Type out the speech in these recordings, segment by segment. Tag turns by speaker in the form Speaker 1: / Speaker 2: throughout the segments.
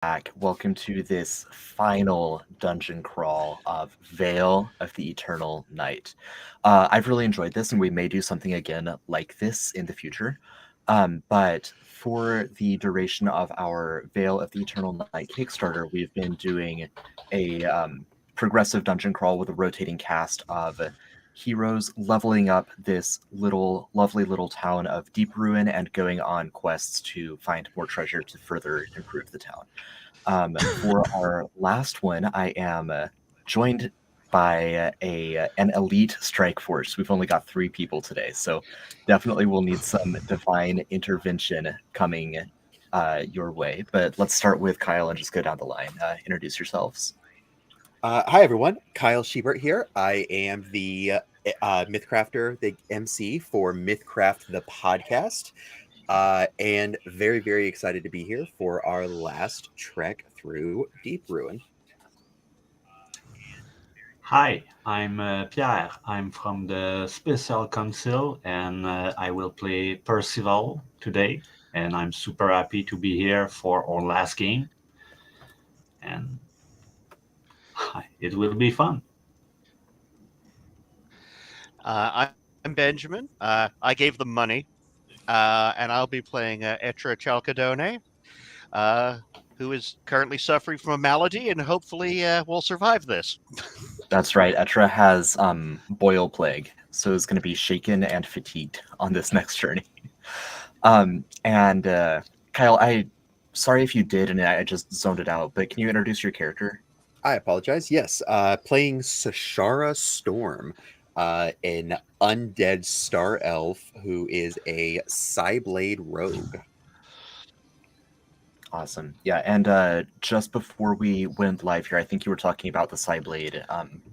Speaker 1: back. Welcome to this final dungeon crawl of Veil of the Eternal Night. I've really enjoyed this, and we may do something again like this in the future. But for the duration of our Veil of the Eternal Night Kickstarter, we've been doing a progressive dungeon crawl with a rotating cast of heroes leveling up this lovely little town of Deep Ruin and going on quests to find more treasure to further improve the town. For our last one, I am joined by an elite strike force. We've only got 3 people today, so definitely we'll need some divine intervention coming your way. But let's start with Kyle and just go down the line. Introduce yourselves.
Speaker 2: Hi, everyone. Kyle Schubert here. I am the Mythcrafter, the MC for Mythcraft the podcast, and very, very excited to be here for our last trek through Deep Ruin.
Speaker 3: Hi, I'm Pierre. I'm from the Special Council, and I will play Percival today. And I'm super happy to be here for our last game. And it will be fun.
Speaker 4: I'm Benjamin. I gave them money, and I'll be playing Etra Chalcadone, who is currently suffering from a malady and hopefully will survive this.
Speaker 1: That's right. Etra has boil plague, so is going to be shaken and fatigued on this next journey. And Kyle, sorry if you did, and I just zoned it out. But can you introduce your character?
Speaker 2: I apologize. Yes, playing Sashara Storm, an undead star elf who is a Psyblade rogue.
Speaker 1: Awesome. Yeah, and just before we went live here, I think you were talking about the Psyblade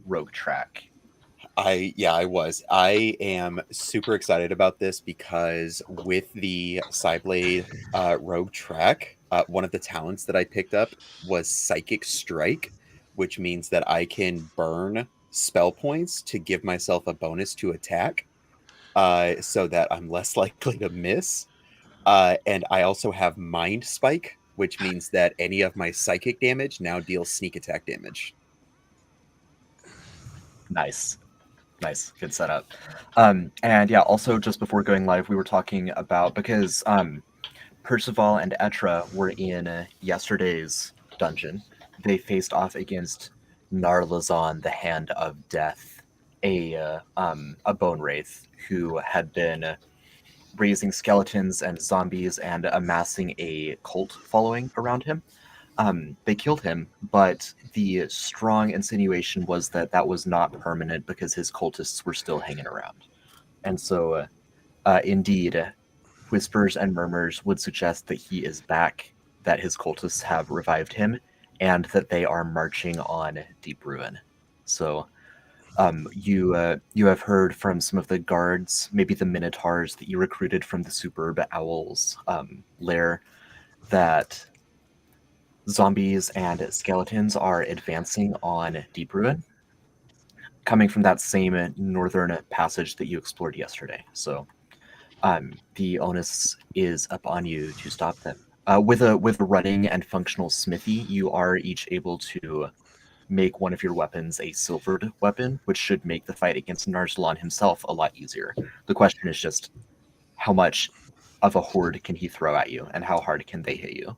Speaker 1: rogue track.
Speaker 2: I was. I am super excited about this because with the Psyblade rogue track, one of the talents that I picked up was Psychic Strike, which means that I can burn spell points to give myself a bonus to attack, so that I'm less likely to miss. And I also have Mind Spike, which means that any of my psychic damage now deals sneak attack damage.
Speaker 1: Nice. Good setup. And yeah, also just before going live, we were talking about, because Percival and Etra were in yesterday's dungeon. They faced off against Narlazon, the Hand of Death, a bone wraith who had been raising skeletons and zombies and amassing a cult following around him. They killed him, but the strong insinuation was that that was not permanent because his cultists were still hanging around. And so, indeed, whispers and murmurs would suggest that he is back, that his cultists have revived him, and that they are marching on Deep Ruin. So, you have heard from some of the guards, maybe the Minotaurs that you recruited from the Superb Owl's lair, that zombies and skeletons are advancing on Deep Ruin, coming from that same northern passage that you explored yesterday. So the onus is upon you to stop them. With a running and functional smithy, you are each able to make one of your weapons a silvered weapon, which should make the fight against Narsalon himself a lot easier. The question is just how much of a horde can he throw at you, and how hard can they hit you?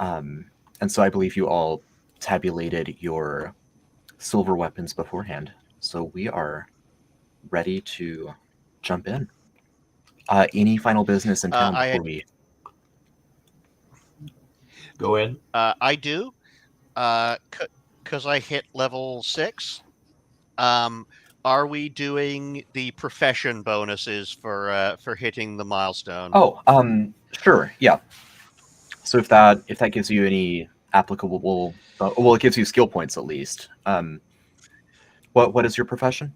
Speaker 1: And so I believe you all tabulated your silver weapons beforehand. So we are ready to jump in. Any final business in town before we
Speaker 3: go in?
Speaker 4: I do, because I hit level 6. Are we doing the profession bonuses for hitting the milestone?
Speaker 1: Oh, sure, yeah. So if that gives you any applicable, well, it gives you skill points at least. What is your profession?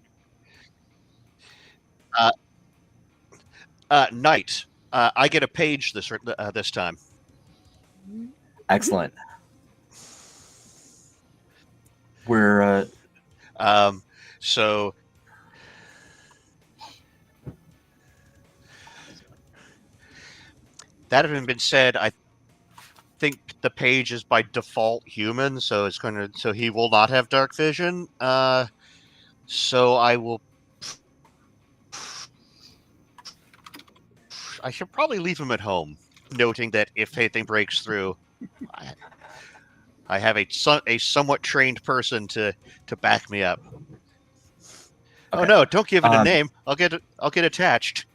Speaker 4: Knight. I get a page this time.
Speaker 1: Excellent. We're
Speaker 4: so that having been said, I think the page is by default human, so he will not have dark vision. So I should probably leave him at home, noting that if anything breaks through, I have a somewhat trained person to back me up.
Speaker 1: Okay.
Speaker 4: Oh no! Don't give it a name. I'll get attached.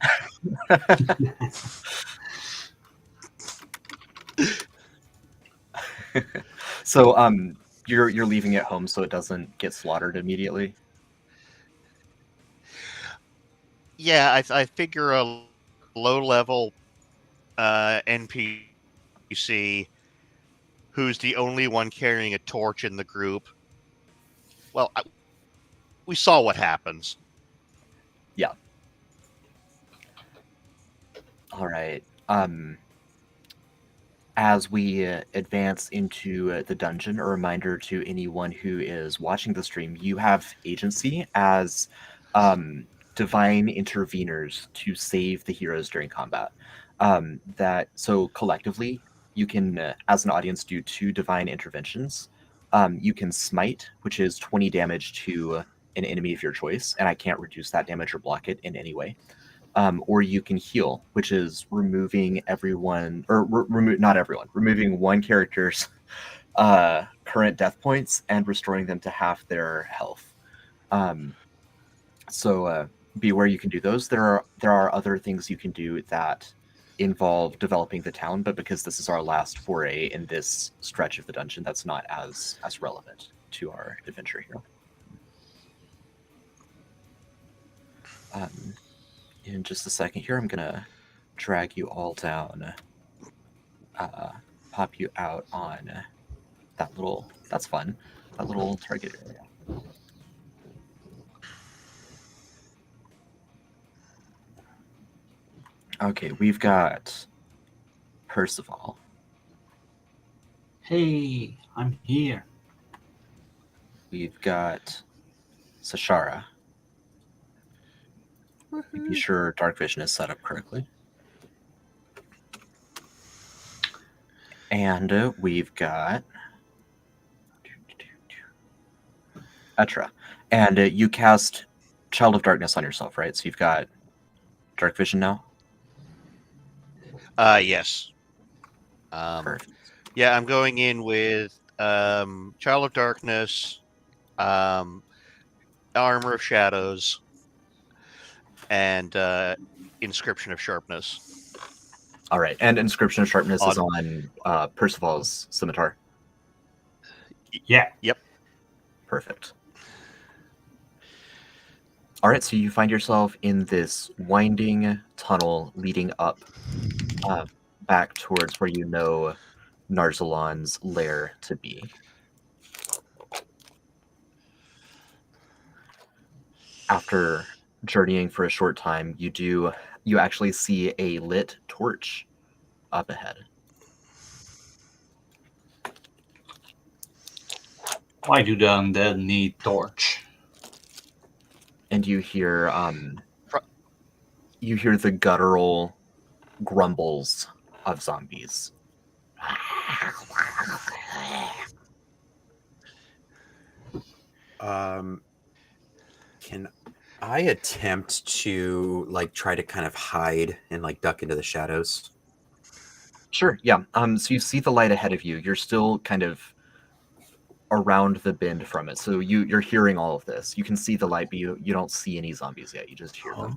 Speaker 1: So you're leaving it home so it doesn't get slaughtered immediately.
Speaker 4: Yeah, I figure a low level NPC who's the only one carrying a torch in the group. Well, we saw what happens.
Speaker 1: Yeah. All right. As we advance into the dungeon, a reminder to anyone who is watching the stream, you have agency as divine interveners to save the heroes during combat. So collectively, you can, as an audience, do 2 divine interventions. You can smite, which is 20 damage to an enemy of your choice, and I can't reduce that damage or block it in any way. Or you can heal, which is removing everyone, or not everyone, removing one character's current death points and restoring them to half their health. So beware, you can do those. There are other things you can do that involve developing the town, but because this is our last foray in this stretch of the dungeon, that's not as relevant to our adventure here. In just a second here, I'm gonna drag you all down, pop you out on that little target area. Okay, we've got Percival.
Speaker 3: Hey, I'm here.
Speaker 1: We've got Sashara. Be sure Dark Vision is set up correctly. And we've got Etra. And you cast Child of Darkness on yourself, right? So you've got Dark Vision now?
Speaker 4: Yes.
Speaker 1: Perfect.
Speaker 4: Yeah, I'm going in with Child of Darkness, Armor of Shadows, and Inscription of Sharpness.
Speaker 1: All right, and Inscription of Sharpness is on Percival's scimitar.
Speaker 3: Yeah.
Speaker 4: Yep.
Speaker 1: Perfect. All right, so you find yourself in this winding tunnel leading up back towards where you know Narzalon's lair to be. After journeying for a short time, you actually see a lit torch up ahead.
Speaker 3: Why do the undead need torch?
Speaker 1: And you hear the guttural grumbles of zombies.
Speaker 2: Can I attempt to try to kind of hide and duck into the shadows?
Speaker 1: Sure, yeah. So you see the light ahead of you. You're still kind of around the bend from it. So you're hearing all of this. You can see the light, but you don't see any zombies yet. You just hear them.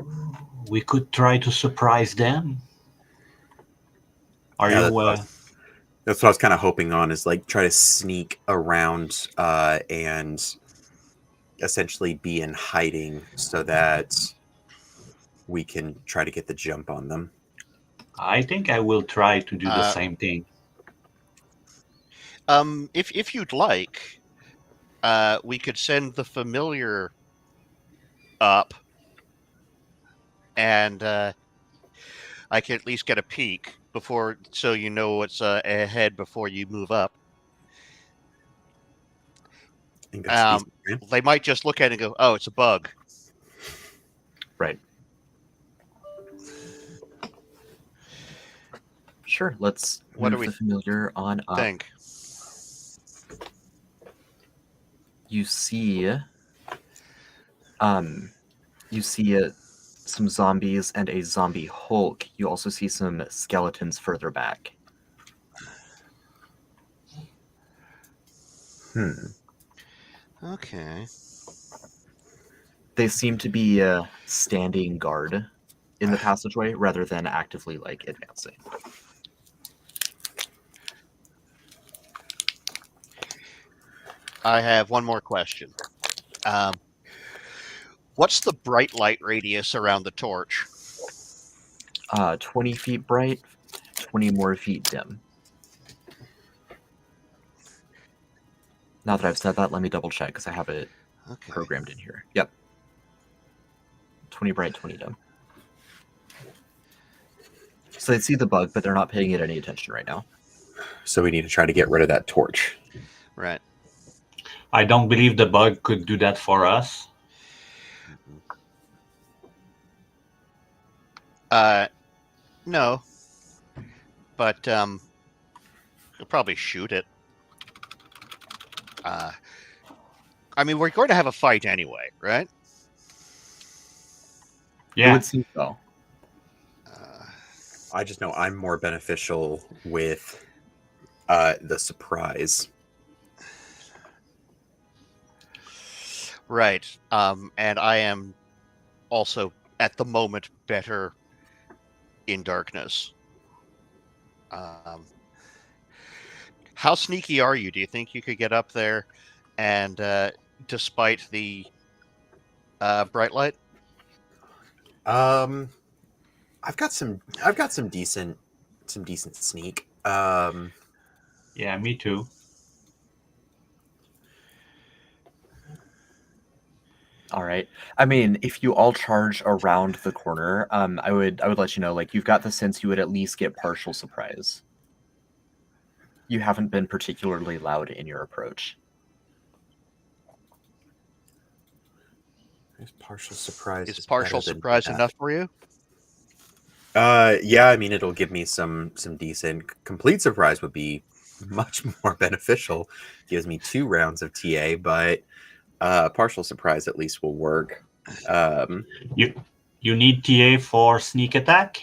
Speaker 3: We could try to surprise them.
Speaker 2: That's what I was kind of hoping on, is try to sneak around and essentially be in hiding so that we can try to get the jump on them.
Speaker 3: I think I will try to do the same thing.
Speaker 4: If you'd like, we could send the familiar up, and I can at least get a peek before, so you know what's ahead before you move up. They might just look at it and go, "Oh, it's a bug."
Speaker 1: Right. Sure. Let's
Speaker 4: What do
Speaker 1: move
Speaker 4: we
Speaker 1: the familiar on up.
Speaker 4: think?
Speaker 1: You see, some zombies and a zombie Hulk. You also see some skeletons further back.
Speaker 4: Okay.
Speaker 1: They seem to be standing guard in the passageway rather than actively advancing.
Speaker 4: I have one more question. What's the bright light radius around the torch?
Speaker 1: 20 feet bright, 20 more feet dim. Now that I've said that, let me double check because I have it programmed in here. Yep. 20 bright, 20 dim. So they see the bug, but they're not paying it any attention right now.
Speaker 2: So we need to try to get rid of that torch.
Speaker 4: Right.
Speaker 3: I don't believe the bug could do that for us.
Speaker 4: No. But you'll probably shoot it. I mean, we're going to have a fight anyway, right?
Speaker 1: It
Speaker 3: Yeah.
Speaker 1: would seem so.
Speaker 2: I just know I'm more beneficial with the surprise.
Speaker 4: Right. And I am also, at the moment, better in darkness. How sneaky are you? Do you think you could get up there and, despite the bright light?
Speaker 2: I've got some decent sneak.
Speaker 3: Yeah, me too.
Speaker 1: All right. I mean, if you all charge around the corner, I would let you know, you've got the sense you would at least get partial surprise. You haven't been particularly loud in your approach.
Speaker 2: There's partial surprise.
Speaker 4: Is partial surprise enough for you?
Speaker 2: Yeah, I mean, it'll give me some decent. Complete surprise would be much more beneficial. Gives me 2 rounds of TA, but partial surprise at least will work.
Speaker 3: You need TA for sneak attack?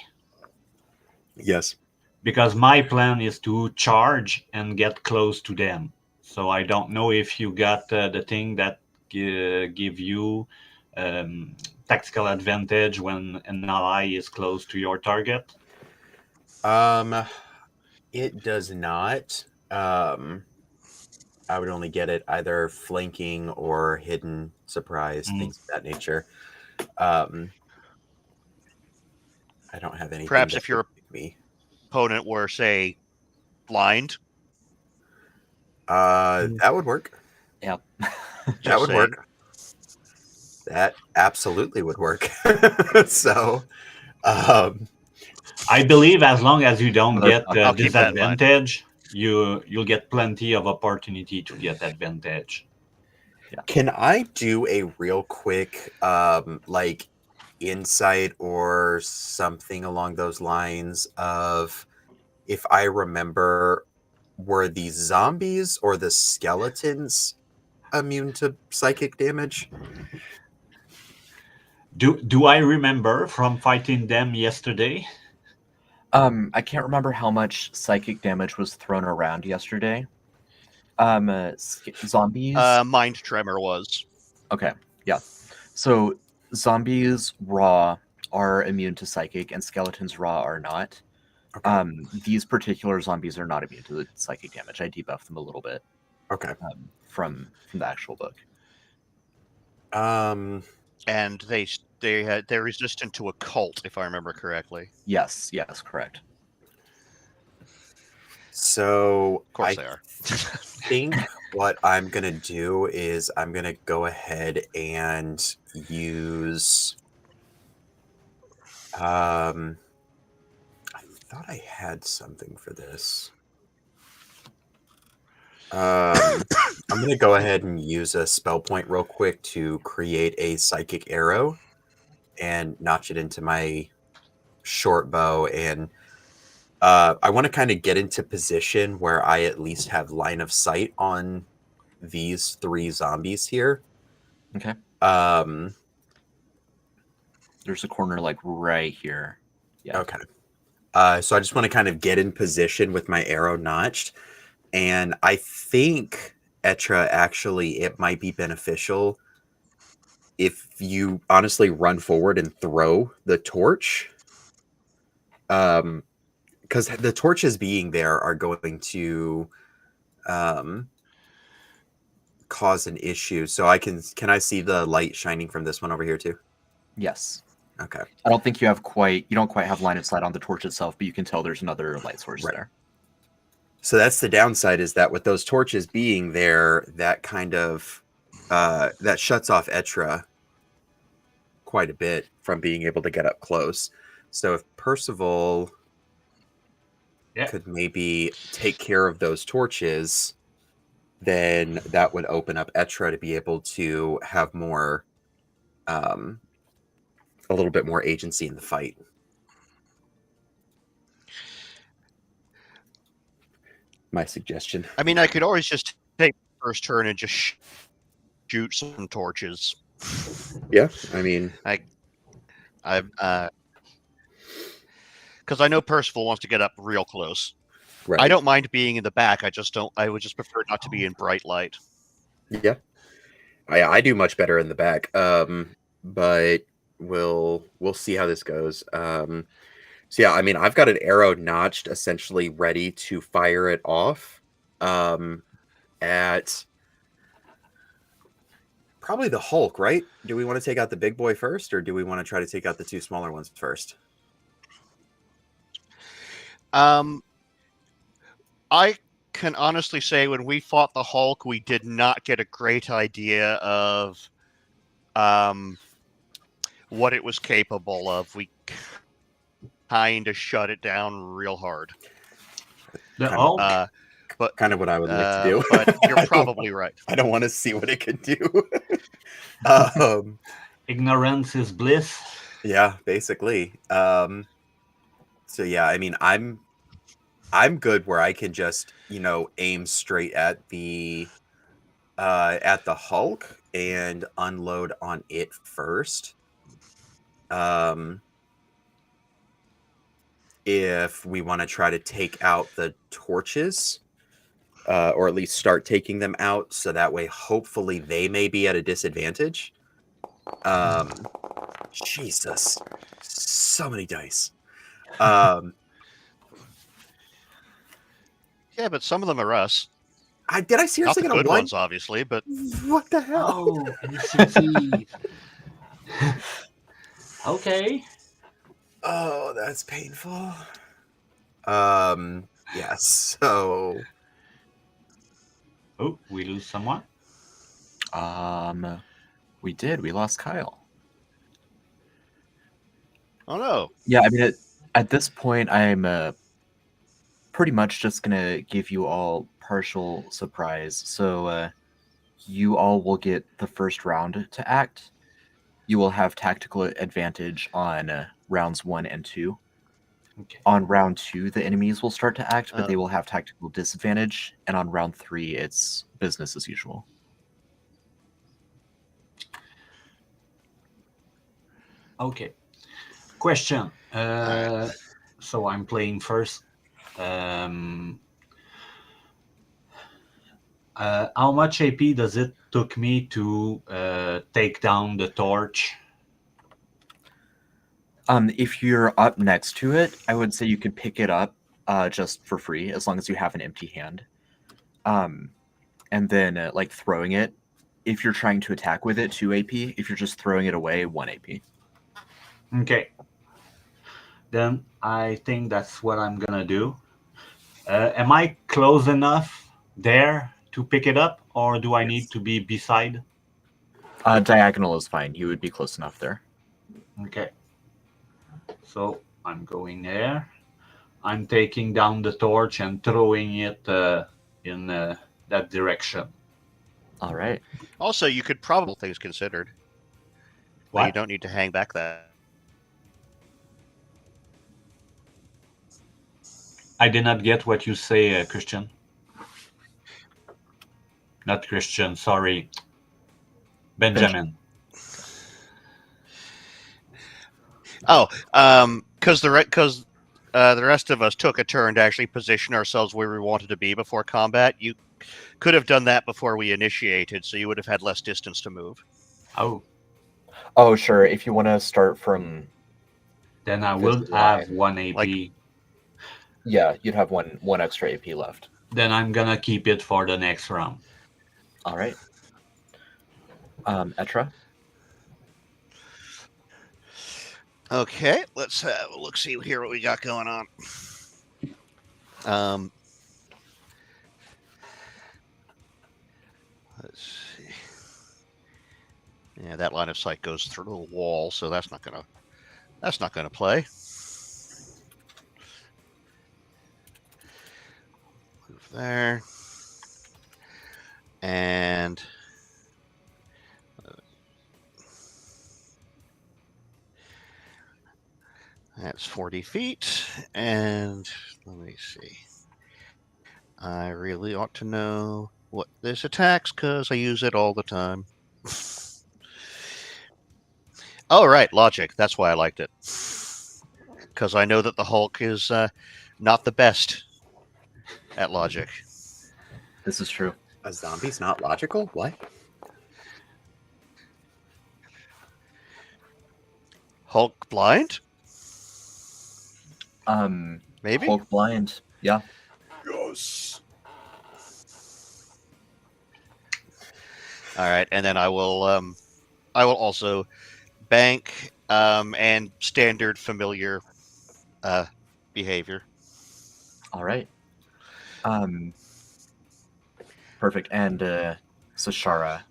Speaker 2: Yes.
Speaker 3: Because my plan is to charge and get close to them. So I don't know if you got the thing that give you tactical advantage when an ally is close to your target.
Speaker 2: It does not. I would only get it either flanking or hidden surprise, things of that nature. I don't have anything.
Speaker 4: Perhaps if your opponent were, say, blind.
Speaker 2: That would work.
Speaker 1: Yep.
Speaker 2: That would work. That absolutely would work. So,
Speaker 3: I believe as long as you don't get
Speaker 4: I'll keep that in mind.
Speaker 3: disadvantage, you'll get plenty of opportunity to get advantage.
Speaker 1: Yeah.
Speaker 2: Can I do a real quick insight or something along those lines of, if I remember, were the zombies or the skeletons immune to psychic damage?
Speaker 3: Do I remember from fighting them yesterday?
Speaker 1: I can't remember how much psychic damage was thrown around yesterday. Zombies.
Speaker 4: Mind tremor was.
Speaker 1: Okay, yeah. So zombies raw are immune to psychic, and skeletons raw are not.
Speaker 2: Okay.
Speaker 1: These particular zombies are not immune to the psychic damage. I debuffed them a little bit.
Speaker 2: Okay.
Speaker 1: From the actual book.
Speaker 4: And they're resistant to occult, if I remember correctly.
Speaker 1: Yes, correct.
Speaker 2: So
Speaker 4: of course they are.
Speaker 2: I think what I'm gonna do is I'm gonna go ahead and use. I thought I had something for this. I'm gonna go ahead and use a spell point real quick to create a psychic arrow and notch it into my short bow and I want to kind of get into position where I at least have line of sight on these 3 zombies here.
Speaker 1: Okay.
Speaker 2: Um,
Speaker 1: There's a corner like right here. Yeah.
Speaker 2: Okay. So I just want to kind of get in position with my arrow notched. And I think, Etra, actually, it might be beneficial if you honestly run forward and throw the torch. Because the torches being there are going to cause an issue. So can I see the light shining from this one over here too?
Speaker 1: Yes.
Speaker 2: Okay.
Speaker 1: I don't think you don't quite have line of sight on the torch itself, but you can tell there's another light source there.
Speaker 2: So that's the downside, is that with those torches being there, that kind of that shuts off Etra quite a bit from being able to get up close. So if Percival could maybe take care of those torches, then that would open up Etra to be able to have more, a little bit more agency in the fight. My suggestion.
Speaker 4: I mean, I could always just take the first turn and just shoot some torches.
Speaker 2: Yeah, I mean,
Speaker 4: because I know Percival wants to get up real close.
Speaker 2: right.
Speaker 4: I don't mind being in the back. I would just prefer not to be in bright light.
Speaker 2: Yeah, I do much better in the back. But we'll see how this goes. So yeah, I mean, I've got an arrow notched, essentially ready to fire it off at probably the Hulk, right? Do we want to take out the big boy first, or do we want to try to take out the 2 smaller ones first?
Speaker 4: I can honestly say when we fought the Hulk, we did not get a great idea of what it was capable of. We kind of shut it down real hard.
Speaker 3: The Hulk?
Speaker 4: But
Speaker 2: kind of what I would like to do.
Speaker 4: But you're probably right.
Speaker 2: I don't want to see what it can do.
Speaker 3: Ignorance is bliss.
Speaker 2: Yeah, basically. So yeah, I mean, I'm good where I can just, aim straight at the Hulk and unload on it first. If we want to try to take out the torches, or at least start taking them out, so that way hopefully they may be at a disadvantage. Jesus, so many dice.
Speaker 4: Yeah, but some of them are us.
Speaker 2: Did I seriously
Speaker 4: Not the
Speaker 2: get a
Speaker 4: good
Speaker 2: 1?
Speaker 4: ones, obviously, but
Speaker 2: What the hell?
Speaker 3: Oh, and succeed. Okay.
Speaker 2: Oh, that's painful. Yeah, so
Speaker 3: Oh, we lose someone.
Speaker 1: We did. We lost Kyle.
Speaker 4: oh no.
Speaker 1: Yeah, I mean, at this point, I'm pretty much just gonna give you all partial surprise. So you all will get the first round to act. You will have tactical advantage on rounds 1 and 2.
Speaker 3: Okay.
Speaker 1: On round 2, the enemies will start to act, but they will have tactical disadvantage. And on round 3, it's business as usual.
Speaker 3: Okay. Question. So I'm playing first. How much AP does it took me to take down the torch?
Speaker 1: If you're up next to it, I would say you could pick it up just for free, as long as you have an empty hand. And then throwing it, if you're trying to attack with it, 2 AP. If you're just throwing it away, 1 AP.
Speaker 3: Okay. Then I think that's what I'm gonna do. Am I close enough there to pick it up, or do I need to be beside?
Speaker 1: Diagonal is fine. You would be close enough there.
Speaker 3: Okay. So I'm going there. I'm taking down the torch and throwing it in that direction.
Speaker 1: All right.
Speaker 4: Also, you could probably things considered.
Speaker 3: What?
Speaker 4: You don't need to hang back that.
Speaker 3: I did not get what you say, Christian. Not Christian, sorry. Benjamin.
Speaker 4: Oh, because the rest of us took a turn to actually position ourselves where we wanted to be before combat. You could have done that before we initiated, so you would have had less distance to move.
Speaker 1: Oh, sure. If you want to start from...
Speaker 3: Then I
Speaker 1: this
Speaker 3: will
Speaker 1: line.
Speaker 3: have 1 AP.
Speaker 1: Yeah, you'd have one extra AP left.
Speaker 3: Then I'm gonna keep it for the next round.
Speaker 1: All right. Etra?
Speaker 4: Okay, let's have a look. See here what we got going on. Let's see. Yeah, that line of sight goes through the wall, so that's not gonna play. Move there, and that's 40 feet. And let me see. I really ought to know what this attacks because I use it all the time. Oh, right, logic. That's why I liked it. Because I know that the Hulk is not the best at logic.
Speaker 1: This is true.
Speaker 2: A zombie's not logical? What?
Speaker 4: Hulk blind? Maybe?
Speaker 1: Hulk blind. Yeah.
Speaker 2: Yes.
Speaker 4: All right, and then I will also bank and standard familiar behavior.
Speaker 1: All right. Perfect. And so Shara,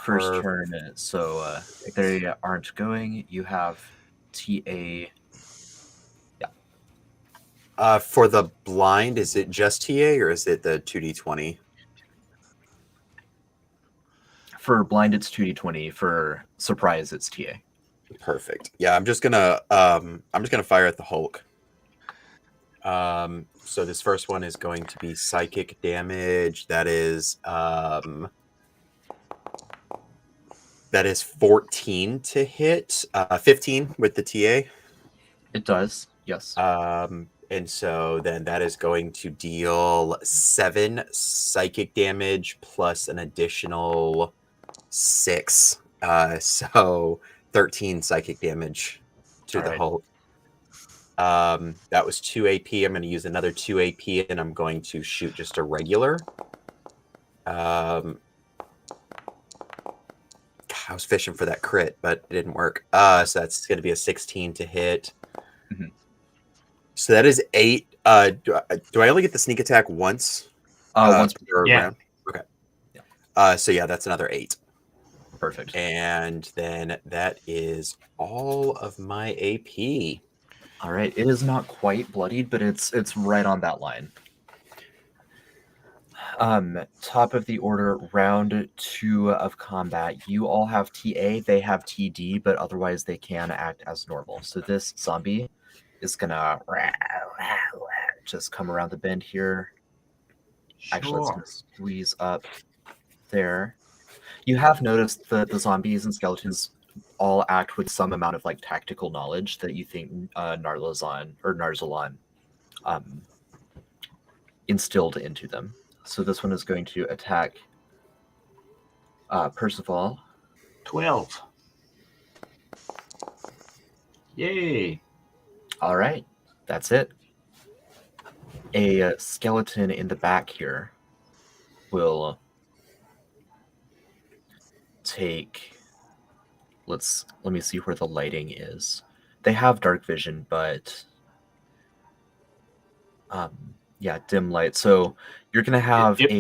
Speaker 1: first turn. So if they aren't going, you have TA. Yeah.
Speaker 2: For the blind, is it just TA or is it the 2d20?
Speaker 1: For blind, it's 2d20. For surprise, it's TA.
Speaker 2: Perfect. Yeah, I'm just gonna fire at the Hulk. So this first one is going to be psychic damage. That is 14 to hit. 15 with the TA.
Speaker 1: It does. Yes.
Speaker 2: And so then that is going to deal 7 psychic damage plus an additional 6. So 13 psychic damage to the Hulk. That was 2 AP. I'm going to use another 2 AP, and I'm going to shoot just a regular. I was fishing for that crit, but it didn't work. So that's going to be a 16 to hit.
Speaker 1: Mm-hmm.
Speaker 2: So that is 8. Do I only get the sneak attack once?
Speaker 1: Once
Speaker 2: per round? Okay.
Speaker 1: Yeah.
Speaker 2: So yeah, that's another 8.
Speaker 1: Perfect.
Speaker 2: And then that is all of my AP.
Speaker 1: All right. It is not quite bloodied, but it's right on that line. Top of the order, round 2 of combat. You all have TA, they have TD, but otherwise they can act as normal. So this zombie is gonna just come around the bend here. Actually, it's gonna squeeze up there. You have noticed that the zombies and skeletons all act with some amount of like tactical knowledge that you think Narzalan instilled into them. So this one is going to attack Percival.
Speaker 3: 12. Yay!
Speaker 1: All right, that's it. A skeleton in the back here will take... Let me see where the lighting is. They have dark vision, but yeah, dim light. So you're going to have it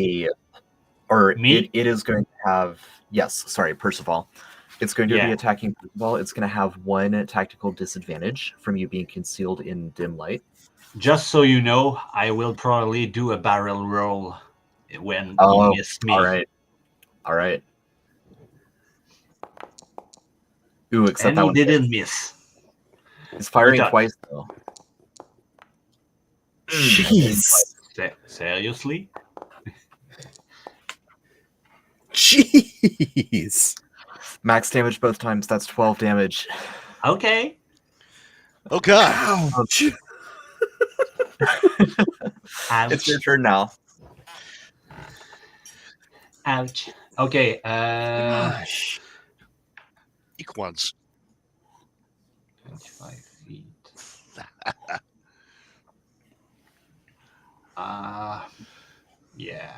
Speaker 1: is going to have... Yes, sorry, Percival. It's going to be attacking Percival. It's going to have 1 tactical disadvantage from you being concealed in dim light.
Speaker 3: Just so you know, I will probably do a barrel roll when he missed me.
Speaker 1: All right. Ooh, except
Speaker 3: and
Speaker 1: that
Speaker 3: he
Speaker 1: one
Speaker 3: didn't miss.
Speaker 1: He's firing twice, though.
Speaker 2: Jeez.
Speaker 3: Seriously?
Speaker 2: Jeez.
Speaker 1: Max damage both times. That's 12 damage.
Speaker 3: Okay.
Speaker 4: Oh God.
Speaker 2: Ouch.
Speaker 3: Ouch.
Speaker 1: It's your turn now.
Speaker 3: Ouch. Okay.
Speaker 2: Gosh.
Speaker 4: Eek ones.
Speaker 3: 25 feet. Yeah.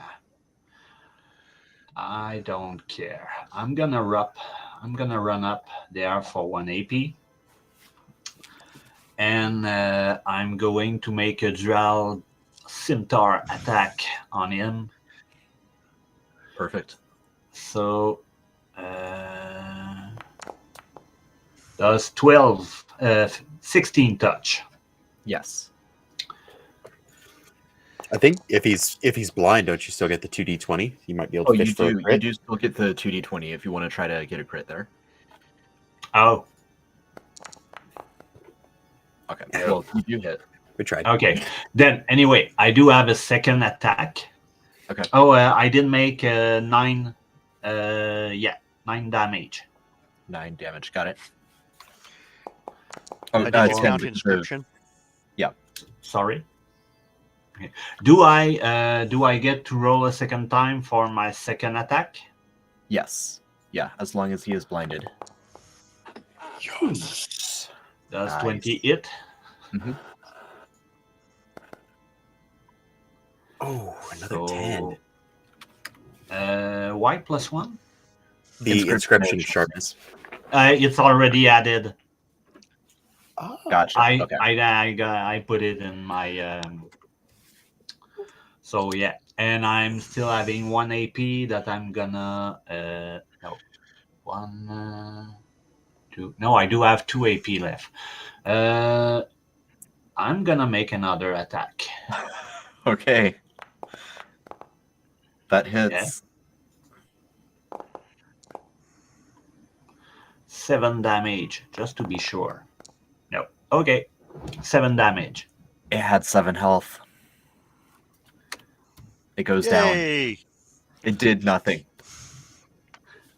Speaker 3: I don't care. I'm gonna run up there for 1 AP. And I'm going to make a dual scimitar attack on him.
Speaker 1: Perfect.
Speaker 3: So does 16 touch.
Speaker 1: Yes.
Speaker 2: I think if he's blind, don't you still get the 2d20? You might be able to
Speaker 1: Oh,
Speaker 2: fish
Speaker 1: you
Speaker 2: for a
Speaker 1: do. You
Speaker 2: crit.
Speaker 1: do still get the 2d20 if you want to try to get a crit there.
Speaker 3: Oh,
Speaker 1: Okay.
Speaker 2: No.
Speaker 1: Well, you do hit.
Speaker 2: We tried.
Speaker 3: okay. Then anyway, I do have a second attack.
Speaker 1: Okay.
Speaker 3: Oh, I did make 9. 9 damage.
Speaker 1: 9 damage. Got it. Oh,
Speaker 4: I
Speaker 1: 10
Speaker 4: discount
Speaker 1: because of-
Speaker 4: inscription.
Speaker 3: Sorry. Okay. Do I get to roll a second time for my second attack?
Speaker 1: Yes. Yeah, as long as he is blinded.
Speaker 2: Yes.
Speaker 3: Does
Speaker 1: Nice.
Speaker 3: 20 hit?
Speaker 1: Mm-hmm.
Speaker 2: Oh, another 10.
Speaker 3: Why +1?
Speaker 2: The inscription sharpness.
Speaker 3: It's already added.
Speaker 2: Oh.
Speaker 1: Gotcha. Okay.
Speaker 3: I put it in my. So yeah, and I'm still having 1 AP that I'm gonna. No, 1, 2. No, I do have 2 AP left. I'm gonna make another attack.
Speaker 1: Okay. That hits.
Speaker 3: 7 damage, just to be sure. No. Okay. 7 damage.
Speaker 1: It had 7 health. It goes down.
Speaker 4: Yay!
Speaker 1: It did nothing.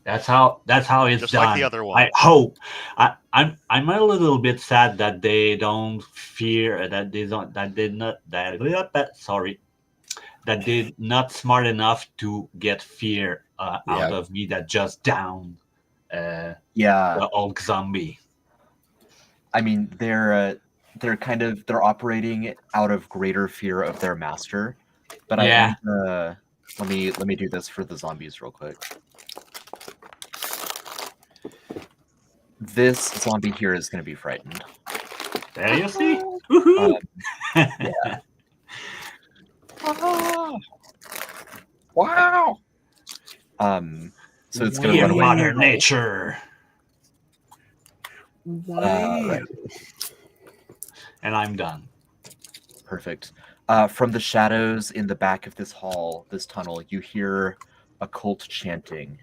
Speaker 3: That's how it's
Speaker 4: Just
Speaker 3: done.
Speaker 4: like the other one.
Speaker 3: I hope. I'm a little bit sad that they don't fear that they don't that did not that sorry that they're not smart enough to get fear out of me that just down
Speaker 1: Yeah.
Speaker 3: the old zombie.
Speaker 1: I mean, they're operating out of greater fear of their master. But
Speaker 3: Yeah.
Speaker 1: let me do this for the zombies real quick. This zombie here is going to be frightened.
Speaker 3: There you see. Woohoo!
Speaker 1: Yeah. Wow. So it's going to
Speaker 3: Dear
Speaker 1: run away.
Speaker 3: Mother Nature.
Speaker 1: Right.
Speaker 3: And I'm done.
Speaker 1: Perfect. From the shadows in the back of this hall, this tunnel, you hear a cult chanting.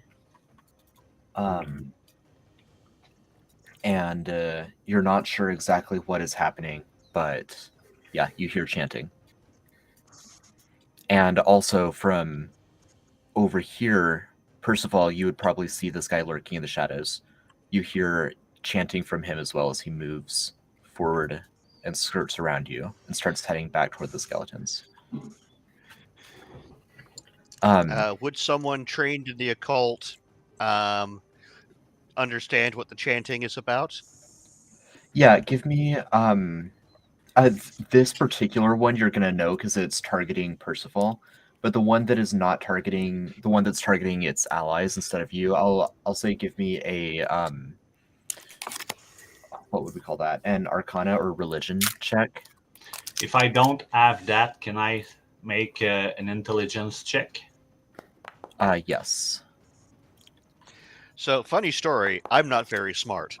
Speaker 1: And you're not sure exactly what is happening, but yeah, you hear chanting. And also from over here, Percival, you would probably see this guy lurking in the shadows. You hear chanting from him as well as he moves forward and skirts around you and starts heading back toward the skeletons.
Speaker 4: Would someone trained in the occult understand what the chanting is about?
Speaker 1: Yeah, give me this particular one you're gonna know because it's targeting Percival, but the one that is not targeting the one that's targeting its allies instead of you, I'll say give me a what would we call that? An Arcana or Religion check.
Speaker 3: If I don't have that, can I make an intelligence check?
Speaker 1: Yes.
Speaker 3: So,
Speaker 4: funny story, I'm not very smart.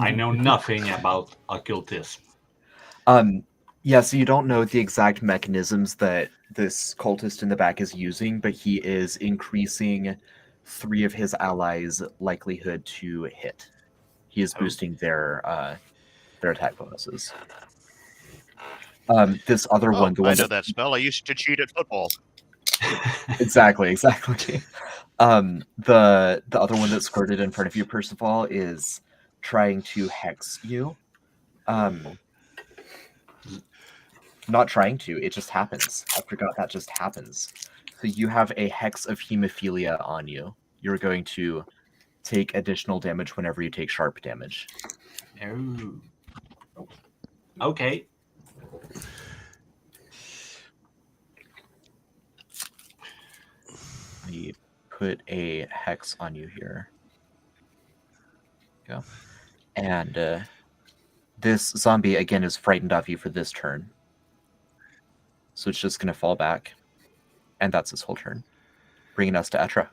Speaker 3: I know nothing about occultism.
Speaker 1: Yeah, so you don't know the exact mechanisms that this cultist in the back is using, but he is increasing 3 of his allies' likelihood to hit. He is boosting their attack bonuses. This other
Speaker 4: Oh,
Speaker 1: one, the
Speaker 4: I
Speaker 1: one
Speaker 4: know that spell. I used to cheat at football.
Speaker 1: exactly. The other one that squirted in front of you, Percival, is trying to hex you. Not trying to, it just happens. I forgot that just happens. So you have a hex of hemophilia on you. You're going to take additional damage whenever you take sharp damage.
Speaker 3: Oh. Okay.
Speaker 1: We put a hex on you here. Go. And this zombie, again, is frightened of you for this turn. So it's just going to fall back. And that's his whole turn. Bringing us to Etra.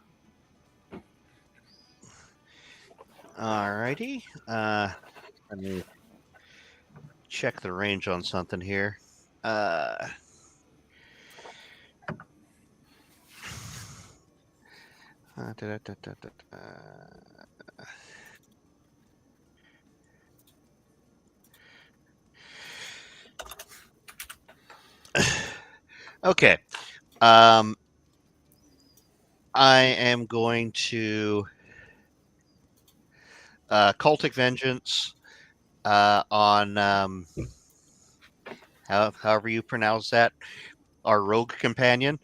Speaker 4: Alrighty. Let me check the range on something here. Okay. I am going to Cultic Vengeance on however you pronounce that, our rogue companion.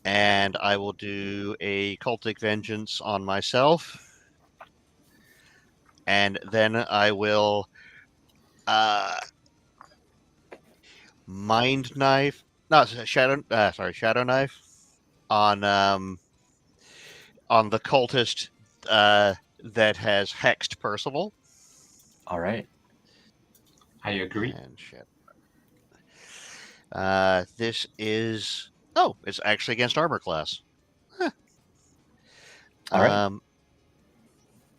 Speaker 4: And I will do a Cultic Vengeance on myself. And then I will Mind Knife, not Shadow, Shadow Knife on the cultist that has hexed Percival.
Speaker 1: All right.
Speaker 3: I agree.
Speaker 4: And shit. This is it's actually against armor class. Huh.
Speaker 1: All right.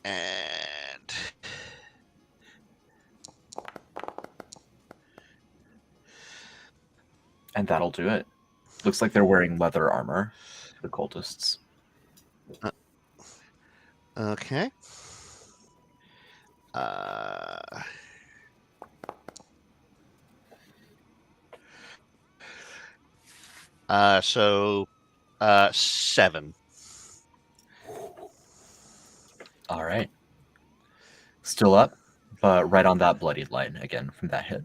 Speaker 4: And
Speaker 1: And that'll do it. Looks like they're wearing leather armor, the cultists.
Speaker 4: Okay. So 7.
Speaker 1: All right. Still up, but right on that bloodied line again from that hit.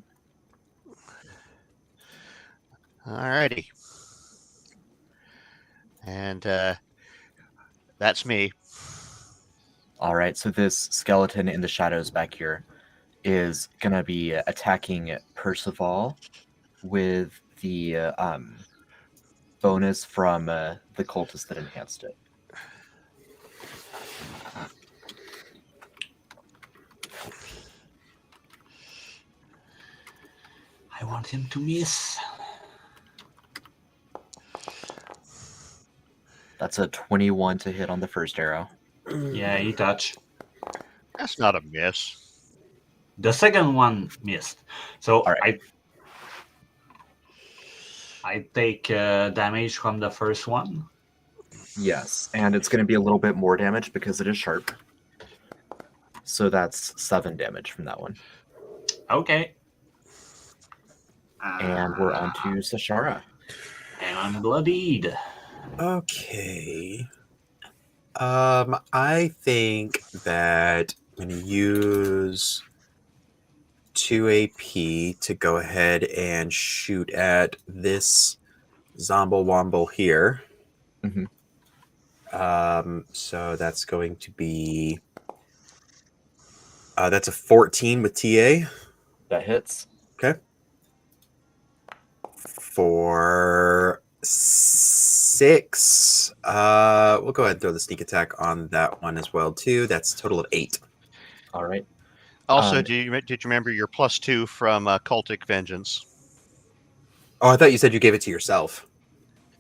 Speaker 4: Alrighty. And that's me.
Speaker 1: All right, so this skeleton in the shadows back here is going to be attacking Percival with the bonus from the cultist that enhanced it.
Speaker 3: I want him to miss.
Speaker 1: That's a 21 to hit on the first arrow.
Speaker 3: Yeah, he touched.
Speaker 4: That's not a miss.
Speaker 3: The second one missed. So
Speaker 1: All right.
Speaker 3: I take damage from the first one.
Speaker 1: Yes, and it's going to be a little bit more damage because it is sharp. So that's 7 damage from that one.
Speaker 3: Okay.
Speaker 1: And we're on to Sashara.
Speaker 3: And I'm bloodied.
Speaker 2: Okay. I think that I'm going to use 2 AP to go ahead and shoot at this Zomble Womble here.
Speaker 1: Mm-hmm.
Speaker 2: So that's going to be that's a 14 with TA.
Speaker 1: That hits.
Speaker 2: Okay. For 6, we'll go ahead and throw the sneak attack on that one as well too. That's a total of 8.
Speaker 1: All right.
Speaker 4: Also, did you remember your +2 from Cultic Vengeance?
Speaker 2: Oh, I thought you said you gave it to yourself.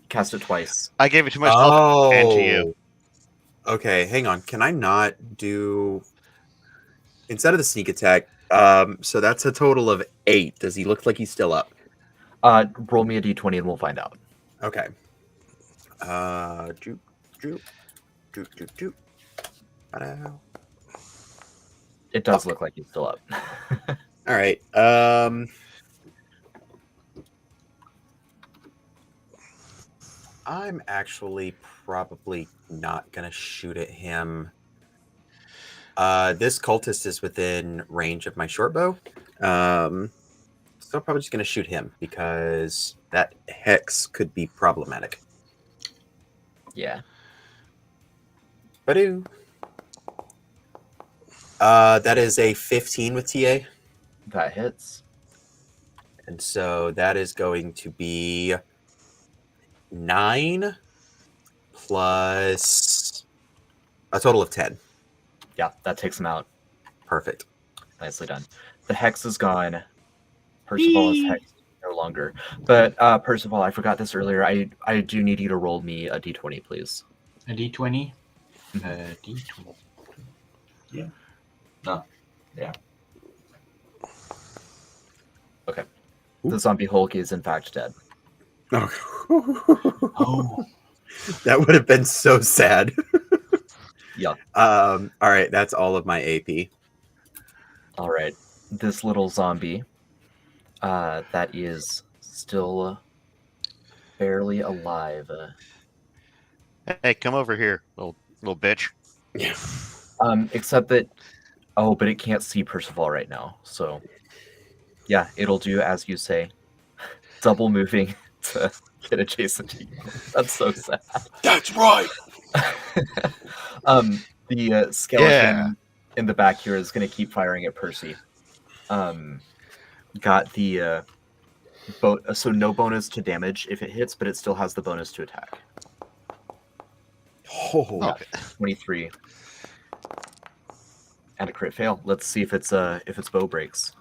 Speaker 1: Cast it twice.
Speaker 4: I gave it to myself and to you.
Speaker 2: Okay, hang on. Can I not do instead of the sneak attack? So that's a total of 8. Does he look like he's still up?
Speaker 1: Roll me a d20 and we'll find out.
Speaker 2: Okay.
Speaker 1: It does look like he's still up.
Speaker 2: All right. I'm actually probably not gonna shoot at him. This cultist is within range of my short bow. So I'm probably just gonna shoot him because that hex could be problematic.
Speaker 1: Yeah.
Speaker 2: Badoo. That is a 15 with TA.
Speaker 1: That hits.
Speaker 2: And so that is going to be 9 plus a total of 10.
Speaker 1: Yeah, that takes him out.
Speaker 2: Perfect.
Speaker 1: Nicely done. The hex is gone. Percival is hexed no longer. But Percival, I forgot this earlier. I do need you to roll me a d20, please.
Speaker 3: A d20? D20. Yeah. No. Yeah.
Speaker 1: Okay.
Speaker 2: Ooh.
Speaker 1: The zombie Hulk is in fact dead.
Speaker 3: Oh.
Speaker 2: That would have been so sad.
Speaker 1: Yeah.
Speaker 2: All right, that's all of my AP.
Speaker 1: All right. This little zombie that is still barely alive.
Speaker 4: Hey, come over here, little bitch.
Speaker 2: Yeah.
Speaker 1: Except that, but it can't see Percival right now. So, yeah, it'll do as you say. Double moving to get adjacent to you. That's so sad.
Speaker 2: That's right.
Speaker 1: The skeleton in the back here is going to keep firing at Percy. Got the so no bonus to damage if it hits, but it still has the bonus to attack.
Speaker 2: Oh,
Speaker 1: Yeah, 23. And a crit fail. Let's see if it's bow breaks.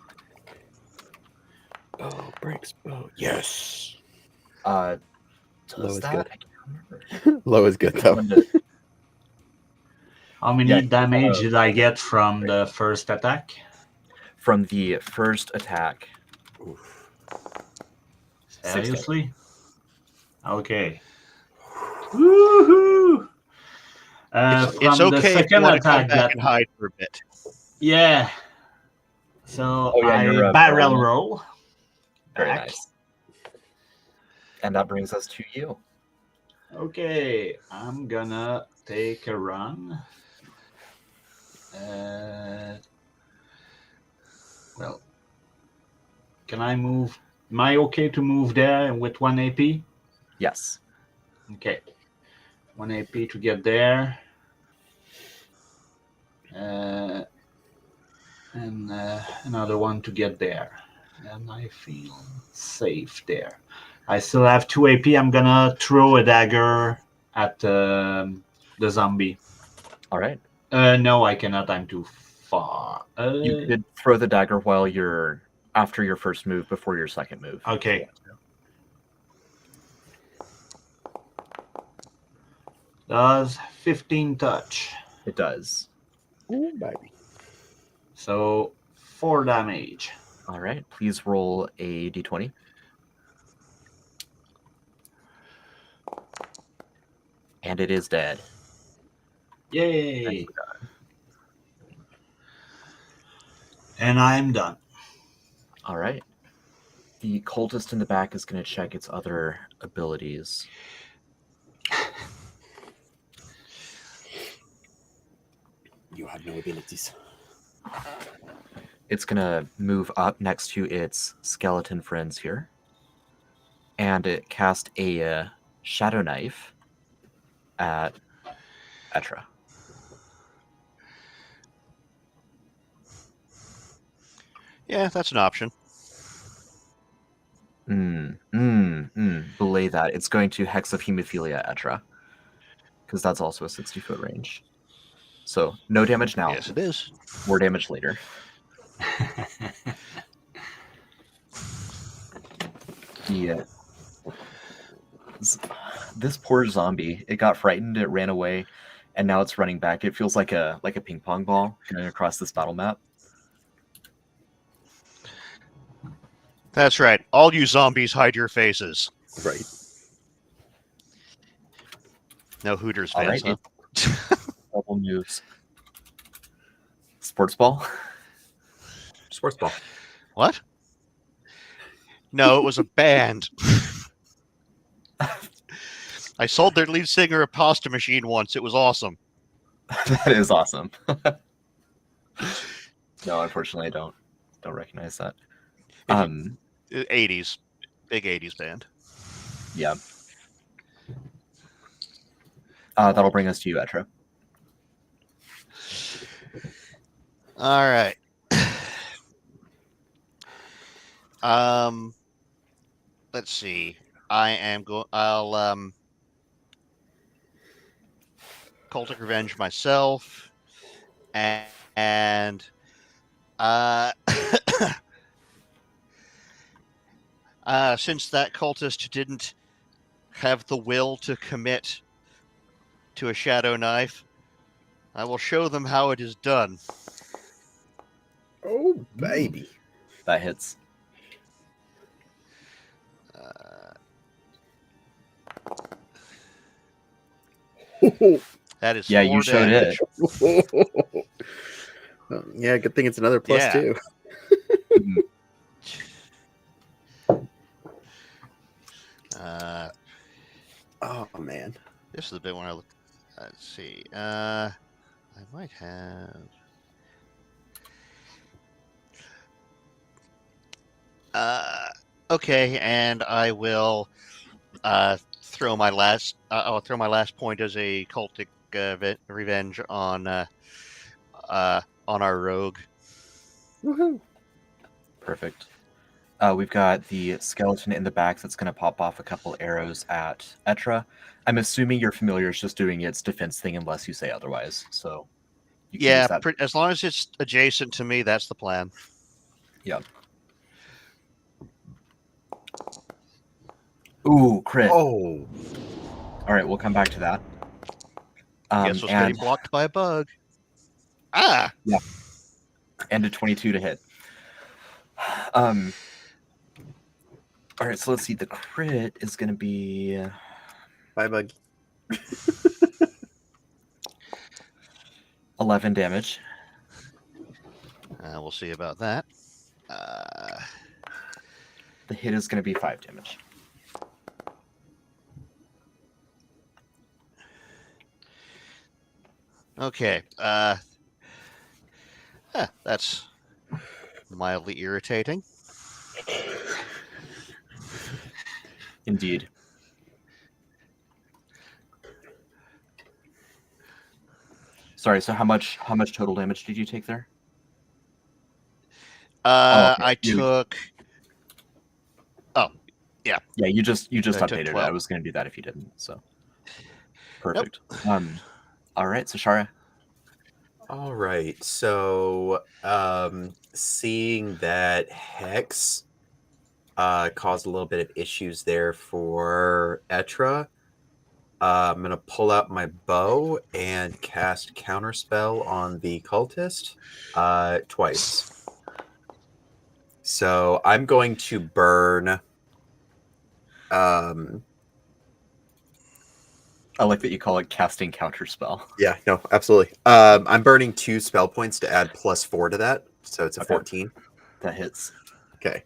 Speaker 2: bow breaks bow. Yes.
Speaker 1: Does
Speaker 2: Low is
Speaker 1: that?
Speaker 2: good.
Speaker 1: I can't remember.
Speaker 2: Low is good though.
Speaker 3: How many
Speaker 1: Yeah,
Speaker 3: damage did I get from the first attack?
Speaker 1: From the first attack.
Speaker 2: Oof.
Speaker 3: Seriously? Okay. Woohoo!
Speaker 4: It's
Speaker 3: From the
Speaker 4: okay if you
Speaker 3: second
Speaker 4: want to come
Speaker 3: attack,
Speaker 4: back and hide for a bit.
Speaker 3: yeah. So
Speaker 1: Oh, yeah,
Speaker 3: I
Speaker 1: you're,
Speaker 3: barrel
Speaker 1: barrel.
Speaker 3: roll.
Speaker 1: Very
Speaker 3: Back.
Speaker 1: nice. And that brings us to you.
Speaker 3: Okay, I'm gonna take a run. Well, can I move? Am I okay to move there with 1 AP?
Speaker 1: Yes.
Speaker 3: Okay. 1 AP to get there. And another one to get there. And I feel safe there. I still have 2 AP. I'm gonna throw a dagger at the zombie.
Speaker 1: All right.
Speaker 3: No, I cannot. I'm too far.
Speaker 1: You could throw the dagger while you're after your first move, before your second move.
Speaker 3: Okay. Does 15 touch?
Speaker 1: It does.
Speaker 2: Ooh, baby.
Speaker 3: So 4 damage.
Speaker 1: All right. Please roll a d20. And it is dead.
Speaker 3: Yay! And I'm done.
Speaker 1: All right. The cultist in the back is going to check its other abilities.
Speaker 2: You have no abilities.
Speaker 1: It's going to move up next to its skeleton friends here. And it cast a shadow knife at Etra.
Speaker 4: Yeah, that's an option.
Speaker 1: Belay that. It's going to Hex of Hemophilia Etra. Because that's also a 60-foot range. So, no damage now.
Speaker 4: Yes, it is.
Speaker 1: More damage later. Yeah. This poor zombie, it got frightened, it ran away, and now it's running back. It feels like a ping pong ball going across this battle map.
Speaker 4: That's right. All you zombies, hide your faces.
Speaker 2: Right.
Speaker 4: No Hooters
Speaker 1: All
Speaker 4: fans,
Speaker 1: right,
Speaker 4: huh?
Speaker 1: Double moves. Sports ball.
Speaker 2: Sports ball.
Speaker 4: What? No, it was a band. I sold their lead singer a pasta machine once. It was awesome.
Speaker 1: That is awesome. No, unfortunately, I don't recognize that.
Speaker 4: 80s. Big 80s band.
Speaker 1: Yeah. That'll bring us to you, Etra.
Speaker 4: All right. Let's see. I'll Cultic Revenge myself, and since that cultist didn't have the will to commit to a shadow knife, I will show them how it is done.
Speaker 2: Oh, baby.
Speaker 1: That hits.
Speaker 4: That is
Speaker 1: Yeah,
Speaker 4: 4
Speaker 1: you showed
Speaker 4: damage.
Speaker 1: it.
Speaker 2: Yeah, good thing it's another plus
Speaker 4: Yeah.
Speaker 2: 2. Oh, man.
Speaker 4: This is the big one I look. Let's see. I might have. Okay, and I will throw my last. I'll throw my last point as a cultic revenge on our rogue.
Speaker 2: Woohoo.
Speaker 1: Perfect. We've got the skeleton in the back that's going to pop off a couple arrows at Etra. I'm assuming your familiar is just doing its defense thing unless you say otherwise. So you can use that.
Speaker 4: As long as it's adjacent to me, that's the plan.
Speaker 1: Yeah. Ooh, crit.
Speaker 2: Oh.
Speaker 1: All right, we'll come back to that.
Speaker 4: Guess what's getting blocked by a bug? Ah!
Speaker 1: Yeah. And a 22 to hit. All right, so let's see. The crit is going to be...
Speaker 2: Bye, bug.
Speaker 1: 11 damage.
Speaker 4: We'll see about that.
Speaker 1: The hit is going to be 5 damage.
Speaker 4: Okay. That's mildly irritating.
Speaker 1: Indeed. Sorry, so how much total damage did you take there?
Speaker 4: Okay. I
Speaker 1: You-
Speaker 4: took. Oh,
Speaker 1: Yeah, you just
Speaker 4: I took
Speaker 1: updated it.
Speaker 4: 12.
Speaker 1: I was going to do that if you didn't. So perfect. All right, so Shara.
Speaker 2: All right. So, seeing that Hex caused a little bit of issues there for Etra, I'm going to pull out my bow and cast Counterspell on the cultist twice. So, I'm going to burn...
Speaker 1: I like that you call it casting counterspell.
Speaker 2: Yeah, no, absolutely. I'm burning 2 spell points to add +4 to that, so it's a 14.
Speaker 1: That hits.
Speaker 2: Okay.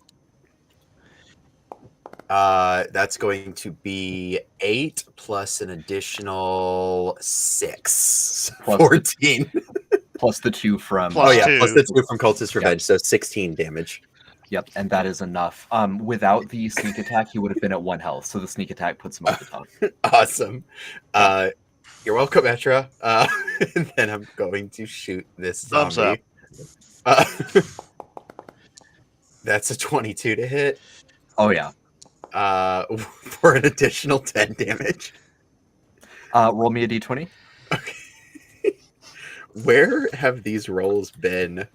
Speaker 2: That's going to be 8 plus an additional 6.
Speaker 1: Plus
Speaker 2: 14.
Speaker 1: Plus the 2 from...
Speaker 4: Plus two.
Speaker 2: Plus the 2 from Cultist Revenge, so 16 damage.
Speaker 1: Yep, and that is enough. Without the sneak attack, he would have been at 1 health, so the sneak attack puts him over the top.
Speaker 2: Awesome. You're welcome, Etra. And then I'm going to shoot this
Speaker 4: Thumbs
Speaker 2: zombie. That's a 22 to hit.
Speaker 1: Oh, yeah.
Speaker 2: For an additional 10 damage.
Speaker 1: Roll me a d20.
Speaker 2: Okay. Where have these rolls been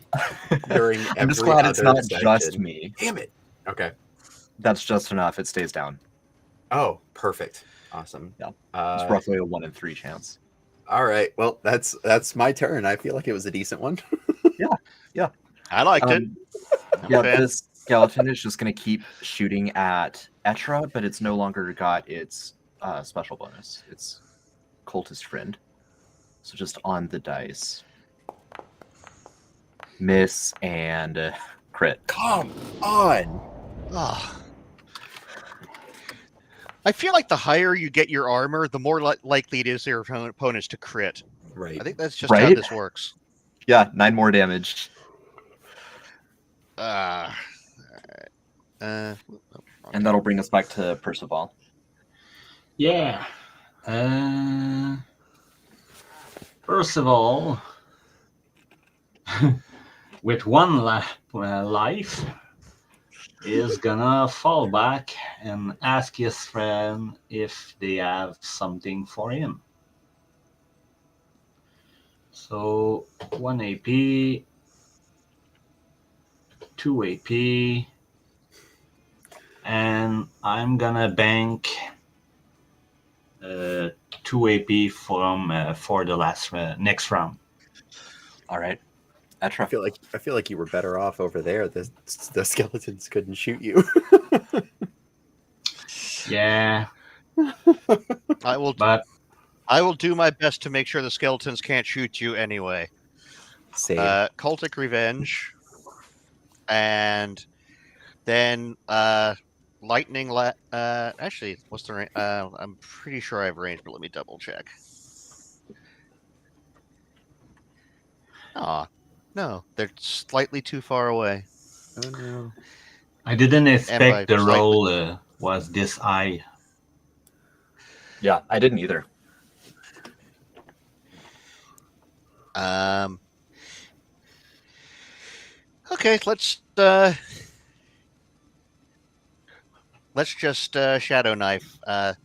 Speaker 2: during every
Speaker 1: I'm just glad it's not
Speaker 2: session?
Speaker 1: just me.
Speaker 2: Damn it. Okay.
Speaker 1: That's just enough. It stays down.
Speaker 2: Oh, perfect. Awesome.
Speaker 1: Yeah. It's roughly a 1 in 3 chance.
Speaker 2: All right. Well, that's my turn. I feel like it was a decent one.
Speaker 1: Yeah.
Speaker 4: I liked it.
Speaker 1: Yeah,
Speaker 4: fan.
Speaker 1: this skeleton is just going to keep shooting at Etra, but it's no longer got its special bonus. It's cultist friend. So just on the dice. Miss and Crit.
Speaker 2: Come on.
Speaker 4: Ah. I feel like the higher you get your armor, the more likely it is your opponents to crit.
Speaker 2: Right.
Speaker 4: I think that's just how
Speaker 1: Right?
Speaker 4: this works.
Speaker 1: Yeah, 9 more damage.
Speaker 4: Uh,
Speaker 1: And that'll bring us back to Percival.
Speaker 3: Yeah. First of all, with one life, is gonna fall back and ask his friend if they have something for him. So 1 AP, 2 AP, and I'm gonna bank 2 AP for the next round.
Speaker 1: All right.
Speaker 2: I
Speaker 1: Etra.
Speaker 2: feel like you were better off over there. The skeletons couldn't shoot you.
Speaker 3: Yeah,
Speaker 4: I will do my best to make sure the skeletons can't shoot you anyway.
Speaker 2: Same.
Speaker 4: Cultic Revenge, and then Lightning. Actually, what's the range? I'm pretty sure I have range, but let me double check. No, they're slightly too far away.
Speaker 2: Oh no.
Speaker 3: I didn't expect the
Speaker 4: slightly-
Speaker 3: roll was this high.
Speaker 1: Yeah, I didn't either.
Speaker 4: Okay, let's just Shadow Knife then,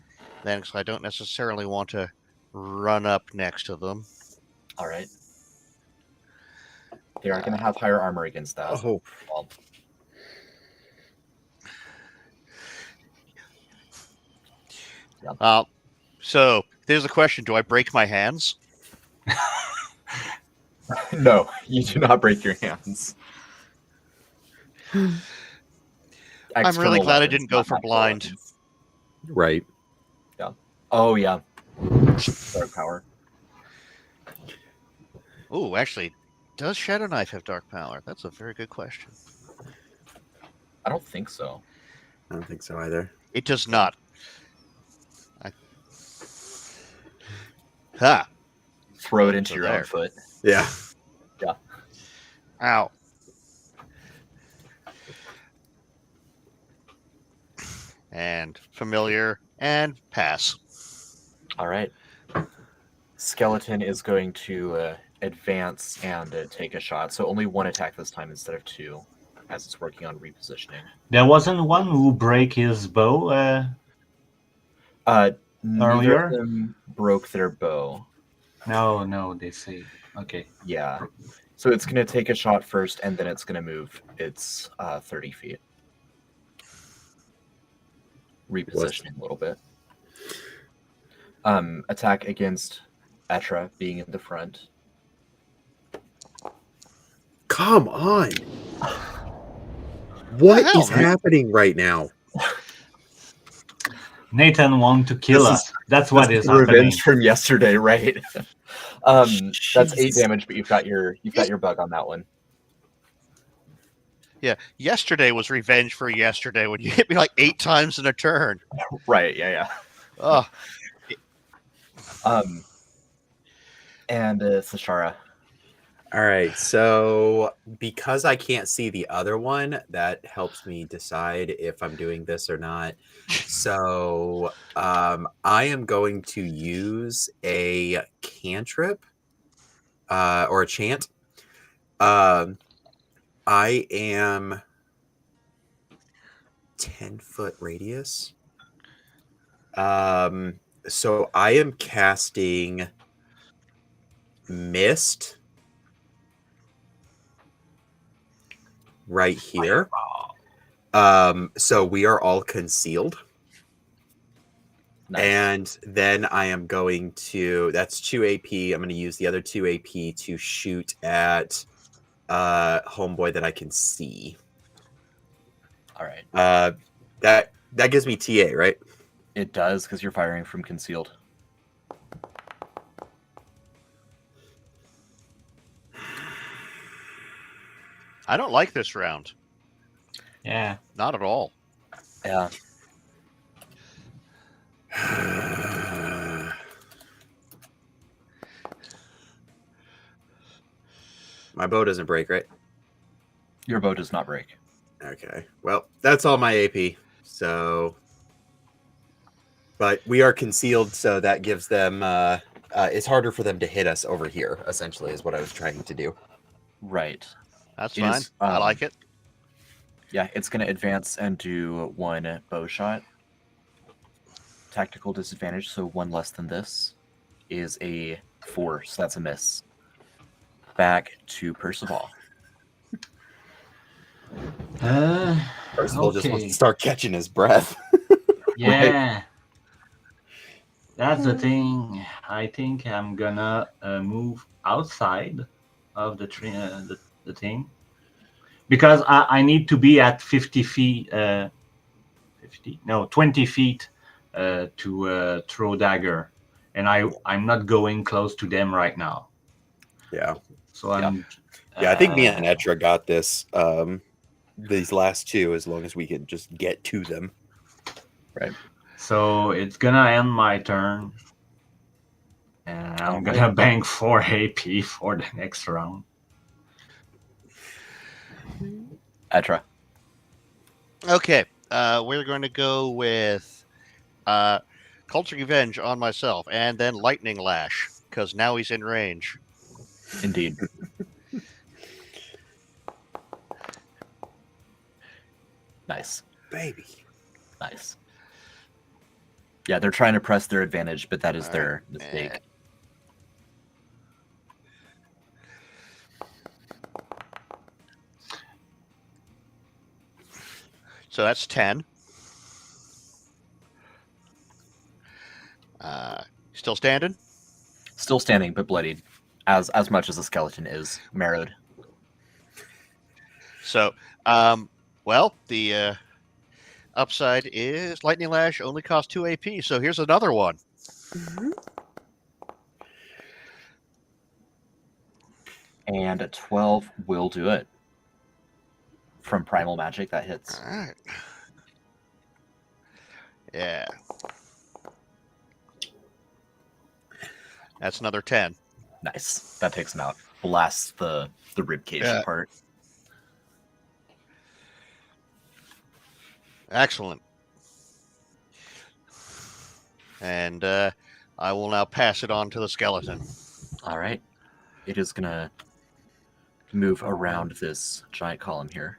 Speaker 4: because I don't necessarily want to run up next to them.
Speaker 1: All right. They are going to have higher armor against that.
Speaker 2: Oh.
Speaker 1: Well,
Speaker 4: So there's a question: do I break my hands?
Speaker 1: no, you do not break your hands.
Speaker 4: I'm really
Speaker 1: External
Speaker 4: glad I
Speaker 1: weapons,
Speaker 4: didn't go
Speaker 1: not
Speaker 4: for
Speaker 1: natural
Speaker 4: blind.
Speaker 1: weapons.
Speaker 2: Right.
Speaker 1: Yeah. Oh, yeah. Dark power.
Speaker 4: Oh, actually, does Shadow Knife have dark power? That's a very good question.
Speaker 1: I don't think so.
Speaker 2: I don't think so either.
Speaker 4: It does not. Ha!
Speaker 1: Throw it
Speaker 4: So
Speaker 1: into your own
Speaker 4: there.
Speaker 1: foot.
Speaker 2: Yeah.
Speaker 4: Ow. And familiar and pass.
Speaker 1: All right. Skeleton is going to advance and take a shot. So only 1 attack this time instead of 2, as it's working on repositioning.
Speaker 3: There wasn't one who break his bow.
Speaker 1: Neither
Speaker 3: Earlier?
Speaker 1: of them broke their bow.
Speaker 3: No, they say okay.
Speaker 1: Yeah. So it's going to take a shot first, and then it's going to move its 30 feet. Repositioning a little bit. Attack against Etra being in the front.
Speaker 2: Come on. What
Speaker 4: hell,
Speaker 2: is
Speaker 4: man?
Speaker 2: happening right now?
Speaker 3: Nathan want to kill
Speaker 1: This
Speaker 3: us. That's what
Speaker 1: This
Speaker 3: is
Speaker 1: is
Speaker 3: happening.
Speaker 1: revenge from yesterday, right? That's 8
Speaker 2: Jesus.
Speaker 1: damage, but you've got your bug on that one.
Speaker 4: Yeah, yesterday was revenge for yesterday when you hit me like 8 times in a turn.
Speaker 1: Right, yeah.
Speaker 4: Oh,
Speaker 1: And Sashara.
Speaker 2: All right. So because I can't see the other one, that helps me decide if I'm doing this or not. So I am going to use a cantrip or a chant. I am 10-foot radius. So I am casting Mist right here. So we are all concealed.
Speaker 1: Nice.
Speaker 2: And then I am going to, that's 2 AP. I'm going to use the other 2 AP to shoot at Homeboy that I can see.
Speaker 1: All right.
Speaker 2: That gives me TA, right?
Speaker 1: It does, because you're firing from concealed.
Speaker 4: I don't like this round.
Speaker 3: Yeah.
Speaker 4: Not at all.
Speaker 1: Yeah.
Speaker 2: My bow doesn't break, right?
Speaker 1: Your bow does not break.
Speaker 2: Okay. Well, that's all my AP. So, but we are concealed, so that gives them. It's harder for them to hit us over here. Essentially, is what I was trying to do.
Speaker 1: Right.
Speaker 4: That's
Speaker 1: It
Speaker 4: fine.
Speaker 1: is,
Speaker 4: I like it.
Speaker 1: Yeah, it's going to advance and do one bow shot. Tactical disadvantage, so one less than this is a 4, so that's a miss. Back to Percival.
Speaker 2: Percival just wants
Speaker 3: Okay.
Speaker 2: to start catching his breath.
Speaker 3: Yeah. That's the thing. I think I'm gonna move outside of the tree, the thing, because I need to be at 50 feet, 20 feet to throw dagger, and I'm not going close to them right now.
Speaker 2: Yeah.
Speaker 3: So I'm.
Speaker 2: Yeah, I think me and Etra got this. These last two, as long as we can just get to them.
Speaker 1: Right.
Speaker 3: So it's gonna end my turn, and I'm gonna bank 4 AP for the next round.
Speaker 1: Etra.
Speaker 4: Okay. We're going to go with Culture Revenge on myself, and then Lightning Lash, because now he's in range.
Speaker 1: Indeed. Nice.
Speaker 2: Baby.
Speaker 1: Nice. Yeah, they're trying to press their advantage, but that is
Speaker 4: All
Speaker 1: their
Speaker 4: right.
Speaker 1: mistake.
Speaker 4: So that's 10. Still standing?
Speaker 1: Still standing, but bloodied. As much as the skeleton is marrowed.
Speaker 4: So, well, the upside is Lightning Lash only costs 2 AP. So here's another one.
Speaker 1: And a 12 will do it. From Primal Magic, that hits.
Speaker 4: All right. Yeah. That's another 10.
Speaker 1: Nice. That takes him out. Blasts the ribcage apart.
Speaker 4: Excellent. And I will now pass it on to the skeleton.
Speaker 1: All right. It is going to move around this giant column here.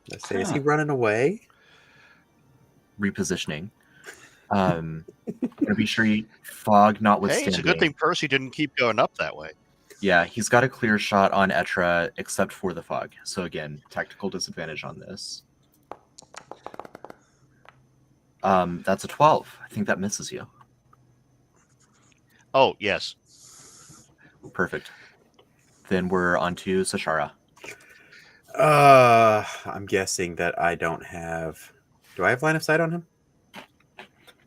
Speaker 2: Let's say, is he running away?
Speaker 1: Repositioning. Gonna be sure you fog notwithstanding.
Speaker 4: Hey, it's a good thing Percy didn't keep going up that way.
Speaker 1: Yeah, he's got a clear shot on Etra except for the fog. So again, tactical disadvantage on this. That's a 12. I think that misses you.
Speaker 4: Oh, yes.
Speaker 1: Perfect. Then we're on to Sashara.
Speaker 2: I'm guessing that I don't have. Do I have line of sight on him?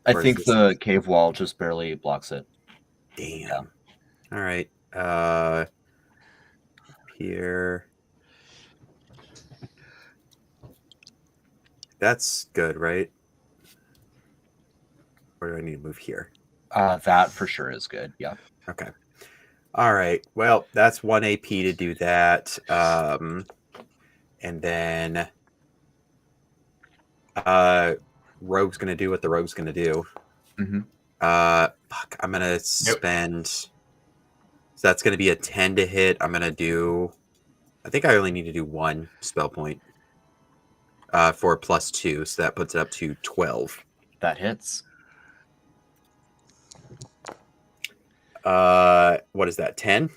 Speaker 1: I
Speaker 2: Or is
Speaker 1: think
Speaker 2: this-
Speaker 1: the cave wall just barely blocks it.
Speaker 2: Damn.
Speaker 1: Yeah.
Speaker 2: All right. Here. That's good, right? Or do I need to move here?
Speaker 1: That for sure is good. Yeah.
Speaker 2: Okay. All right. Well, that's 1 AP to do that. And then Rogue's gonna do what the Rogue's gonna do.
Speaker 1: Mm-hmm.
Speaker 2: Fuck, I'm gonna spend. So that's gonna be a 10 to hit. I'm gonna do. I think I only need to do 1 spell point. For +2, so that puts it up to 12.
Speaker 1: That hits.
Speaker 2: What is that? 10?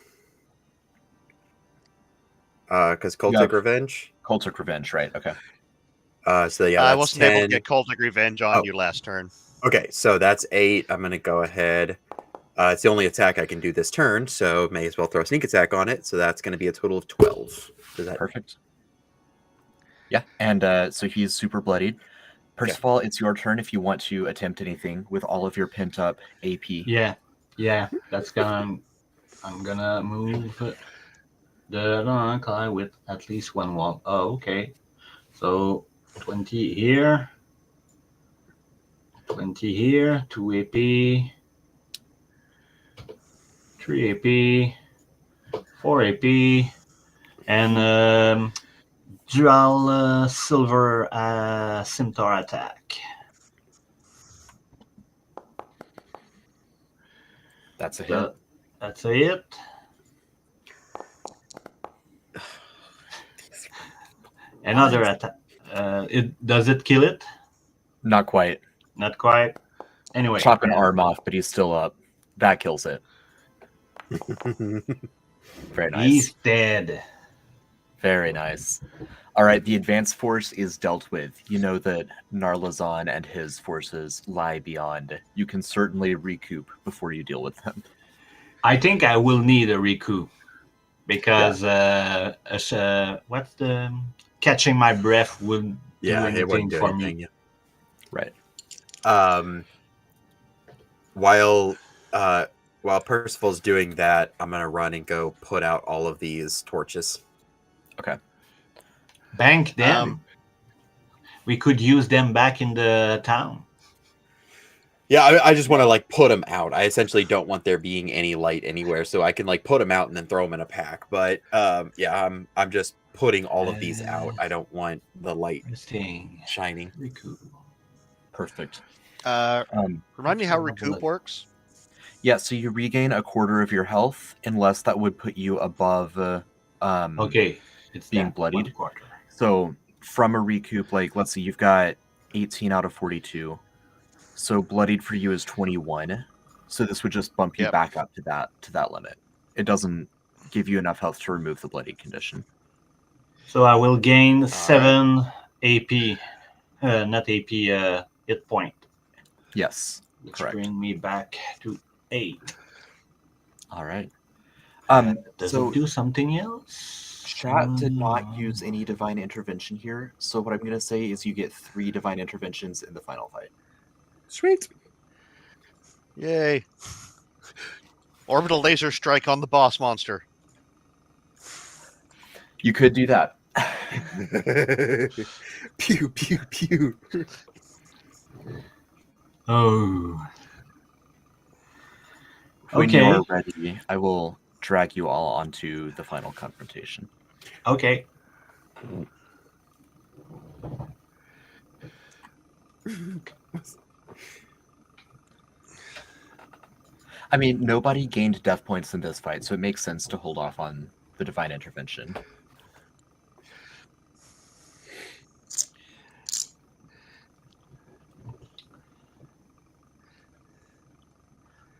Speaker 2: Because Cultic Revenge.
Speaker 1: Cultic Revenge, right? Okay.
Speaker 2: So yeah,
Speaker 4: I
Speaker 2: that's
Speaker 4: wasn't
Speaker 2: 10.
Speaker 4: able to get Cultic Revenge on you last turn.
Speaker 2: Okay, so that's 8. I'm gonna go ahead. It's the only attack I can do this turn, so may as well throw a sneak attack on it. So that's going to be a total of 12. Is that
Speaker 1: perfect? Yeah, and so he's super bloodied. Percival, it's your turn if you want to attempt anything with all of your pent up AP.
Speaker 3: Yeah, that's gonna. I'm gonna move the guy with at least 1 wall. Oh, okay. So 20 here. 20 here. 2 AP. 3 AP. 4 AP. And dual silver scimitar attack.
Speaker 1: That's a hit.
Speaker 3: So, that's a hit. Another attack. Does it kill it?
Speaker 1: Not quite.
Speaker 3: Not quite. Anyway.
Speaker 1: Chop an arm off, but he's still up. That kills it. Very nice.
Speaker 3: He's dead.
Speaker 1: Very nice. All right, the advanced force is dealt with. You know that Narlazan and his forces lie beyond. You can certainly recoup before you deal with them.
Speaker 3: I think I will need a recoup because what's the catching my breath would do anything for me.
Speaker 1: Right.
Speaker 2: While Percival's doing that, I'm gonna run and go put out all of these torches.
Speaker 1: Okay.
Speaker 3: Bank them. We could use them back in the town.
Speaker 2: Yeah, I just want to like put them out. I essentially don't want there being any light anywhere, so I can like put them out and then throw them in a pack. But yeah, I'm just putting all of these out. I don't want the light shining.
Speaker 3: Recoup.
Speaker 1: Perfect.
Speaker 4: Remind me how recoup works.
Speaker 1: Yeah, so you regain a quarter of your health, unless that would put you above
Speaker 3: okay, it's
Speaker 1: being bloodied. So from a recoup, like let's see, you've got 18 out of 42. So bloodied for you is 21. So this would just bump you back up to that limit. It doesn't give you enough health to remove the bloodied condition.
Speaker 3: So I will gain 7 AP, not AP, hit point.
Speaker 1: Yes,
Speaker 3: which
Speaker 1: correct.
Speaker 3: Bring me back to 8.
Speaker 1: All right.
Speaker 3: Does
Speaker 1: so
Speaker 3: it do something else?
Speaker 1: Chat did not use any divine intervention here. So what I'm going to say is you get 3 divine interventions in the final fight.
Speaker 2: Sweet.
Speaker 4: Yay. Orbital laser strike on the boss monster.
Speaker 1: You could do that.
Speaker 2: Pew, pew, pew.
Speaker 3: Oh.
Speaker 1: When you are ready, I will drag you all onto the final confrontation.
Speaker 3: Okay.
Speaker 1: I mean, nobody gained death points in this fight, so it makes sense to hold off on the divine intervention.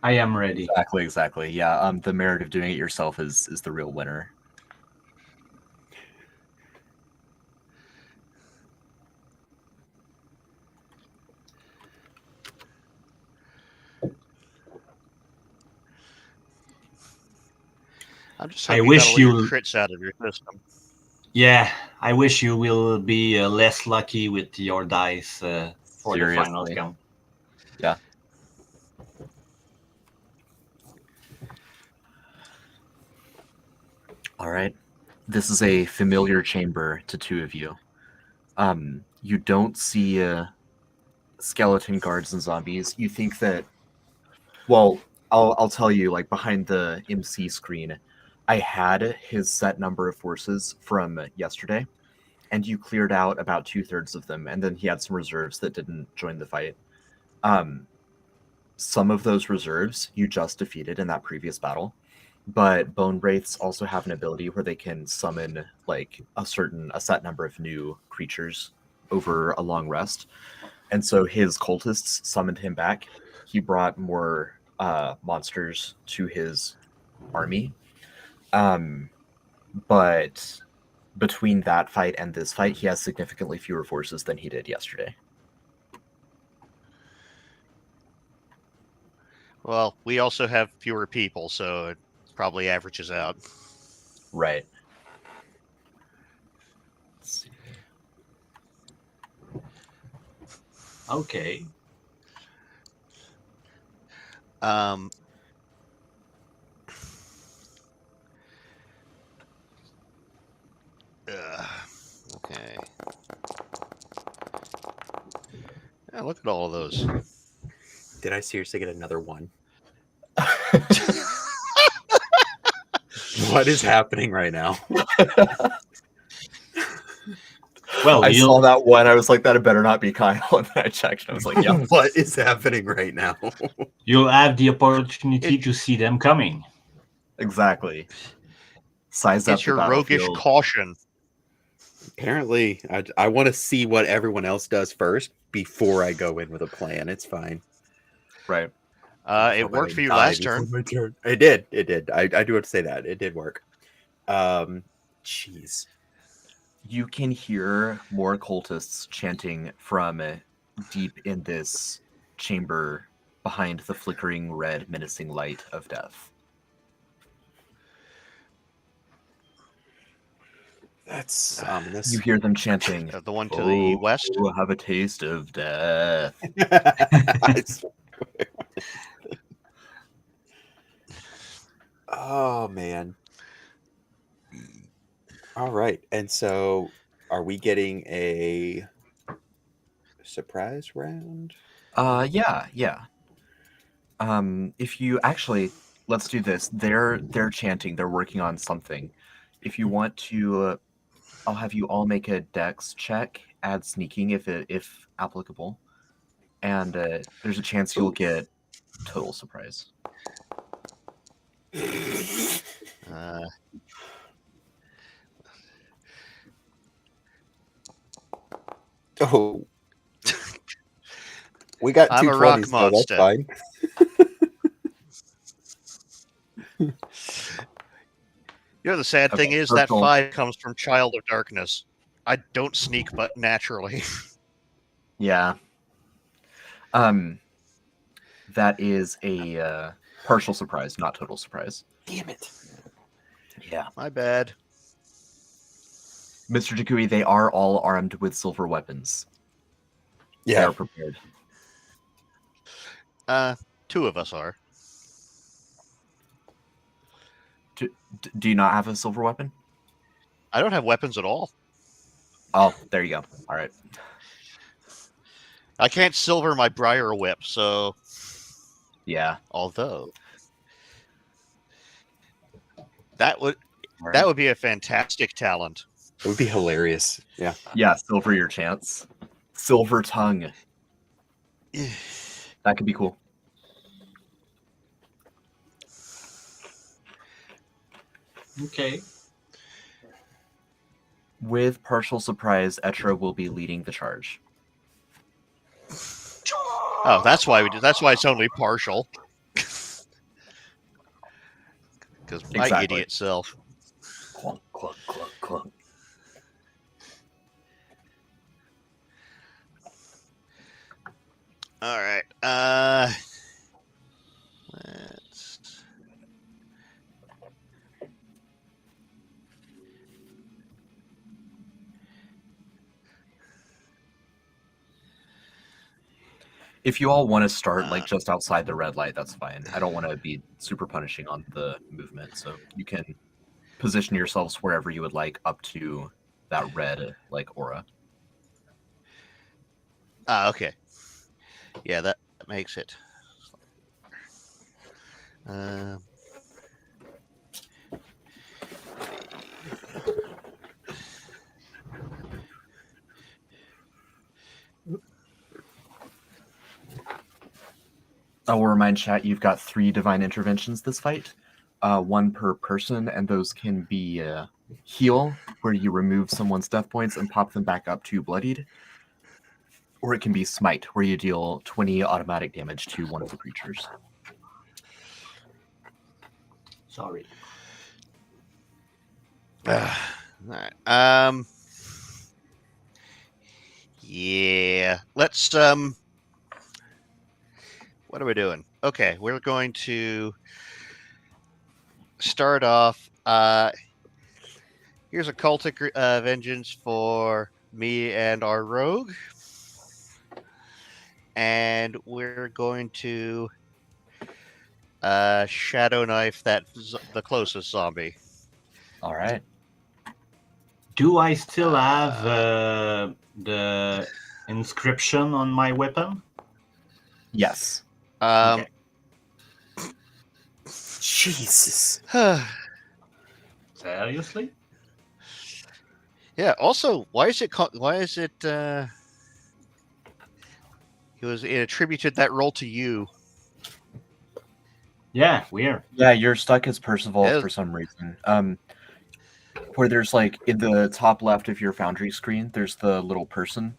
Speaker 3: I am ready.
Speaker 1: Exactly. Yeah, the merit of doing it yourself is the real winner.
Speaker 4: I'm just
Speaker 3: I wish
Speaker 4: you
Speaker 3: you
Speaker 4: crits out of your system.
Speaker 3: Yeah, I wish you will be less lucky with your dice for the final count.
Speaker 1: Yeah. All right. This is a familiar chamber to 2 of you. You don't see skeleton guards and zombies. You think that, well, I'll tell you, like behind the MC screen, I had his set number of forces from yesterday, and you cleared out about 2/3 of them, and then he had some reserves that didn't join the fight. Some of those reserves you just defeated in that previous battle, but bone wraiths also have an ability where they can summon like a set number of new creatures over a long rest, and so his cultists summoned him back. He brought more monsters to his army, but between that fight and this fight, he has significantly fewer forces than he did yesterday.
Speaker 4: Well, we also have fewer people, so it probably averages out.
Speaker 1: Right.
Speaker 3: Let's see. Okay.
Speaker 4: Okay. of those.
Speaker 2: Did I seriously get another one? What is happening right now?
Speaker 3: Well,
Speaker 1: I saw that one. I was like, that better not be Kyle. And then I checked and I was like, yeah.
Speaker 2: What is happening right now?
Speaker 3: you'll have the opportunity to see them coming.
Speaker 1: Exactly. Size up
Speaker 4: It's
Speaker 1: the
Speaker 4: your roguish
Speaker 1: battlefield.
Speaker 4: caution.
Speaker 2: Apparently, I want to see what everyone else does first before I go in with a plan. It's fine.
Speaker 1: Right.
Speaker 4: It worked for you last turn.
Speaker 2: It did. It did. I do have to say that. It did work. Jeez.
Speaker 1: You can hear more cultists chanting from deep in this chamber behind the flickering red menacing light of death.
Speaker 2: That's ominous.
Speaker 1: You hear them chanting,
Speaker 4: The one to the west.
Speaker 1: "Oh, have a taste of death."
Speaker 2: I swear. Oh man. All right. And so are we getting a surprise round?
Speaker 1: Yeah. If you actually, let's do this. They're chanting, they're working on something. If you want to, I'll have you all make a dex check, add sneaking if applicable. And there's a chance you'll get total surprise.
Speaker 2: Oh. We got
Speaker 4: I'm
Speaker 2: two
Speaker 4: a rock
Speaker 2: 20s, so that's
Speaker 4: monster.
Speaker 2: fine.
Speaker 4: You know, the sad thing
Speaker 1: Okay,
Speaker 4: is that
Speaker 1: purple.
Speaker 4: 5 comes from Child of Darkness. I don't sneak, but naturally.
Speaker 1: Yeah. That is a partial surprise, not total surprise.
Speaker 2: Damn it.
Speaker 1: Yeah.
Speaker 4: My bad.
Speaker 1: Mr. Takui, they are all armed with silver weapons. They
Speaker 2: Yeah.
Speaker 1: are prepared.
Speaker 4: 2 of us are.
Speaker 1: Do you not have a silver weapon?
Speaker 4: I don't have weapons at all.
Speaker 1: Oh, there you go. All right.
Speaker 4: I can't silver my briar whip, so
Speaker 1: Yeah.
Speaker 4: although that would
Speaker 1: All right.
Speaker 4: that would be a fantastic talent.
Speaker 2: It would be hilarious. Yeah.
Speaker 1: Yeah, silver your chance. Silver tongue. That could be cool.
Speaker 3: Okay.
Speaker 1: With partial surprise, Etra will be leading the charge.
Speaker 4: Oh, that's why we did. That's why it's only partial. Because my
Speaker 1: Exactly.
Speaker 4: idiot self.
Speaker 1: Clunk, clunk, clunk, clunk.
Speaker 4: All right. Let's.
Speaker 1: If you all want to start like just outside the red light, that's fine. I don't want to be super punishing on the movement, so you can position yourselves wherever you would like up to that red like aura.
Speaker 4: Okay. Yeah, that makes it.
Speaker 1: I will remind chat you've got 3 divine interventions this fight, 1 per person, and those can be heal, where you remove someone's death points and pop them back up to bloodied, or it can be smite, where you deal 20 automatic damage to one of the creatures.
Speaker 3: Sorry.
Speaker 4: All right. Yeah. Let's. What are we doing? Okay, we're going to start off. Here's a cultic vengeance for me and our rogue, and we're going to shadow knife the closest zombie.
Speaker 1: All right.
Speaker 3: Do I still have the inscription on my weapon?
Speaker 1: Yes.
Speaker 4: Um,
Speaker 2: Jesus.
Speaker 3: Seriously?
Speaker 4: Yeah. Also, why is it? It attributed that role to you.
Speaker 3: Yeah, weird.
Speaker 1: Yeah, you're stuck as Percival
Speaker 4: Yeah.
Speaker 1: for some reason. Where there's like in the top left of your Foundry screen, there's the little person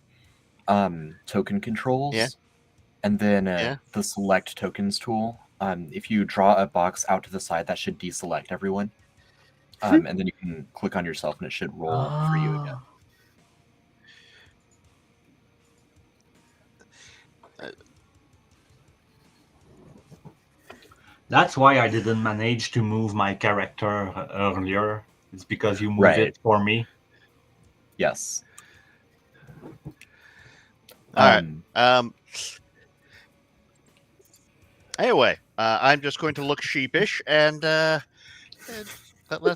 Speaker 1: token controls.
Speaker 4: Yeah.
Speaker 1: And then
Speaker 4: Yeah.
Speaker 1: the select tokens tool. If you draw a box out to the side, that should deselect everyone. And then you can click on yourself and it should roll for you again.
Speaker 3: That's why I didn't manage to move my character earlier. It's because you move
Speaker 1: Right.
Speaker 3: it for me.
Speaker 1: Yes.
Speaker 4: All right. Anyway, I'm just going to look sheepish and let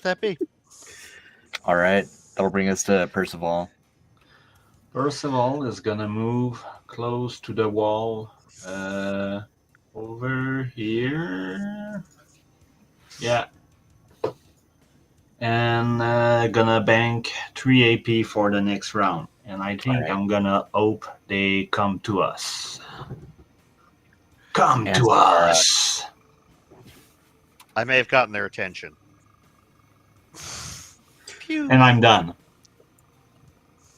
Speaker 4: that be.
Speaker 1: All right. That'll bring us to Percival.
Speaker 3: Percival is gonna move close to the wall over here. Yeah. And gonna bank 3 AP for the next round. And I think
Speaker 1: right.
Speaker 3: I'm gonna hope they come to us. Come
Speaker 1: And
Speaker 3: to
Speaker 1: so far,
Speaker 3: us!
Speaker 4: I may have gotten their attention. Pew.
Speaker 3: And I'm done.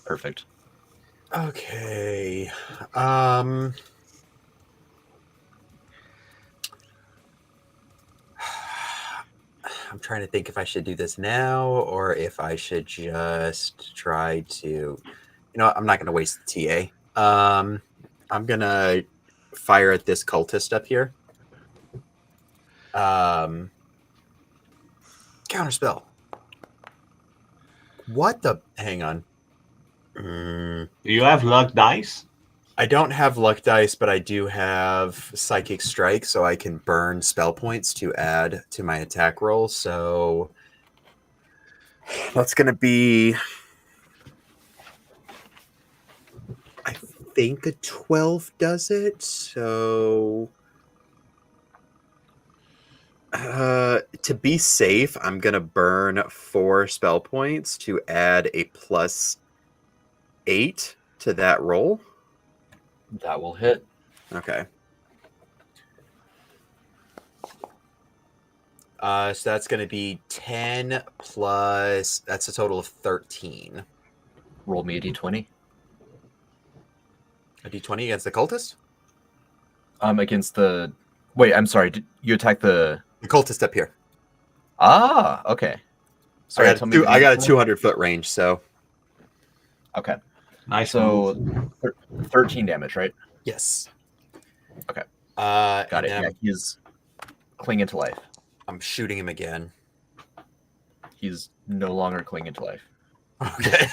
Speaker 1: Perfect.
Speaker 2: Okay. I'm trying to think if I should do this now or if I should just try to, I'm not going to waste the TA. I'm going to fire at this cultist up here. Counterspell. What the? Hang on.
Speaker 3: Do you have luck dice?
Speaker 2: I don't have luck dice, but I do have psychic strike, so I can burn spell points to add to my attack roll. So that's going to be, I think a 12 does it. So to be safe, I'm going to burn 4 spell points to add a +8 to that roll.
Speaker 1: That will hit.
Speaker 2: Okay. So that's going to be 10 plus, that's a total of 13.
Speaker 1: Roll me a d20.
Speaker 2: A d20 against the cultist?
Speaker 1: Against the... Wait, I'm sorry. Did you attack the...
Speaker 2: The cultist up here.
Speaker 1: Ah, okay. Sorry,
Speaker 2: I got a 200-foot range, so...
Speaker 1: Okay.
Speaker 3: Nice.
Speaker 1: So 13 damage, right?
Speaker 2: Yes.
Speaker 1: Okay.
Speaker 2: Got
Speaker 1: it. Yeah, he's clinging to life.
Speaker 2: I'm shooting him again.
Speaker 1: He's no longer clinging to life.
Speaker 2: Okay.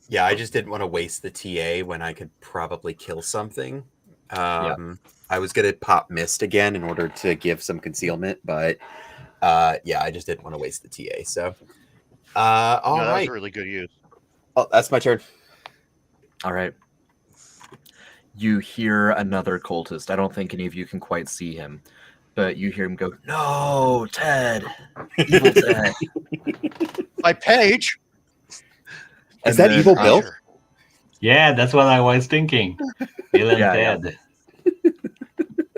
Speaker 2: Yeah, I just didn't want to waste the TA when I could probably kill something. I was going to pop mist again in order to give some concealment, but yeah, I just didn't want to waste the TA. So, all right.
Speaker 4: That was a really good use.
Speaker 2: Oh, that's my turn.
Speaker 1: All right. You hear another cultist. I don't think any of you can quite see him, but you hear him go, "No, Ted! Evil Ted!"
Speaker 4: My page.
Speaker 2: Is that Evil Bill?
Speaker 3: Yeah, that's what I was thinking. Bill and Ted.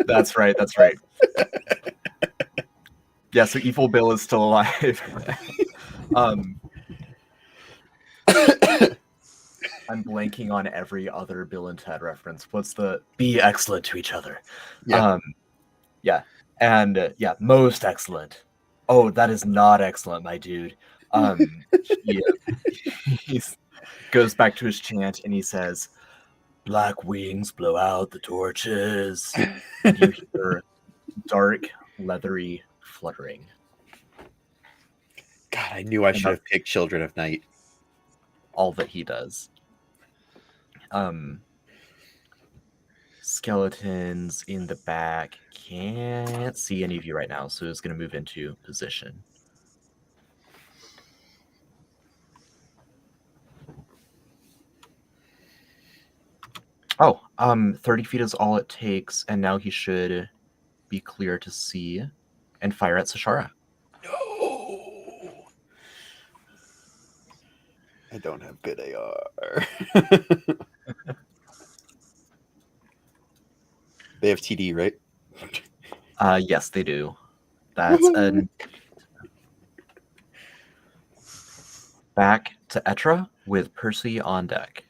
Speaker 1: That's right. That's right. Yeah, so Evil Bill is still alive. I'm blanking on every other Bill and Ted reference. What's the be excellent to each other?
Speaker 2: Yeah.
Speaker 1: Yeah. And yeah, most excellent. Oh, that is not excellent, my dude. He goes back to his chant and he says, "Black wings blow out the torches." And you hear dark, leathery fluttering.
Speaker 2: God, I knew I should have picked Children of Night.
Speaker 1: All that he does. Skeletons in the back. Can't see any of you right now, so it's going to move into position. Oh, 30 feet is all it takes, and now he should be clear to see and fire at Sashara.
Speaker 2: No. I don't have good AR. They have TD, right?
Speaker 1: Yes, they do. That's an back to Etra with Percy on deck.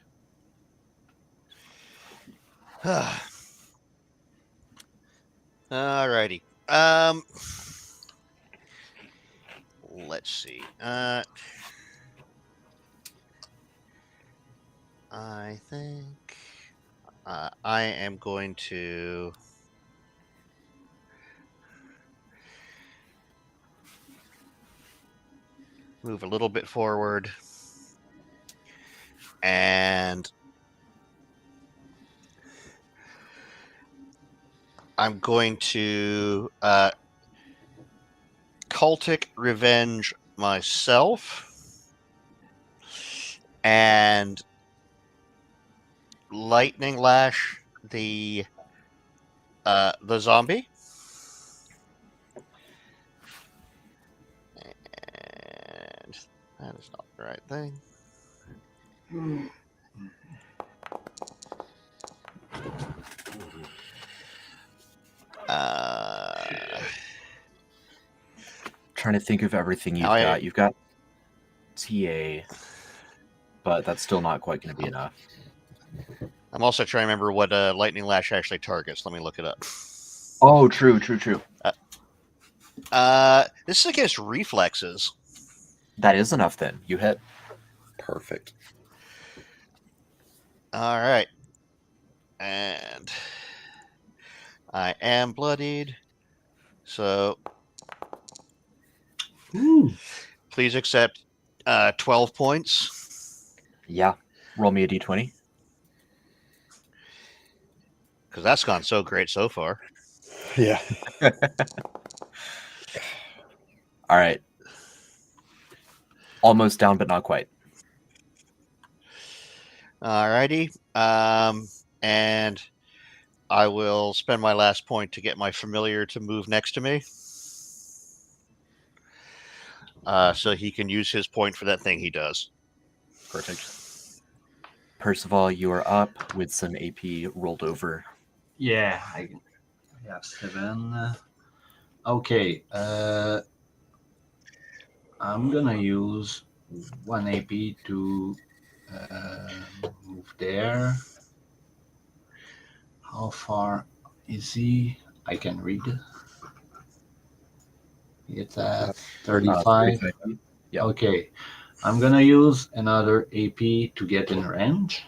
Speaker 4: Alrighty. Let's see. I think I am going to move a little bit forward and I'm going to cultic revenge myself and lightning lash the zombie. And that is not the right thing.
Speaker 1: Trying to think of everything you've
Speaker 4: Now
Speaker 1: got. You've got TA, but that's still not quite going to be enough.
Speaker 4: I'm also trying to remember what lightning lash actually targets. Let me look it up.
Speaker 1: Oh, true.
Speaker 4: This is against reflexes.
Speaker 1: That is enough then. You hit.
Speaker 2: Perfect.
Speaker 4: All right. And I am bloodied. So please accept 12 points.
Speaker 1: Yeah. Roll me a d20.
Speaker 4: Because that's gone so great so far.
Speaker 2: Yeah.
Speaker 1: All right. Almost down, but not quite.
Speaker 4: Alrighty. And I will spend my last point to get my familiar to move next to me. So he can use his point for that thing he does.
Speaker 1: Perfect. Percival, you are up with some AP rolled over.
Speaker 3: Yeah, I have 7. Okay, I'm gonna use 1 AP to move there. How far is he? I can read. It's at 35.
Speaker 1: 35 feet. Yep.
Speaker 3: Okay, I'm gonna use another AP to get in range.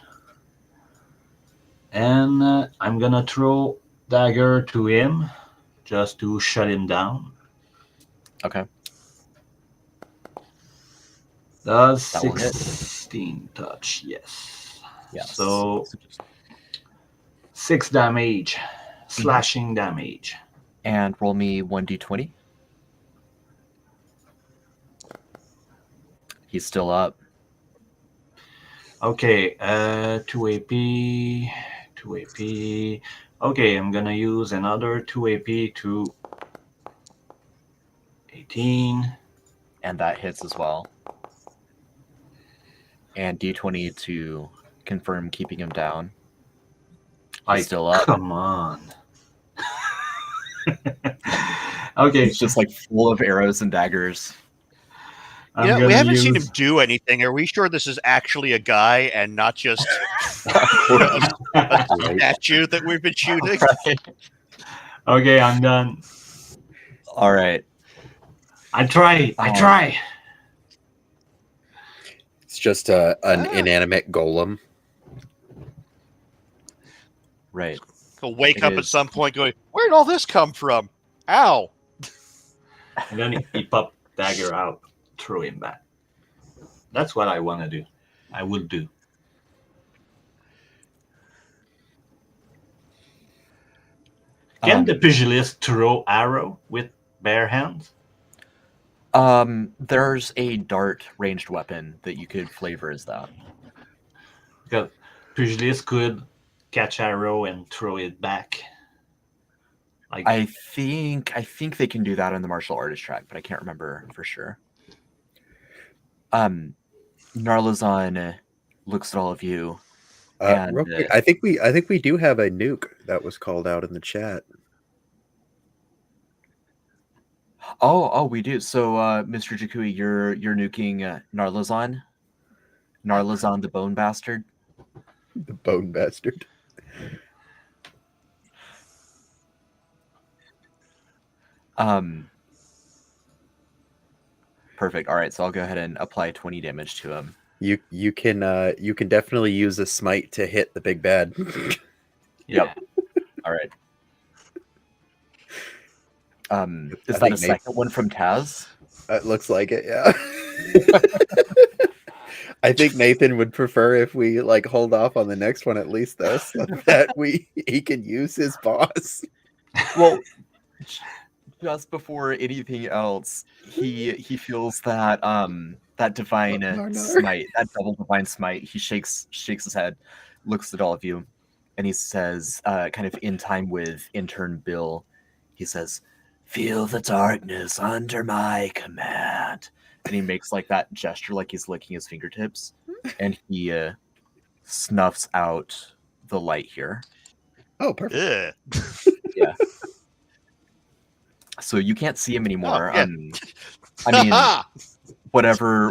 Speaker 3: And I'm gonna throw dagger to him just to shut him down.
Speaker 1: Okay.
Speaker 3: Does
Speaker 1: That will hit.
Speaker 3: 16 touch? Yes.
Speaker 1: Yes.
Speaker 3: So 6 damage, slashing damage.
Speaker 1: And roll me 1d20. He's still up.
Speaker 3: Okay, 2 AP, 2 AP. Okay, I'm gonna use another 2 AP to 18.
Speaker 1: And that hits as well. And d20 to confirm keeping him down. He's still up.
Speaker 3: Come on. Okay.
Speaker 1: It's just like full of arrows and daggers.
Speaker 4: We haven't seen him do anything. Are we sure this is actually a guy and not just a statue that we've been shooting?
Speaker 1: Right.
Speaker 3: Okay, I'm done.
Speaker 1: All right.
Speaker 3: I try.
Speaker 2: It's just an inanimate golem.
Speaker 1: Right.
Speaker 4: He'll wake up at some point going, where'd all this come from? Ow.
Speaker 3: And then he pop dagger out, throw him back. That's what I want to do. I will do. Can the pugilist throw arrow with bare hands?
Speaker 1: There's a dart ranged weapon that you could flavor as that.
Speaker 3: Because pugilist could catch arrow and throw it back? Like
Speaker 1: I think they can do that on the martial artist track, but I can't remember for sure. Narlazon looks at all of you. And
Speaker 2: real quick, I think we do have a nuke that was called out in the chat.
Speaker 1: oh, we do. So, Mr. Jakui, you're nuking Narlazon the Bone Bastard.
Speaker 2: The Bone Bastard.
Speaker 1: Perfect. All right, so I'll go ahead and apply 20 damage to him.
Speaker 2: You can definitely use a smite to hit the big bad.
Speaker 1: Yep. All right. Is that a second one from Taz?
Speaker 2: It looks like it, yeah. I think Nathan would prefer if we like hold off on the next one at least, though, so that he can use his boss.
Speaker 1: Well, just before anything else, he feels that that divine smite, that double divine smite. He shakes his head, looks at all of you, and he says, kind of in time with intern Bill, he says, "Feel the darkness under my command." And he makes like that gesture, like he's licking his fingertips, and he snuffs out the light here.
Speaker 2: Oh, perfect.
Speaker 1: Yeah. So you can't see him anymore.
Speaker 4: Oh, yeah.
Speaker 1: I mean, whatever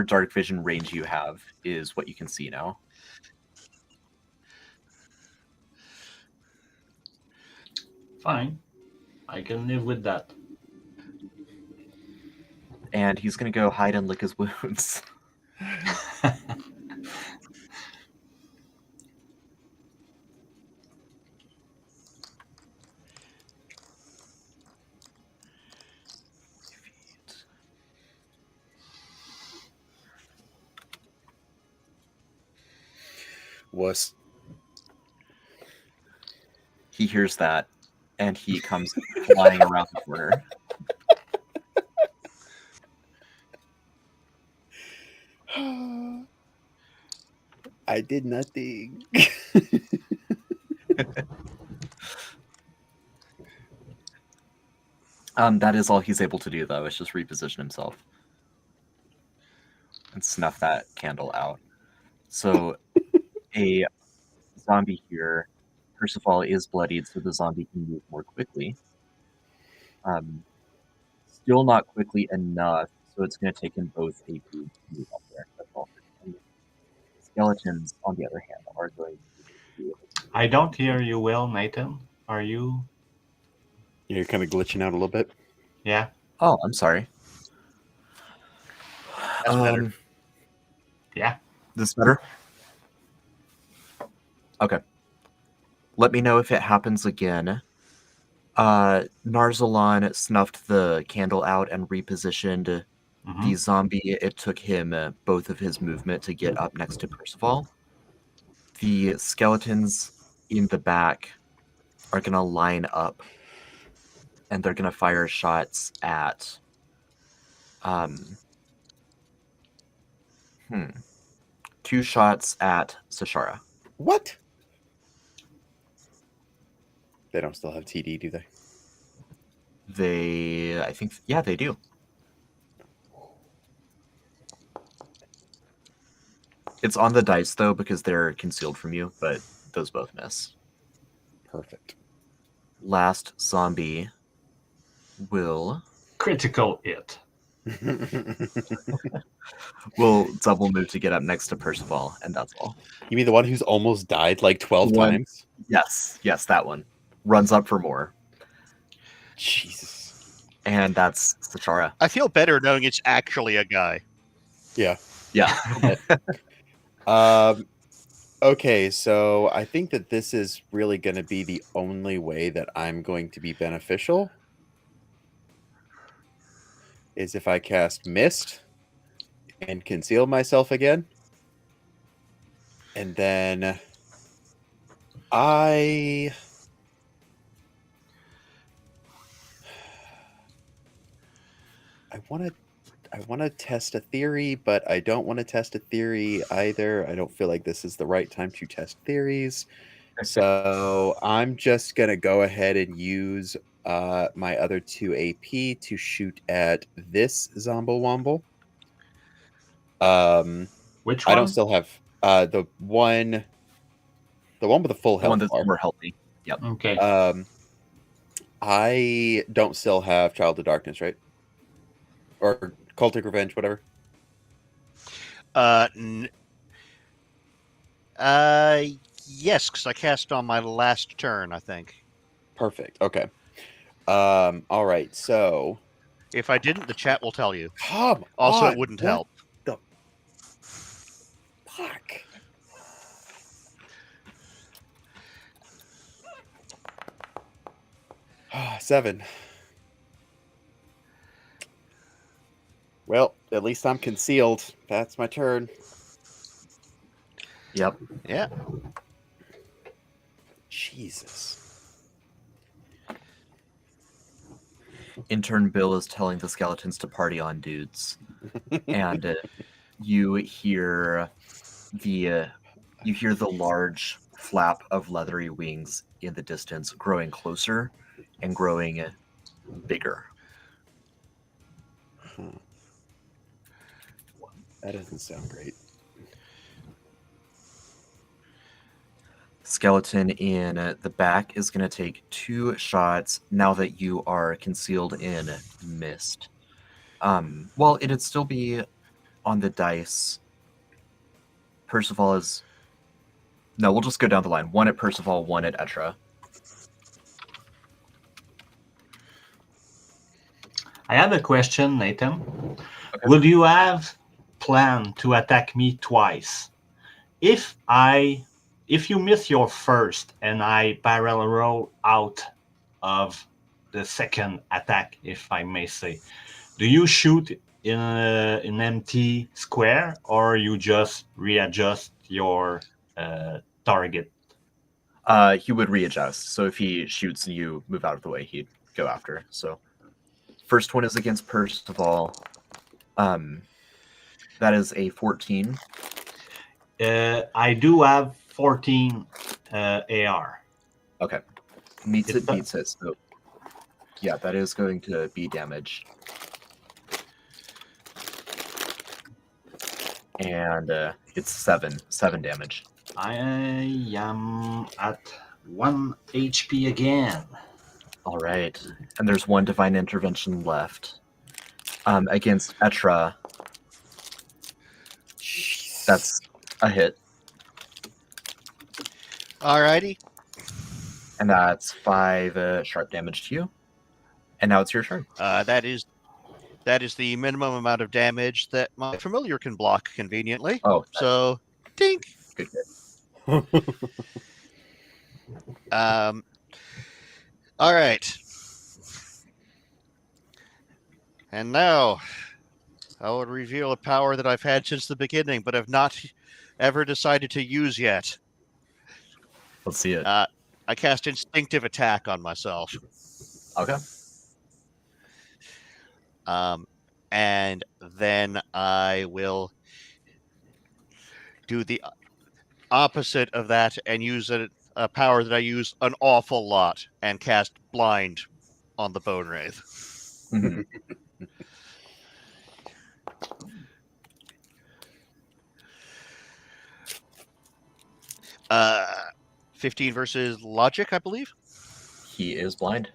Speaker 1: dark vision range you have is what you can see now.
Speaker 3: fine. I can live with that.
Speaker 1: And he's gonna go hide and lick his wounds.
Speaker 2: Wuss.
Speaker 1: He hears that, and he comes flying around the corner.
Speaker 2: I did nothing.
Speaker 1: That is all he's able to do, though. Is just reposition himself and snuff that candle out. So, a zombie here, first of all, is bloodied, so the zombie can move more quickly. Still not quickly enough, so it's going to take him both AP to move up there. That's all. Skeletons, on the other hand, are going to.
Speaker 3: I don't hear you well, Nathan. Are you?
Speaker 2: You're kind of glitching out a little bit.
Speaker 3: Yeah.
Speaker 1: Oh, I'm sorry.
Speaker 4: That's better.
Speaker 3: Yeah.
Speaker 1: This better? Okay. Let me know if it happens again. Narzalon snuffed the candle out and repositioned the zombie. It took him both of his movement to get up next to Percival. The skeletons in the back are going to line up, and they're going to fire shots at... 2 shots at Sashara.
Speaker 2: What? They don't still have TD, do they?
Speaker 1: I think, yeah, they do. It's on the dice, though, because they're concealed from you, but those both miss.
Speaker 2: Perfect.
Speaker 1: Last zombie will...
Speaker 3: Critical hit.
Speaker 1: will double move to get up next to Percival, and that's all.
Speaker 2: You mean the one who's almost died like 12 times?
Speaker 1: Yes, that one. Runs up for more.
Speaker 2: Jesus.
Speaker 1: And that's Sashara.
Speaker 4: I feel better knowing it's actually a guy.
Speaker 2: Yeah.
Speaker 1: Yeah.
Speaker 2: Okay, so I think that this is really going to be the only way that I'm going to be beneficial. Is if I cast Mist and conceal myself again. And then I want to test a theory, but I don't want to test a theory either. I don't feel like this is the right time to test theories. So I'm just gonna go ahead and use my other 2 AP to shoot at this Zombo Womble.
Speaker 3: Which
Speaker 2: I don't
Speaker 3: one?
Speaker 2: still have the one with the full
Speaker 1: The one
Speaker 2: health
Speaker 1: that's
Speaker 2: bar.
Speaker 1: more healthy. Yep.
Speaker 3: Okay.
Speaker 2: I don't still have Child of Darkness, right? Or Cultic Revenge, whatever.
Speaker 4: N- uh, yes, because I cast on my last turn, I think.
Speaker 2: Perfect. Okay. All right. So
Speaker 4: If I didn't, the chat will tell you.
Speaker 2: come
Speaker 4: Also,
Speaker 2: on.
Speaker 4: it wouldn't
Speaker 2: What
Speaker 4: help.
Speaker 2: the fuck? Seven. Well, at least I'm concealed. That's my turn.
Speaker 1: Yep.
Speaker 4: Yeah.
Speaker 2: Jesus.
Speaker 1: Intern Bill is telling the skeletons to party on, dudes. And you hear the large flap of leathery wings in the distance growing closer and growing bigger.
Speaker 2: That doesn't sound great.
Speaker 1: Skeleton in the back is going to take 2 shots now that you are concealed in mist. Well, it'd still be on the dice. Percival is... No, we'll just go down the line. 1 at Percival, 1 at Etra.
Speaker 3: I have a question, Nathan.
Speaker 1: Okay.
Speaker 3: Would you have planned to attack me twice? If you miss your first and I barrel roll out of the second attack, if I may say, do you shoot in an empty square or you just readjust your target?
Speaker 1: He would readjust. So if he shoots and you move out of the way, he'd go after. So first one is against Percival. That is a 14.
Speaker 3: I do have 14 AR.
Speaker 1: Okay. Meets
Speaker 3: It's
Speaker 1: it, beats it. So yeah, that is going to be damage. And it's 7 damage.
Speaker 3: I am at 1 HP again.
Speaker 1: All right. And there's 1 divine intervention left. Against Etra, that's a hit.
Speaker 4: Alrighty.
Speaker 1: And that's 5 sharp damage to you. And now it's your turn.
Speaker 4: That is the minimum amount of damage that my familiar can block conveniently.
Speaker 1: Oh,
Speaker 4: So, dink.
Speaker 1: good.
Speaker 4: All right. And now I will reveal a power that I've had since the beginning, but have not ever decided to use yet.
Speaker 1: Let's see it.
Speaker 4: I cast Instinctive Attack on myself.
Speaker 1: Okay.
Speaker 4: And then I will do the opposite of that and use a power that I use an awful lot and cast Blind on the Bone Wraith.
Speaker 1: Mhm.
Speaker 4: 15 versus Logic, I believe.
Speaker 1: He is blind.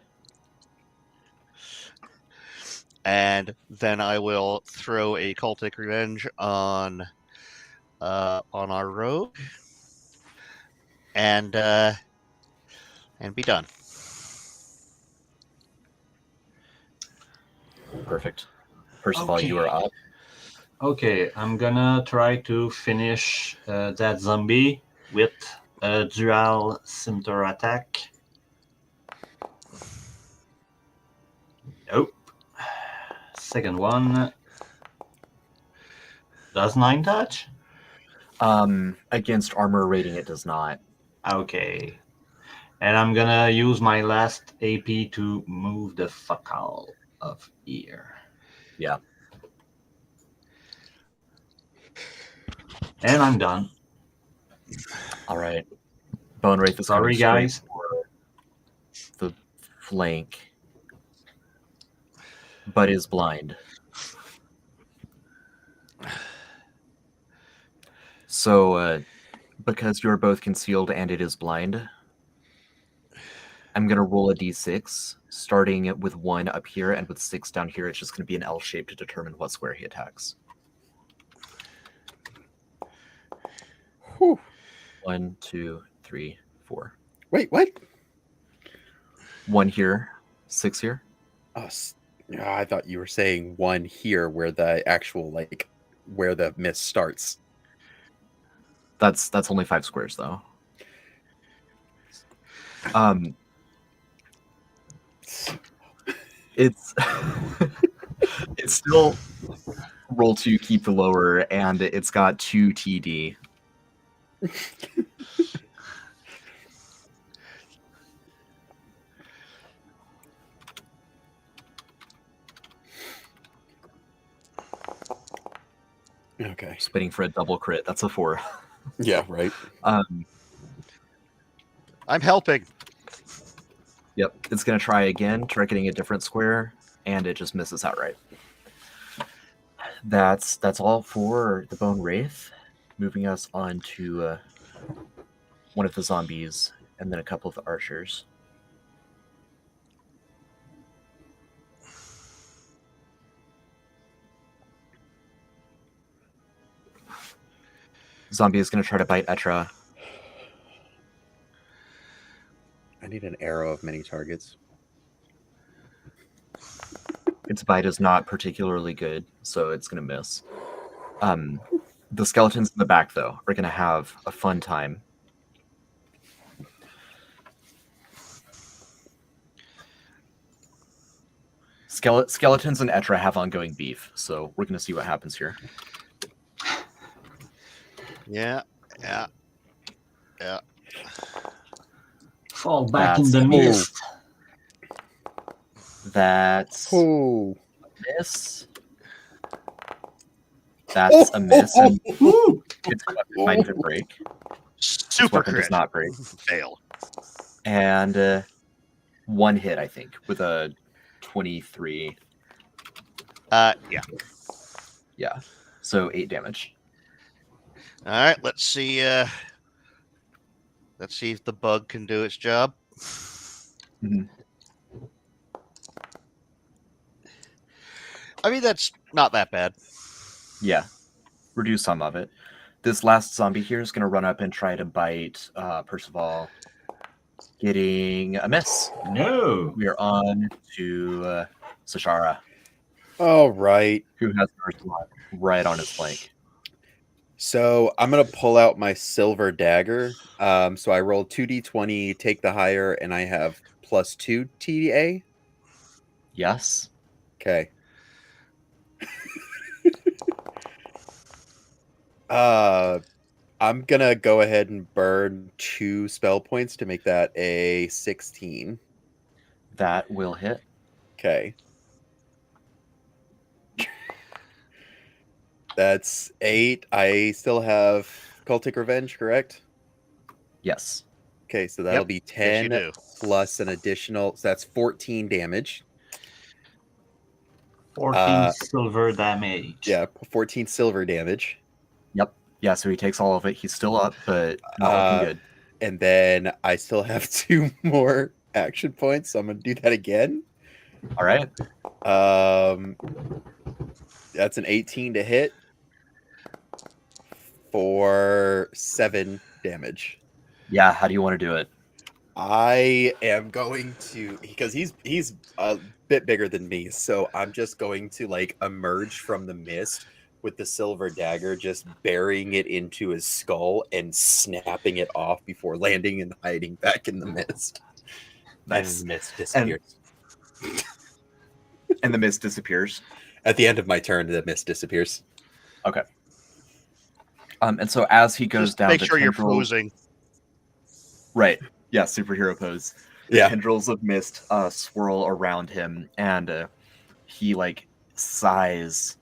Speaker 4: And then I will throw a Cultic Revenge on our rogue, and be done.
Speaker 1: Perfect. Percival,
Speaker 3: Okay.
Speaker 1: you are up.
Speaker 3: Okay, I'm gonna try to finish that zombie with a dual scimitar attack. Nope. Second one. Does 9 touch?
Speaker 1: Against armor rating, it does not.
Speaker 3: Okay. And I'm gonna use my last AP to move the fuck out of here.
Speaker 1: Yeah.
Speaker 3: And I'm done.
Speaker 1: All right. Bone Wraith is
Speaker 3: Sorry,
Speaker 1: coming straight
Speaker 3: guys.
Speaker 1: for the flank, but is blind. So, because you're both concealed and it is blind, I'm going to roll a d6, starting with 1 up here and with 6 down here. It's just going to be an L shape to determine what square he attacks.
Speaker 2: Whew.
Speaker 1: 1, 2, 3, 4.
Speaker 2: Wait, what?
Speaker 1: 1 here, 6 here.
Speaker 2: Oh, I thought you were saying 1 here where the actual, like, where the mist starts.
Speaker 1: That's only 5 squares, though. It's it's still roll to keep the lower, and it's got 2 TD.
Speaker 2: Okay.
Speaker 1: Just waiting for a double crit. That's a 4.
Speaker 2: Yeah, right.
Speaker 4: I'm helping.
Speaker 1: Yep, it's gonna try again, targeting a different square, and it just misses outright. That's all for the Bone Wraith. Moving us on to one of the zombies, and then a couple of the archers. Zombie is going to try to bite Etra.
Speaker 2: I need an arrow of many targets.
Speaker 1: Its bite is not particularly good, so it's going to miss. The skeletons in the back, though, are going to have a fun time. Skeletons and Etra have ongoing beef, so we're going to see what happens here.
Speaker 4: Yeah.
Speaker 3: Fall back in
Speaker 1: That's
Speaker 3: the
Speaker 1: a
Speaker 3: mist.
Speaker 1: That's
Speaker 2: Oh.
Speaker 1: a miss. That's a miss, and
Speaker 3: Woo!
Speaker 1: its weapon might even break. Its
Speaker 4: Super
Speaker 1: weapon does
Speaker 4: crit.
Speaker 1: not break.
Speaker 4: Fail.
Speaker 1: And 1 hit, I think, with a 23.
Speaker 4: Yeah.
Speaker 1: Yeah, so 8 damage.
Speaker 4: All right. Let's see. Let's see if the bug can do its job.
Speaker 1: Mhm.
Speaker 4: I mean, that's not that bad.
Speaker 1: Yeah, reduce some of it. This last zombie here is going to run up and try to bite Percival, getting a miss.
Speaker 3: No.
Speaker 1: We are on to Sashara,
Speaker 2: All right.
Speaker 1: who has Percival right on his flank.
Speaker 2: So I'm going to pull out my silver dagger. So I rolled 2d20, take the higher, and I have +2 TDA.
Speaker 1: Yes.
Speaker 2: Okay. I'm going to go ahead and burn 2 spell points to make that a 16.
Speaker 1: That will hit.
Speaker 2: Okay. That's 8. I still have Cultic Revenge, correct?
Speaker 1: Yes.
Speaker 2: Okay, so that'll
Speaker 4: Yep.
Speaker 2: be
Speaker 4: Yes,
Speaker 2: 10
Speaker 4: you do.
Speaker 2: plus an additional. So that's 14 damage.
Speaker 3: 14 silver damage.
Speaker 2: Yeah, 14 silver damage.
Speaker 1: Yep. Yeah, so he takes all of it. He's still up, but not looking good.
Speaker 2: And then I still have 2 more action points, so I'm going to do that again.
Speaker 1: All right.
Speaker 2: That's an 18 to hit for 7 damage.
Speaker 1: Yeah, how do you want to do it?
Speaker 2: I am going to, because he's a bit bigger than me, so I'm just going to like emerge from the mist with the silver dagger, just burying it into his skull and snapping it off before landing and hiding back in the mist.
Speaker 1: Nice.
Speaker 2: And the mist disappears.
Speaker 1: And the mist disappears.
Speaker 2: At the end of my turn, the mist disappears.
Speaker 1: Okay. And so as he goes
Speaker 4: Just
Speaker 1: down,
Speaker 4: make
Speaker 1: the
Speaker 4: sure you're
Speaker 1: tendrils-
Speaker 4: posing.
Speaker 1: Right. Yeah, superhero pose. The
Speaker 2: Yeah.
Speaker 1: tendrils of mist swirl around him, and he like sighs.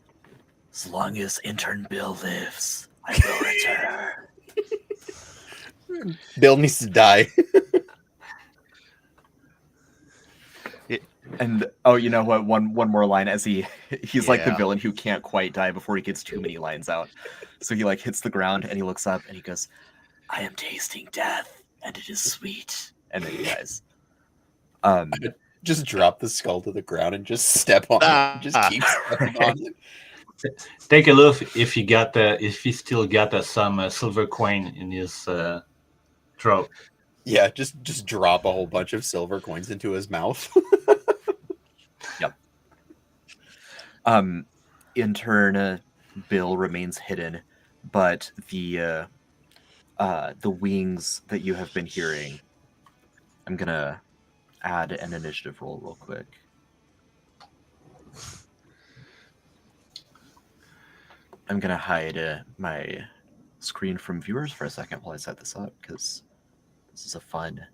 Speaker 1: As long as intern Bill lives, I will return.
Speaker 2: Bill needs to die.
Speaker 1: And you know what? One more line as he's like the
Speaker 4: Yeah.
Speaker 1: villain who can't quite die before he gets too many lines out. So he like hits the ground and he looks up and he goes, "I am tasting death, and it is sweet." And then he dies.
Speaker 2: Just drop the skull to the ground and just step on it. Just keep stepping on it.
Speaker 3: Take a look if he still got some silver coin in his throat.
Speaker 2: Yeah, just drop a whole bunch of silver coins into his mouth.
Speaker 1: Yep. In turn, Bill remains hidden, but the wings that you have been hearing, I'm gonna add an initiative roll real quick. I'm gonna hide my screen from viewers for a second while I set this up, because this is a fun,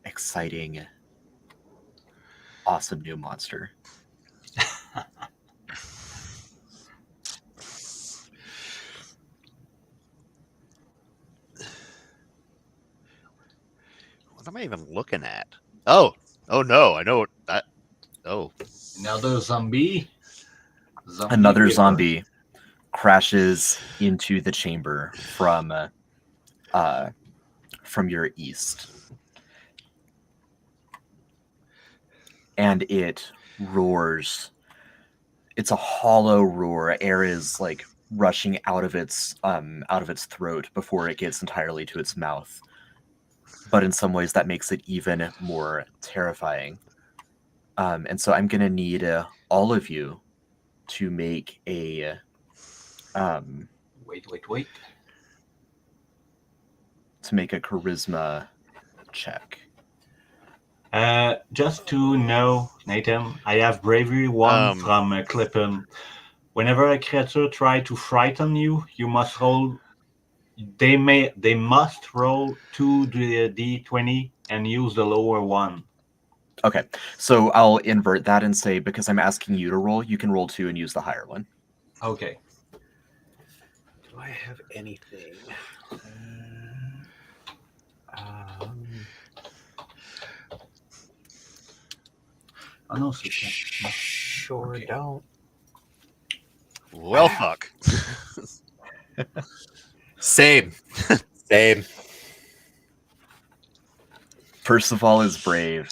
Speaker 1: exciting, awesome new monster.
Speaker 4: What am I even looking at? Oh no, I know that. Oh,
Speaker 3: Another zombie.
Speaker 1: Another
Speaker 3: river.
Speaker 1: zombie crashes into the chamber from your east, and it roars. It's a hollow roar. Air is like rushing out of its throat before it gets entirely to its mouth. But in some ways, that makes it even more terrifying. And so I'm gonna need all of you to make a
Speaker 3: Wait.
Speaker 1: to make a charisma check.
Speaker 3: Just to know, Nathan, I have bravery 1 from Clippen. Whenever a creature tries to frighten you, you must roll. They must roll 2d20 and use the lower one.
Speaker 1: Okay, so I'll invert that and say, because I'm asking you to roll, you can roll 2 and use the higher one.
Speaker 3: Okay.
Speaker 2: Do I have anything?
Speaker 3: Oh no,
Speaker 2: Sure
Speaker 3: Okay.
Speaker 2: don't.
Speaker 4: well, fuck.
Speaker 2: Same.
Speaker 1: Percival is brave.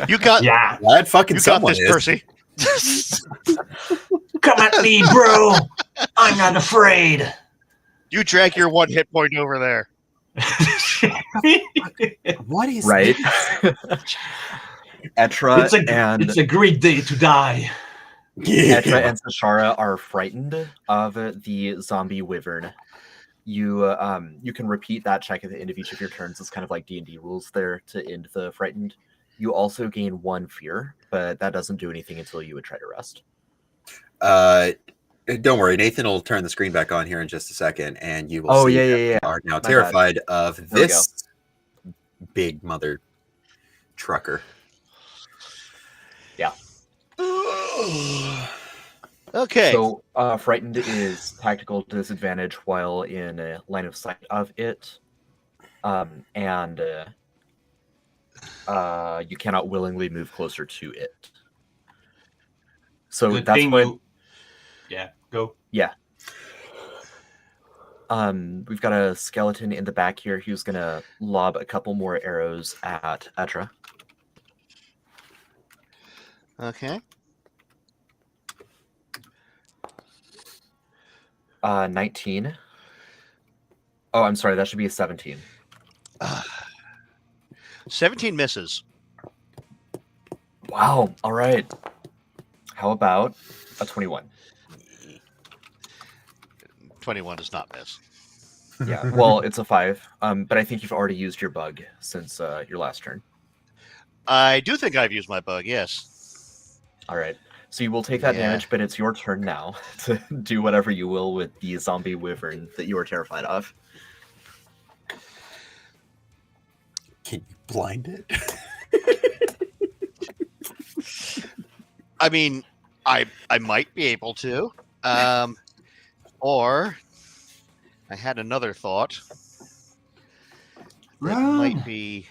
Speaker 4: You got
Speaker 3: Yeah.
Speaker 2: Glad fucking
Speaker 4: you got
Speaker 2: someone
Speaker 4: this,
Speaker 2: is.
Speaker 4: Percy.
Speaker 3: Come at me, bro. I'm not afraid.
Speaker 4: You drag your 1 hit point over there.
Speaker 2: What is
Speaker 1: Right? Etra
Speaker 3: it's a great day to die.
Speaker 1: Etra and Sashara are frightened of the zombie wyvern. You can repeat that check at the end of each of your turns. It's kind of like D&D rules there to end the frightened. You also gain 1 fear, but that doesn't do anything until you would try to rest.
Speaker 2: Don't worry, Nathan will turn the screen back on here in just a second, and you will
Speaker 1: Oh,
Speaker 2: see
Speaker 1: yeah,
Speaker 2: that
Speaker 1: yeah,
Speaker 2: we
Speaker 1: yeah.
Speaker 2: are now
Speaker 1: My
Speaker 2: terrified of
Speaker 1: There we
Speaker 2: this big mother trucker.
Speaker 1: Yeah.
Speaker 4: Okay.
Speaker 1: So frightened is tactical disadvantage while in line of sight of it, and you cannot willingly move closer to it. So
Speaker 3: Good
Speaker 1: that's
Speaker 3: thing
Speaker 1: what.
Speaker 3: you. Yeah, go.
Speaker 1: Yeah. We've got a skeleton in the back here who's gonna lob a couple more arrows at Etra.
Speaker 4: Okay.
Speaker 1: 19. Oh, I'm sorry. That should be a 17.
Speaker 4: 17 misses.
Speaker 1: Wow. All right. How about a 21?
Speaker 4: 21 does not miss.
Speaker 1: Yeah. Well, it's a 5. But I think you've already used your bug since your last turn.
Speaker 4: I do think I've used my bug, yes.
Speaker 1: All right. So you will take that
Speaker 4: Yeah.
Speaker 1: damage, but it's your turn now to do whatever you will with the zombie wyvern that you are terrified of.
Speaker 2: Can you blind it?
Speaker 4: I mean, I might be able to. Or I had another thought that
Speaker 3: Run!
Speaker 4: might be.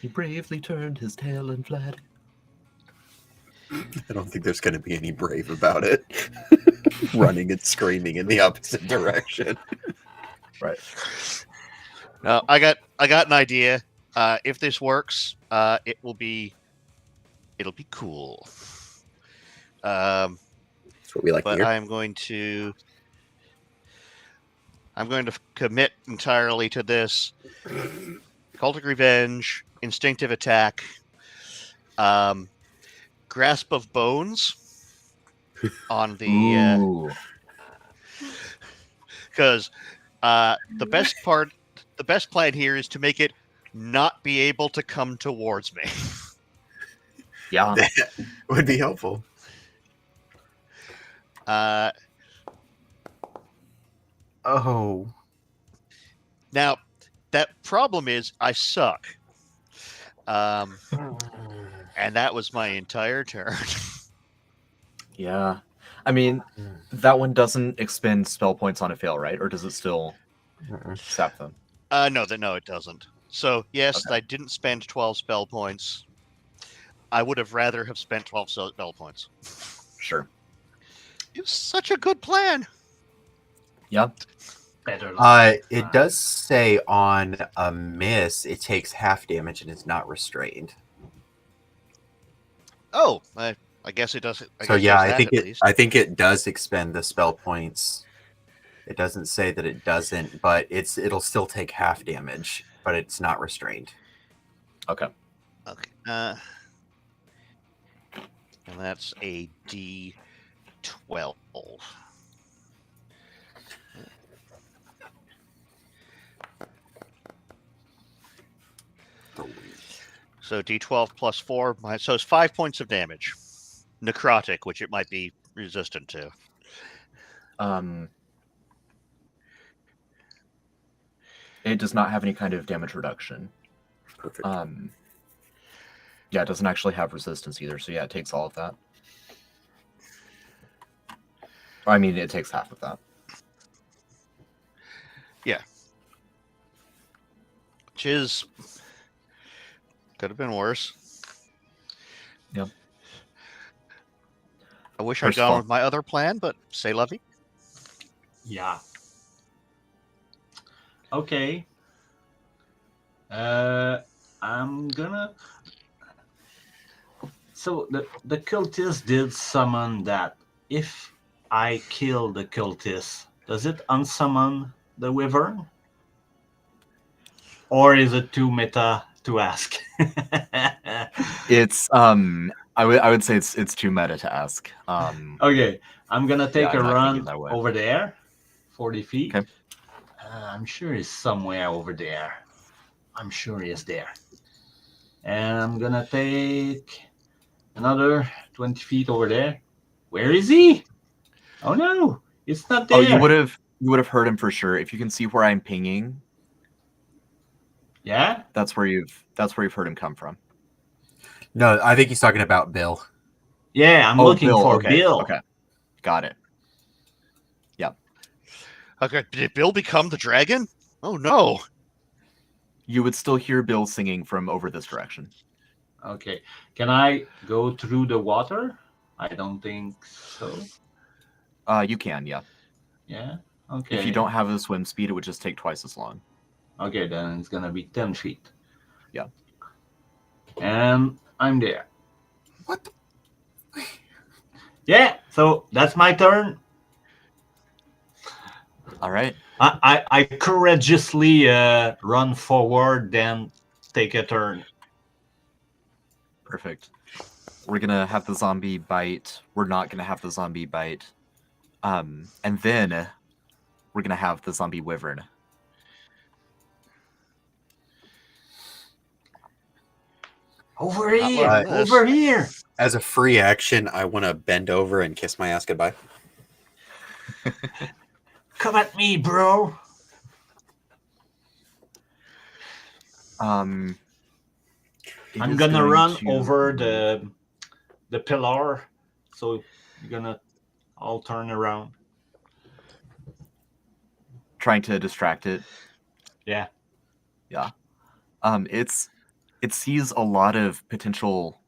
Speaker 1: He bravely turned his tail and fled.
Speaker 2: I don't think there's going to be any brave about it. Running and screaming in the opposite direction.
Speaker 1: Right.
Speaker 4: No, I got an idea. If this works, it'll be cool.
Speaker 2: That's what we like to
Speaker 4: But
Speaker 2: hear.
Speaker 4: I'm going to commit entirely to this. Cultic Revenge, Instinctive Attack, Grasp of Bones on the
Speaker 1: Ooh.
Speaker 4: because the best plan here is to make it not be able to come towards me.
Speaker 1: Yeah.
Speaker 2: That would be helpful.
Speaker 5: Oh.
Speaker 4: Now, that problem is I suck. And that was my entire turn.
Speaker 1: Yeah. I mean, that one doesn't expend spell points on a fail, right? Or does it still sap them?
Speaker 4: No, it doesn't. So, yes,
Speaker 1: Okay.
Speaker 4: I didn't spend 12 spell points. I would have rather have spent 12 spell points.
Speaker 1: Sure.
Speaker 4: It was such a good plan.
Speaker 1: Yeah.
Speaker 3: Better.
Speaker 5: It does say on a miss, it takes half damage and is not restrained.
Speaker 4: Oh, I guess it does.
Speaker 5: So yeah, I think
Speaker 4: least.
Speaker 5: I think it does expend the spell points. It doesn't say that it doesn't, but it'll still take half damage, but it's not restrained.
Speaker 1: Okay.
Speaker 4: Okay. And that's a D12. So D12 plus 4, so it's 5 points of damage. Necrotic, which it might be resistant to.
Speaker 1: It does not have any kind of damage reduction.
Speaker 2: Perfect.
Speaker 1: Yeah, it doesn't actually have resistance either, so yeah, it takes all of that. I mean, it takes half of that.
Speaker 4: Yeah. Which is... could have been worse.
Speaker 1: Yep.
Speaker 4: I wish I'd gone with my other plan, but say lovey.
Speaker 3: Yeah. Okay. I'm gonna. So the cultist did summon that. If I kill the cultist, does it unsummon the wyvern? Or is it too meta to ask?
Speaker 1: It's I would say it's too meta to ask.
Speaker 3: Okay, I'm gonna take
Speaker 1: I'm
Speaker 3: a
Speaker 1: not
Speaker 3: run
Speaker 1: thinking that way.
Speaker 3: over there, 40 feet.
Speaker 1: Okay.
Speaker 3: I'm sure he's somewhere over there. I'm sure he is there. And I'm gonna take another 20 feet over there. Where is he? Oh no, it's not there.
Speaker 1: Oh, you would have heard him for sure. If you can see where I'm pinging,
Speaker 3: Yeah?
Speaker 1: that's where you've heard him come from.
Speaker 5: No, I think he's talking about Bill.
Speaker 3: Yeah, I'm looking for Bill.
Speaker 1: Okay. Got it. Yep.
Speaker 4: Okay, did Bill become the dragon? Oh no.
Speaker 1: You would still hear Bill singing from over this direction.
Speaker 3: Okay. Can I go through the water? I don't think so.
Speaker 1: You can, yeah.
Speaker 3: Yeah? Okay.
Speaker 1: If you don't have the swim speed, it would just take twice as long.
Speaker 3: Okay, then it's gonna be 10 feet.
Speaker 1: Yeah.
Speaker 3: And I'm there.
Speaker 5: What the?
Speaker 3: Yeah, so that's my turn.
Speaker 1: All right.
Speaker 3: I courageously run forward, then take a turn.
Speaker 1: Perfect. We're gonna have the zombie bite. We're not gonna have the zombie bite. And then we're gonna have the zombie wyvern.
Speaker 3: Over here!
Speaker 4: loving this.
Speaker 3: Over here!
Speaker 2: As a free action, I want to bend over and kiss my ass goodbye.
Speaker 3: Come at me, bro!
Speaker 1: I'm
Speaker 3: gonna run over the pillar. So you're gonna I'll turn around.
Speaker 1: Trying to distract it.
Speaker 3: Yeah.
Speaker 1: Yeah. It sees a lot of potential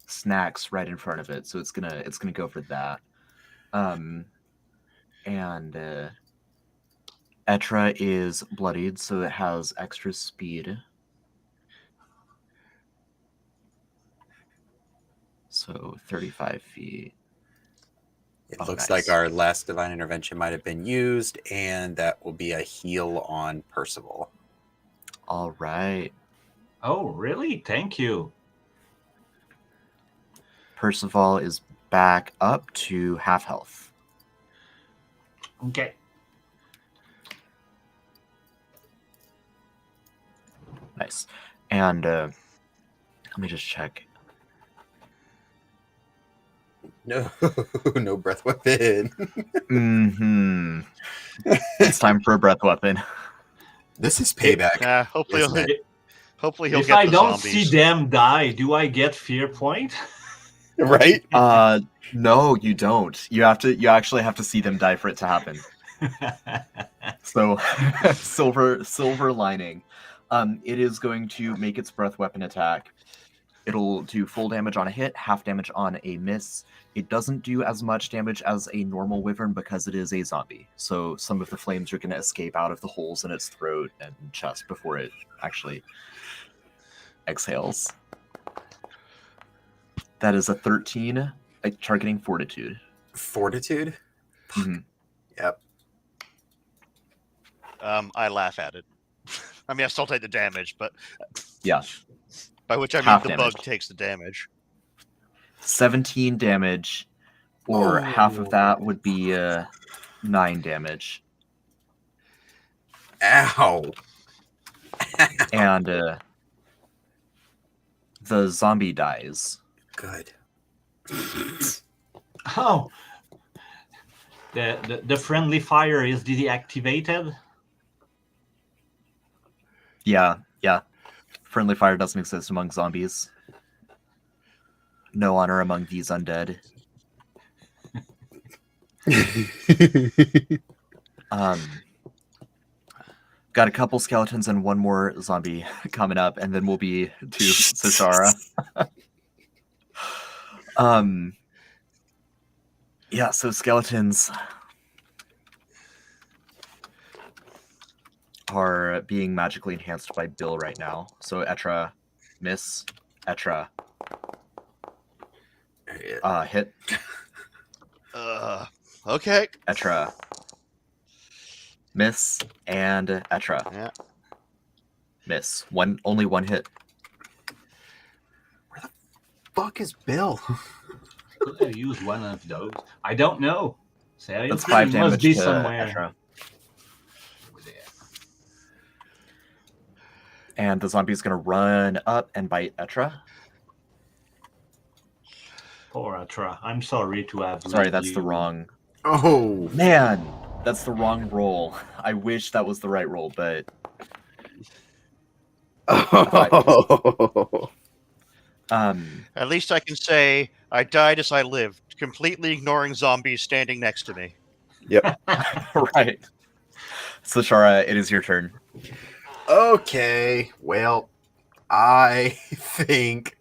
Speaker 1: snacks right in front of it, so it's gonna go for that. And Etra is bloodied, so it has extra speed. So 35 feet.
Speaker 2: It
Speaker 1: Oh,
Speaker 2: looks
Speaker 1: nice.
Speaker 2: like our last divine intervention might have been used, and that will be a heal on Percival.
Speaker 1: All right.
Speaker 3: Oh, really? Thank you.
Speaker 1: Percival is back up to half health.
Speaker 3: Okay.
Speaker 1: Nice. And let me just check.
Speaker 2: No, no breath weapon.
Speaker 1: Mm-hmm. It's time for a breath weapon.
Speaker 2: This is payback.
Speaker 4: Hopefully,
Speaker 2: isn't it?
Speaker 4: hopefully he'll
Speaker 3: If
Speaker 4: get
Speaker 3: I
Speaker 4: the
Speaker 3: don't
Speaker 4: zombies.
Speaker 3: see them die, do I get fear point?
Speaker 2: Right?
Speaker 1: No, you don't. You actually have to see them die for it to happen. So silver lining. It is going to make its breath weapon attack. It'll do full damage on a hit, half damage on a miss. It doesn't do as much damage as a normal wyvern because it is a zombie. So some of the flames are going to escape out of the holes in its throat and chest before it actually exhales. That is a 13, targeting fortitude.
Speaker 2: Fortitude?
Speaker 1: Mm-hmm.
Speaker 2: Yep.
Speaker 4: I laugh at it. I mean, I still take the damage, but
Speaker 1: Yeah.
Speaker 4: by which I mean
Speaker 1: Half
Speaker 4: the
Speaker 1: damage.
Speaker 4: bug takes the damage.
Speaker 1: 17 damage, or half of that would be 9 damage.
Speaker 2: Ow.
Speaker 1: And the zombie dies.
Speaker 2: Good.
Speaker 3: Oh. The friendly fire is deactivated?
Speaker 1: Yeah. Friendly fire doesn't exist among zombies. No honor among these undead. Got a couple skeletons and one more zombie coming up, and then we'll be to Sashara. Yeah, so skeletons are being magically enhanced by Bill right now. So Etra, miss, Etra, hit,
Speaker 4: Okay.
Speaker 1: Etra, miss, and Etra,
Speaker 4: Yeah.
Speaker 1: miss. Only one hit.
Speaker 5: Where the fuck is Bill?
Speaker 3: Could I use one of those? I don't know. Seriously,
Speaker 1: That's 5
Speaker 3: it
Speaker 1: damage
Speaker 3: must be
Speaker 1: to
Speaker 3: somewhere.
Speaker 1: Etra. And the zombie is going to run up and bite Etra.
Speaker 3: Poor Atra. I'm sorry to have.
Speaker 1: Sorry,
Speaker 3: led
Speaker 1: that's
Speaker 3: you.
Speaker 1: the wrong.
Speaker 5: Oh,
Speaker 1: Man, that's the wrong roll. I wish that was the right roll, but
Speaker 5: oh.
Speaker 4: At least I can say I died as I lived, completely ignoring zombies standing next to me.
Speaker 1: right. So Shara, it is your turn.
Speaker 5: Okay, well, I think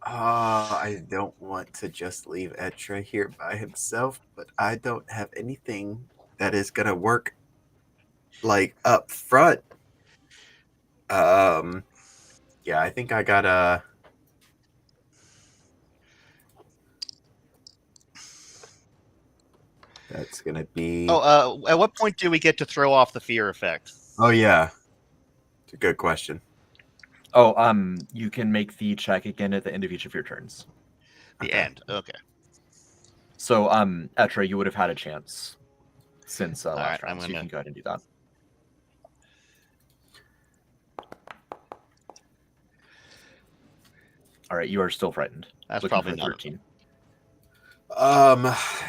Speaker 5: I don't want to just leave Etra here by himself, but I don't have anything that is gonna work like up front. Yeah, I think I gotta. That's gonna be.
Speaker 4: At what point do we get to throw off the fear effect?
Speaker 5: Oh yeah, it's a good question.
Speaker 1: Oh, you can make the check again at the end of each of your turns.
Speaker 4: The
Speaker 5: Okay.
Speaker 4: end. Okay.
Speaker 1: So, Etra, you would have had a chance since last
Speaker 4: right,
Speaker 1: round, so you can go ahead and do that. All right, you are still frightened.
Speaker 4: That's
Speaker 1: Looking
Speaker 4: probably
Speaker 1: for
Speaker 4: not.
Speaker 1: 13.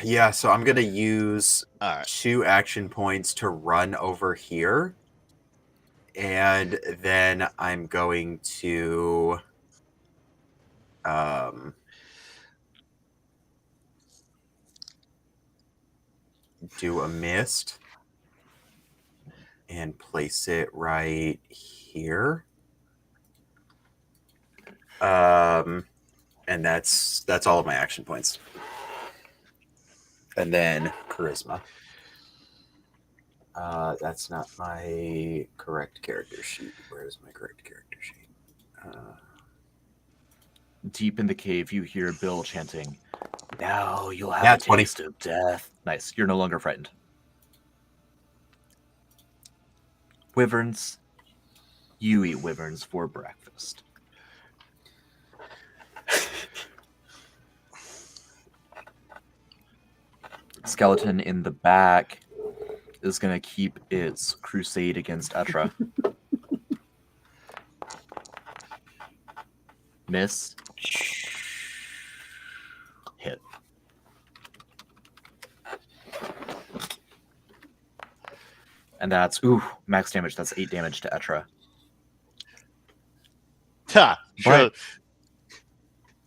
Speaker 5: Yeah, so I'm gonna use
Speaker 4: All right.
Speaker 5: 2 action points to run over here. And then I'm going to do a mist and place it right here. And that's all of my action points. And then charisma. That's not my correct character sheet. Where is my correct character sheet?
Speaker 1: Deep in the cave, you hear Bill chanting, "Now you'll have
Speaker 5: Yeah,
Speaker 1: a
Speaker 5: 20.
Speaker 1: taste of death." Nice. You're no longer frightened. Wyverns. You eat wyverns for breakfast. Skeleton in the back is going to keep its crusade against Etra. Miss. Hit. And that's, max damage. That's 8 damage to Etra.
Speaker 4: Ha! Sure.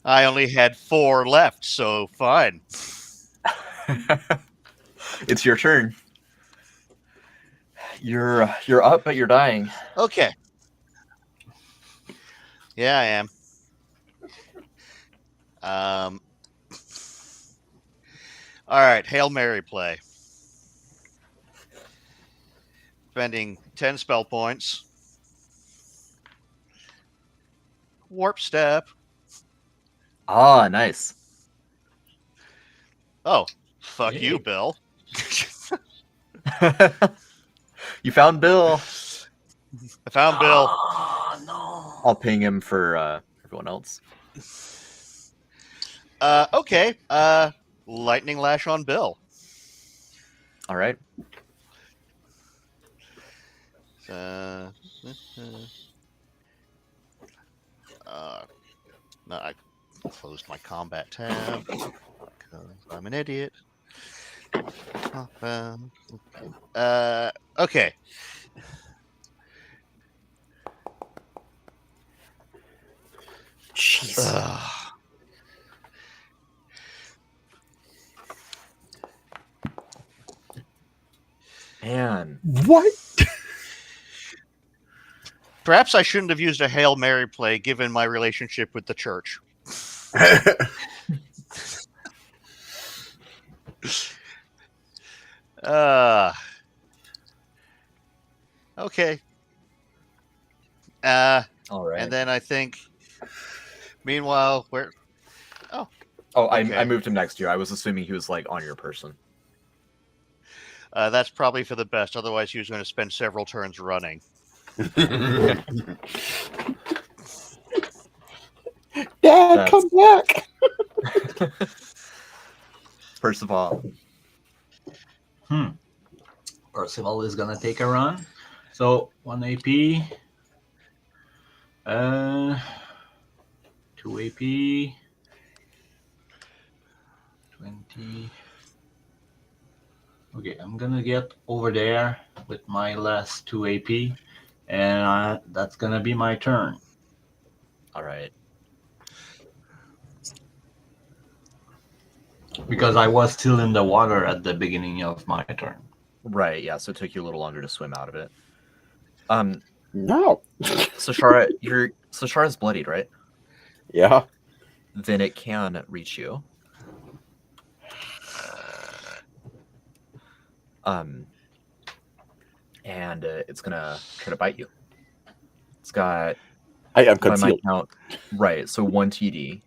Speaker 4: I only had 4 left, so fine.
Speaker 1: It's your turn. You're up, but you're dying.
Speaker 4: Okay. Yeah, I am. All right, Hail Mary play. Spending 10 spell points. Warp step.
Speaker 1: Ah, nice.
Speaker 4: Oh, fuck you, Bill.
Speaker 1: You found Bill.
Speaker 4: I found Bill.
Speaker 1: Oh, no. I'll ping him for everyone else.
Speaker 4: Okay. Lightning Lash on Bill.
Speaker 1: All right.
Speaker 4: No, I closed my combat tab because I'm an idiot. Okay.
Speaker 5: Jeez.
Speaker 1: Man.
Speaker 5: What?
Speaker 4: Perhaps I shouldn't have used a Hail Mary play given my relationship with the church. Okay.
Speaker 1: All right.
Speaker 4: And then I think, meanwhile, where?
Speaker 1: Oh,
Speaker 4: okay.
Speaker 1: I moved him next to you. I was assuming he was like on your person.
Speaker 4: That's probably for the best. Otherwise, he was going to spend several turns running.
Speaker 5: Dad, come back.
Speaker 1: Percival.
Speaker 3: Percival is gonna take a run. So 1 AP. 2 AP. 20. Okay, I'm gonna get over there with my last 2 AP, and that's gonna be my turn.
Speaker 1: All right.
Speaker 3: Because I was still in the water at the beginning of my turn.
Speaker 1: Right, yeah, so it took you a little longer to swim out of it.
Speaker 5: No.
Speaker 1: So Shara's bloodied, right?
Speaker 5: Yeah.
Speaker 1: Then it can reach you. And it's gonna try to bite you. It's got,
Speaker 5: I am
Speaker 1: by my
Speaker 5: concealed.
Speaker 1: count, right, so 1 TD.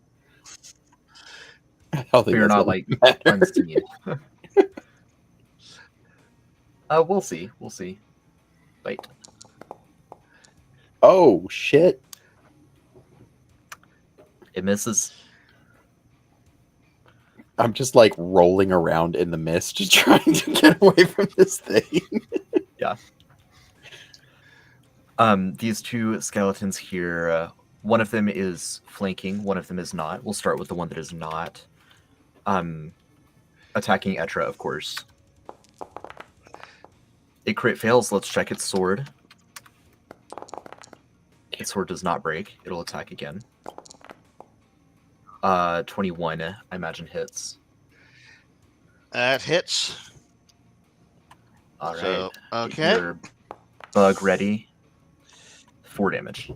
Speaker 5: But
Speaker 1: But you're not like unseen. We'll see. Bite.
Speaker 5: Oh shit!
Speaker 1: It misses.
Speaker 5: I'm just like rolling around in the mist, just trying to get away from this thing.
Speaker 1: Yeah. These 2 skeletons here, one of them is flanking, one of them is not. We'll start with the one that is not. Attacking Etra, of course. It crit fails. Let's check its sword. Its sword does not break. It'll attack again. 21, I imagine, hits.
Speaker 4: That hits.
Speaker 1: All right.
Speaker 4: So,
Speaker 1: Get
Speaker 4: okay.
Speaker 1: your bug ready. 4 damage.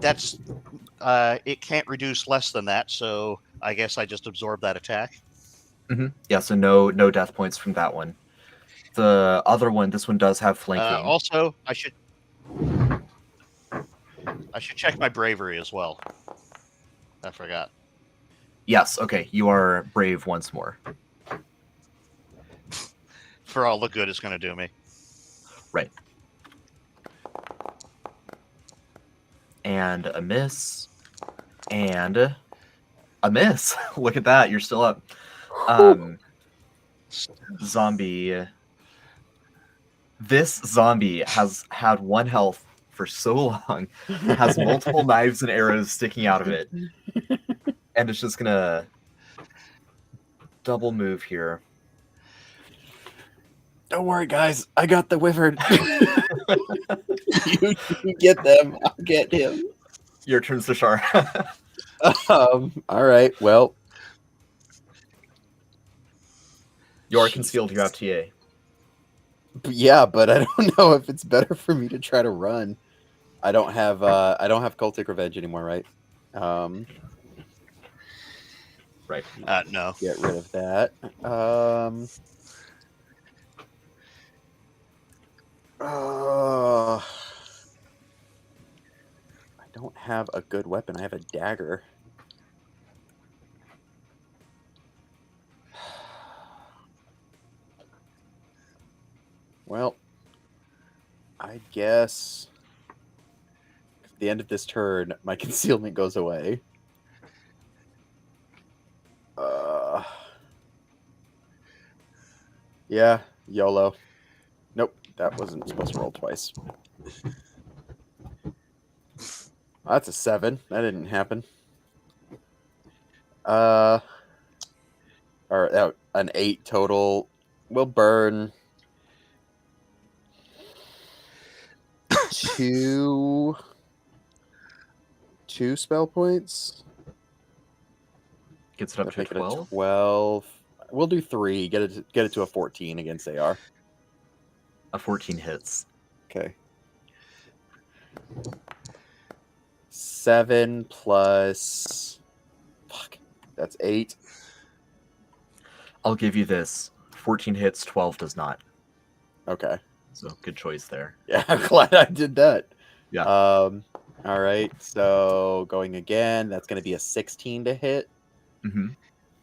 Speaker 4: That's it can't reduce less than that, so I guess I just absorb that attack.
Speaker 1: Yeah, so no death points from that one. The other one, this one does have flanking.
Speaker 4: Also, I should check my bravery as well. I forgot.
Speaker 1: Yes, okay, you are brave once more.
Speaker 4: For all the good it's going to do me.
Speaker 1: Right. And a miss. And a miss. Look at that, you're still up. Zombie. This zombie has had 1 health for so long, has multiple knives and arrows sticking out of it, and it's just gonna double move here.
Speaker 2: Don't worry, guys. I got the wyvern. you get them. I'll get him.
Speaker 1: Your turn, Sashar.
Speaker 2: All right. Well,
Speaker 1: You're concealed, you have TA.
Speaker 2: yeah, but I don't know if it's better for me to try to run. I don't have cultic revenge anymore, right?
Speaker 1: Right.
Speaker 4: No.
Speaker 2: Get rid of that. I don't have a good weapon. I have a dagger. Well, I guess at the end of this turn, my concealment goes away. Yeah, YOLO. Nope, that wasn't supposed to roll twice. That's a 7. That didn't happen. Or an 8 total. We'll burn 2 spell points.
Speaker 1: Gets it up to 12.
Speaker 2: 12. We'll do 3. Get it to a 14 against AR.
Speaker 1: A 14 hits.
Speaker 2: Okay. 7 plus. Fuck. That's 8.
Speaker 1: I'll give you this. 14 hits, 12 does not.
Speaker 2: Okay.
Speaker 1: So good choice there.
Speaker 2: Yeah, I'm glad I did that.
Speaker 1: Yeah.
Speaker 2: All right. So going again, that's going to be a 16 to hit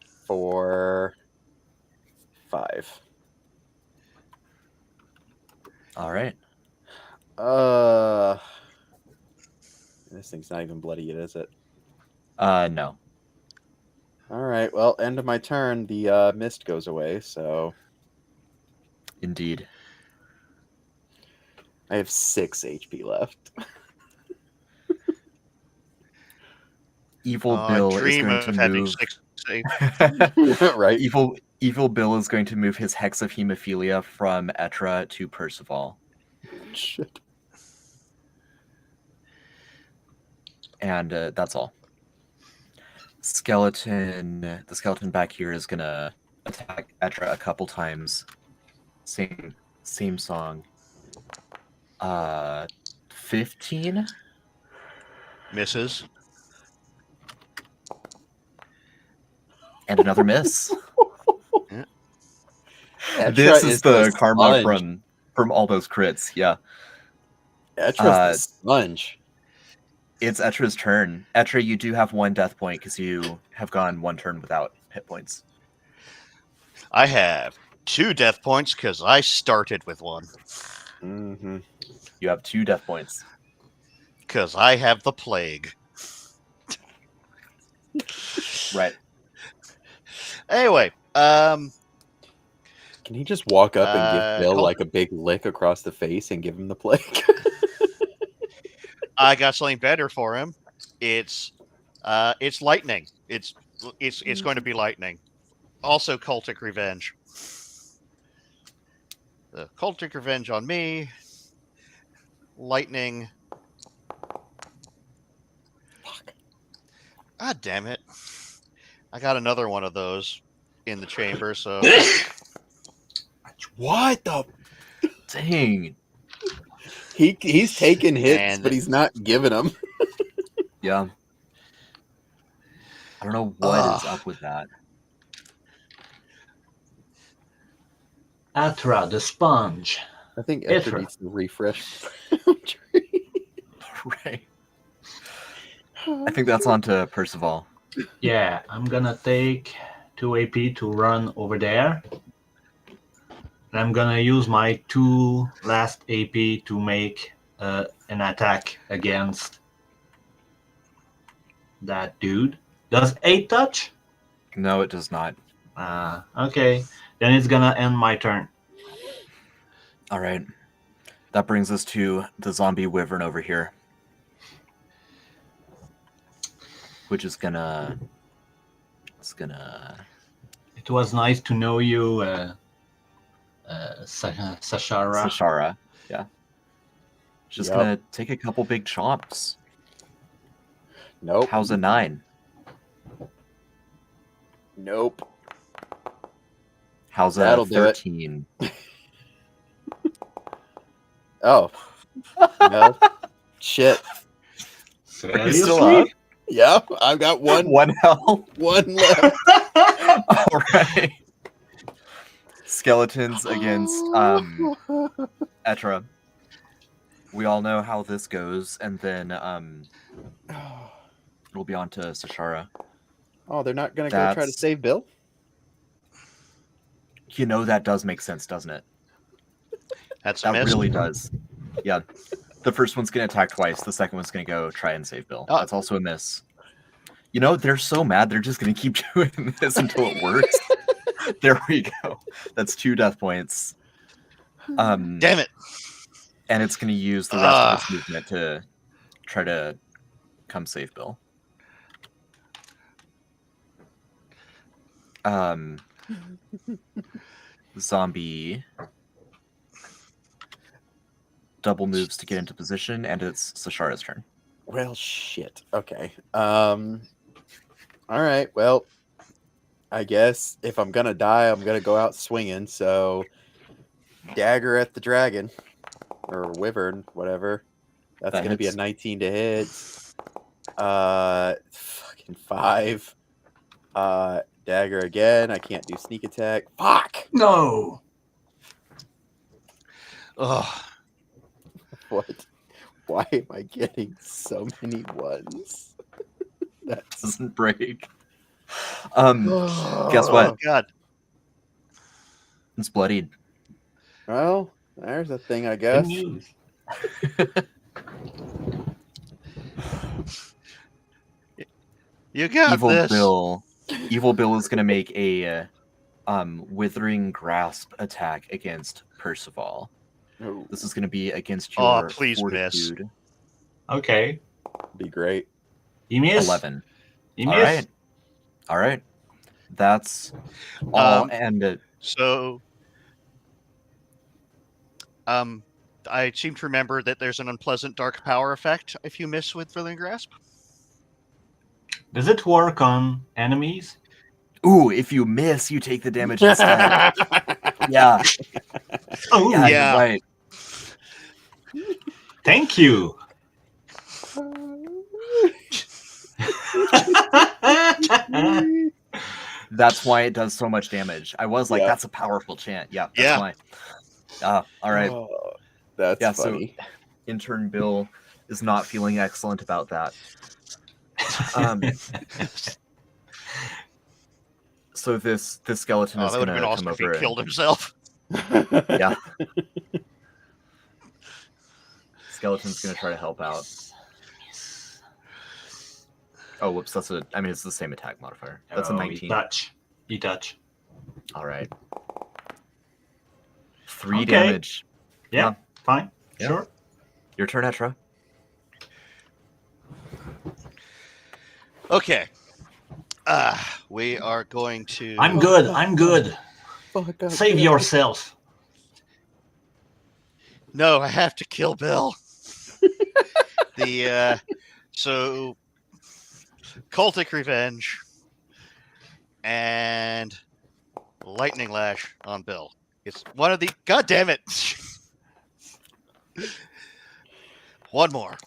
Speaker 2: for 5.
Speaker 1: All right.
Speaker 2: This thing's not even bloody yet, is it?
Speaker 1: No.
Speaker 2: All right. Well, end of my turn. The mist goes away, so
Speaker 1: Indeed.
Speaker 2: I have 6 HP left.
Speaker 1: Evil Bill is
Speaker 4: dream
Speaker 1: going
Speaker 4: of
Speaker 1: to
Speaker 4: having
Speaker 1: move.
Speaker 4: 6 save.
Speaker 2: Right.
Speaker 1: Evil Bill is going to move his Hex of Hemophilia from Etra to Percival.
Speaker 2: Shit.
Speaker 1: And that's all. The skeleton back here is gonna attack Etra a couple times. Same song. 15
Speaker 4: Misses.
Speaker 1: and another miss.
Speaker 2: Etra
Speaker 1: This is the karma
Speaker 2: sponge.
Speaker 1: from all those crits. Yeah.
Speaker 2: Etra's the sponge.
Speaker 1: It's Etra's turn. Etra, you do have 1 death point because you have gone 1 turn without hit points.
Speaker 4: I have 2 death points because I started with 1.
Speaker 2: Mm-hmm.
Speaker 1: You have 2 death points.
Speaker 4: Because I have the plague.
Speaker 1: Right.
Speaker 4: Anyway,
Speaker 2: Can he just walk up and give Bill
Speaker 4: Col-
Speaker 2: like a big lick across the face and give him the plague?
Speaker 4: I got something better for him. It's lightning. It's going to be lightning. Also, cultic revenge. The cultic revenge on me. Lightning.
Speaker 2: Fuck.
Speaker 4: God damn it! I got another one of those in the chamber. So
Speaker 2: What the?
Speaker 1: Dang.
Speaker 2: He's taking hits,
Speaker 4: And-
Speaker 2: but he's not giving them.
Speaker 1: Yeah. I don't know what is up with that.
Speaker 3: Atra, the sponge.
Speaker 2: I think
Speaker 3: Itra.
Speaker 2: Etcher needs to refresh.
Speaker 1: Right. I think that's on to Percival.
Speaker 3: Yeah, I'm gonna take 2 AP to run over there. And I'm gonna use my 2 last AP to make an attack against that dude. Does 8 touch?
Speaker 1: No, it does not.
Speaker 3: Okay. Then it's gonna end my turn.
Speaker 1: All right. That brings us to the zombie wyvern over here. Which is gonna... It's gonna...
Speaker 3: It was nice to know you, Sashara.
Speaker 1: Sashara. Yeah. Just
Speaker 2: Yep.
Speaker 1: gonna take a couple big chops.
Speaker 2: Nope.
Speaker 1: How's a 9?
Speaker 2: Nope.
Speaker 1: How's a
Speaker 2: That'll do it.
Speaker 1: 13?
Speaker 2: Oh. No. Shit.
Speaker 1: Are you still up?
Speaker 2: Yeah, I've got one
Speaker 1: health.
Speaker 2: one left.
Speaker 1: All right. Skeletons against Etra. We all know how this goes, and then we'll be on to Sashara.
Speaker 2: Oh, they're not gonna go try to
Speaker 1: That's-
Speaker 2: save Bill?
Speaker 1: You know that does make sense, doesn't it?
Speaker 4: that's a
Speaker 1: That
Speaker 4: miss.
Speaker 1: really does. Yeah. The first one's going to attack twice. The second one's going to go try and save Bill.
Speaker 4: Oh.
Speaker 1: That's also a miss. You know, they're so mad, they're just going to keep doing this until it works. There we go. That's 2 death points.
Speaker 4: Damn it!
Speaker 1: And it's going to use the rest of its movement to try to come save Bill. Zombie double moves to get into position, and it's Sashara's turn.
Speaker 2: Well, shit. Okay. All right. Well, I guess if I'm gonna die, I'm gonna go out swinging. So, dagger at the dragon or wyvern, whatever. That's
Speaker 1: That
Speaker 2: gonna be a
Speaker 1: hits.
Speaker 2: 19 to hit. Fucking 5. Dagger again. I can't do sneak attack. Fuck.
Speaker 3: No.
Speaker 4: Oh,
Speaker 2: What? Why am I getting so many ones? That's
Speaker 1: Doesn't break. Guess what?
Speaker 4: oh God!
Speaker 1: It's bloodied.
Speaker 2: Well, there's a thing, I
Speaker 3: Good
Speaker 2: guess.
Speaker 3: news.
Speaker 4: You got
Speaker 1: Evil
Speaker 4: this.
Speaker 1: Bill. Evil Bill is gonna make a withering grasp attack against Percival.
Speaker 2: Oh,
Speaker 1: This is gonna be against
Speaker 4: Oh,
Speaker 1: your
Speaker 4: please miss.
Speaker 1: fortitude.
Speaker 3: Okay.
Speaker 2: be great.
Speaker 3: You missed.
Speaker 1: 11.
Speaker 3: You
Speaker 1: All
Speaker 3: missed.
Speaker 1: right. All right. That's all.
Speaker 4: Um,
Speaker 1: And
Speaker 4: So, I seem to remember that there's an unpleasant dark power effect if you miss with Withering Grasp.
Speaker 3: Does it work on enemies?
Speaker 1: ooh, if you miss, you take the damage instead. Yeah.
Speaker 3: Oh,
Speaker 1: Yeah.
Speaker 4: Yeah.
Speaker 1: You're right.
Speaker 3: thank you.
Speaker 1: That's why it does so much damage. I was like,
Speaker 2: Yeah.
Speaker 1: that's a powerful chant. Yeah. That's
Speaker 4: Yeah.
Speaker 1: why. All right.
Speaker 2: Oh, that's
Speaker 1: Yeah, so-
Speaker 2: funny.
Speaker 1: Intern Bill is not feeling excellent about that. Um, so this skeleton
Speaker 4: Oh,
Speaker 1: is
Speaker 4: that would
Speaker 1: going
Speaker 4: have
Speaker 1: to
Speaker 4: been
Speaker 1: come
Speaker 4: awesome if he
Speaker 1: over.
Speaker 4: killed himself.
Speaker 1: Yeah. Skeleton's going to try to help out. Oh, whoops! It's the same attack modifier. That's a
Speaker 3: Oh,
Speaker 1: 19.
Speaker 3: You touch.
Speaker 1: All right. 3
Speaker 3: Okay.
Speaker 1: damage.
Speaker 3: Yeah,
Speaker 1: Yeah.
Speaker 3: fine.
Speaker 1: Yeah.
Speaker 3: Sure.
Speaker 1: Your turn, Etra.
Speaker 4: Okay. We are going to.
Speaker 3: I'm good. I'm good.
Speaker 2: Fuck up,
Speaker 3: Save
Speaker 2: Bill.
Speaker 3: yourself.
Speaker 4: No, I have to kill Bill. So Cultic Revenge, and Lightning Lash on Bill. It's one of the. God damn it! One more.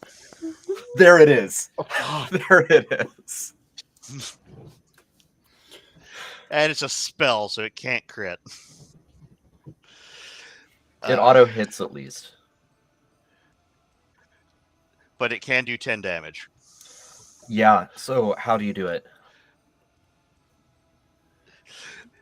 Speaker 1: There it is.
Speaker 2: Oh God.
Speaker 1: There it is.
Speaker 4: And it's a spell, so it can't crit.
Speaker 1: It auto hits at least.
Speaker 4: But it can do 10 damage.
Speaker 1: Yeah. So how do you do it?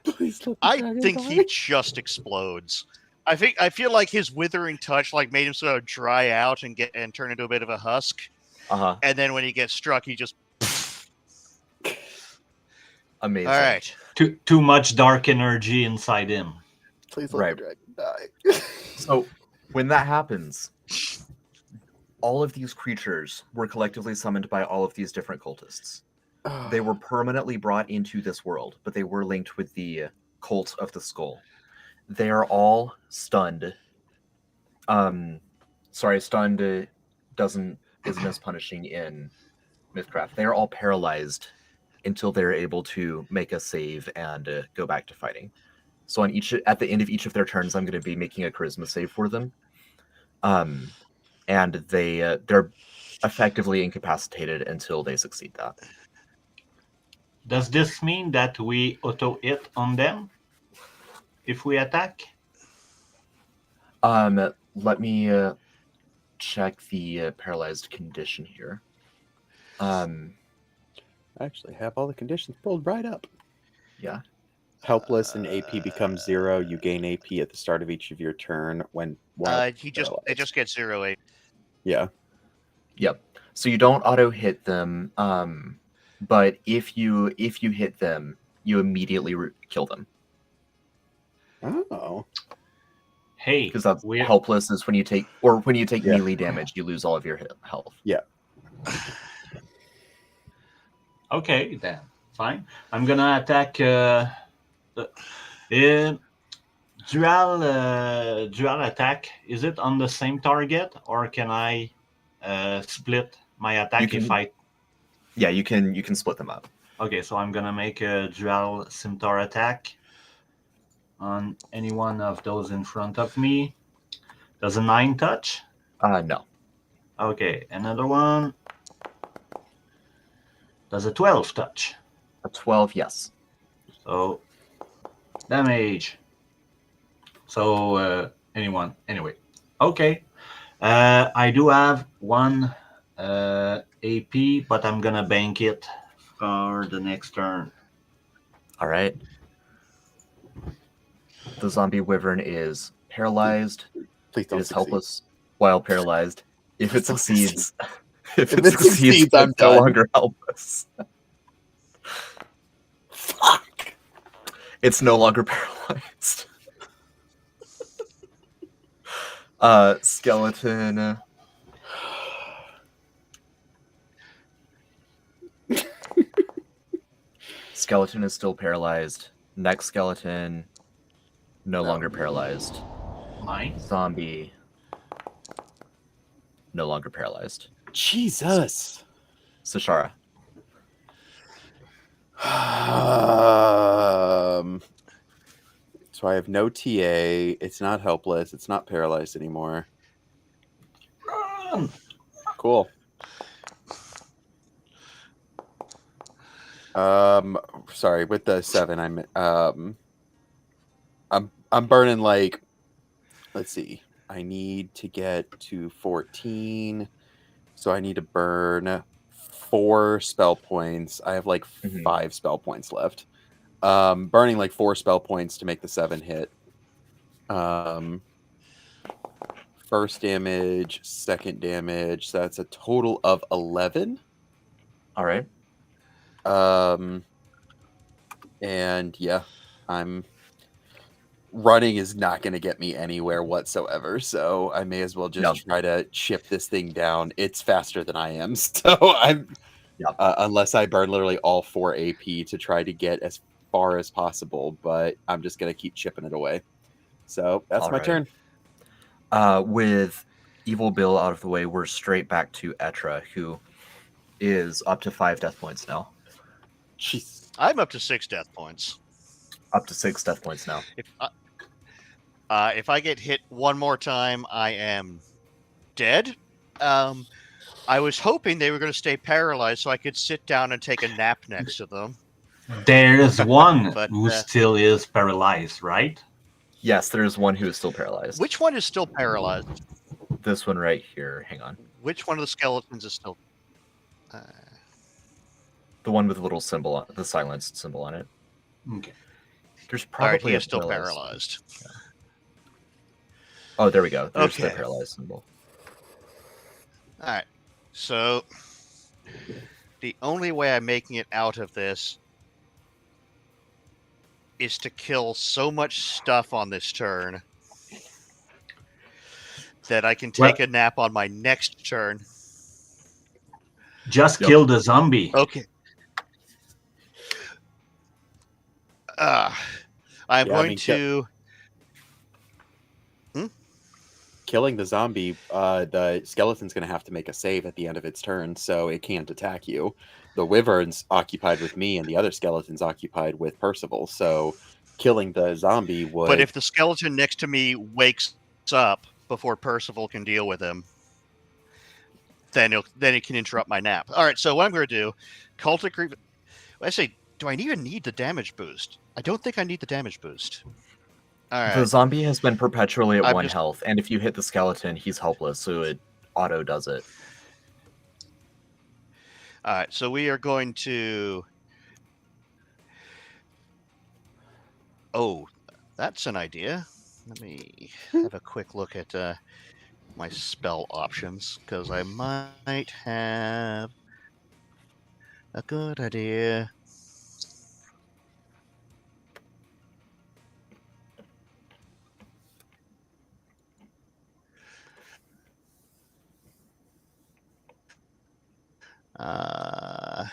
Speaker 2: Please let the
Speaker 4: I
Speaker 2: dragon
Speaker 4: think
Speaker 2: die.
Speaker 4: he just explodes. I feel like his withering touch like made him sort of dry out and turn into a bit of a husk.
Speaker 1: Uh-huh.
Speaker 4: And then when he gets struck, he just.
Speaker 1: Amazing.
Speaker 4: All right.
Speaker 3: Too much dark energy inside him.
Speaker 2: Please let
Speaker 1: Right.
Speaker 2: the dragon die.
Speaker 1: So when that happens, all of these creatures were collectively summoned by all of these different cultists. They were permanently brought into this world, but they were linked with the cult of the skull. They are all stunned. Stunned isn't as punishing in Mythcraft. They are all paralyzed until they're able to make a save and go back to fighting. So at the end of each of their turns, I'm going to be making a charisma save for them. And they're effectively incapacitated until they succeed that.
Speaker 3: Does this mean that we auto hit on them if we attack?
Speaker 1: Let me check the paralyzed condition here.
Speaker 2: I actually have all the conditions pulled right up.
Speaker 1: Yeah.
Speaker 2: Helpless and AP becomes 0. You gain AP at the start of each of your turn when
Speaker 4: It just gets 0 AP.
Speaker 2: Yeah.
Speaker 1: Yep. So you don't auto hit them, but if you hit them, you immediately kill them.
Speaker 2: Oh.
Speaker 3: Hey,
Speaker 1: Because that's helpless is when you take
Speaker 2: Yeah.
Speaker 1: melee damage, you lose all of your health.
Speaker 2: Yeah.
Speaker 3: Okay, then fine. I'm gonna attack dual attack. Is it on the same target, or can I split my attack if I?
Speaker 1: Yeah, you can split them up.
Speaker 3: Okay, so I'm gonna make a dual scimitar attack on any one of those in front of me. Does a 9 touch?
Speaker 1: No.
Speaker 3: Okay, another one. Does a 12 touch?
Speaker 1: A 12, yes.
Speaker 3: So damage. So anyway. Okay. I do have 1 AP, but I'm gonna bank it for the next turn.
Speaker 1: All right. The zombie wyvern is paralyzed.
Speaker 2: Please don't
Speaker 1: It is
Speaker 2: succeed.
Speaker 1: helpless while paralyzed. If it succeeds,
Speaker 2: If it succeeds, I'm
Speaker 1: it's no
Speaker 2: done.
Speaker 1: longer helpless.
Speaker 2: Fuck.
Speaker 1: It's no longer paralyzed. Skeleton. Skeleton is still paralyzed. Next skeleton, no longer paralyzed.
Speaker 3: Mine.
Speaker 1: Zombie, no longer paralyzed.
Speaker 2: Jesus.
Speaker 1: Sashara.
Speaker 2: So I have no TA. It's not helpless. It's not paralyzed anymore.
Speaker 3: Run!
Speaker 2: Cool. Sorry, with the 7, I'm burning like, let's see. I need to get to 14. So I need to burn 4 spell points. I have like 5 spell points left. Burning like 4 spell points to make the 7 hit. First damage, second damage. So that's a total of 11.
Speaker 1: All right.
Speaker 2: And yeah, I'm running is not going to get me anywhere whatsoever. So I may as well just try to chip this thing down. It's faster than I am. So I'm, unless I burn literally all 4 AP to try to get as far as possible, but I'm just going to keep chipping it away. So that's
Speaker 1: All
Speaker 2: my
Speaker 1: right.
Speaker 2: turn.
Speaker 1: With Evil Bill out of the way, we're straight back to Etra, who is up to 5 death points now.
Speaker 2: Jeez.
Speaker 4: I'm up to 6 death points.
Speaker 1: Up to 6 death points now.
Speaker 4: If I get hit one more time, I am dead. I was hoping they were going to stay paralyzed so I could sit down and take a nap next to them.
Speaker 3: There's one
Speaker 4: But,
Speaker 3: who still is paralyzed, right?
Speaker 1: Yes, there's one who is still paralyzed.
Speaker 4: Which one is still paralyzed?
Speaker 1: This one right here. Hang on.
Speaker 4: Which one of the skeletons is still...
Speaker 1: The one with the little symbol, the silenced symbol on it.
Speaker 3: Okay.
Speaker 1: There's
Speaker 4: All right,
Speaker 1: probably
Speaker 4: he
Speaker 1: a
Speaker 4: is still paralyzed.
Speaker 1: Yeah. Oh, there we go. There's the
Speaker 4: Okay.
Speaker 1: paralyzed symbol.
Speaker 4: All right, so the only way I'm making it out of this is to kill so much stuff on this turn that I can take a nap on my next turn.
Speaker 3: Just kill the zombie.
Speaker 4: Okay. I'm going to...
Speaker 2: Killing the zombie, the skeleton's going to have to make a save at the end of its turn, so it can't attack you. The wyvern's occupied with me, and the other skeleton's occupied with Percival, so killing the zombie would...
Speaker 4: But if the skeleton next to me wakes up before Percival can deal with him, then it can interrupt my nap. All right, so what I'm going to do, Cultic... I say, do I even need the damage boost? I don't think I need the damage boost. All right.
Speaker 1: The zombie has been perpetually at
Speaker 4: I'm
Speaker 1: 1
Speaker 4: just-
Speaker 1: health, and if you hit the skeleton, he's helpless, so it auto does it.
Speaker 4: All right, so we are going to... Oh, that's an idea. Let me have a quick look at my spell options, because I might have a good idea. I'm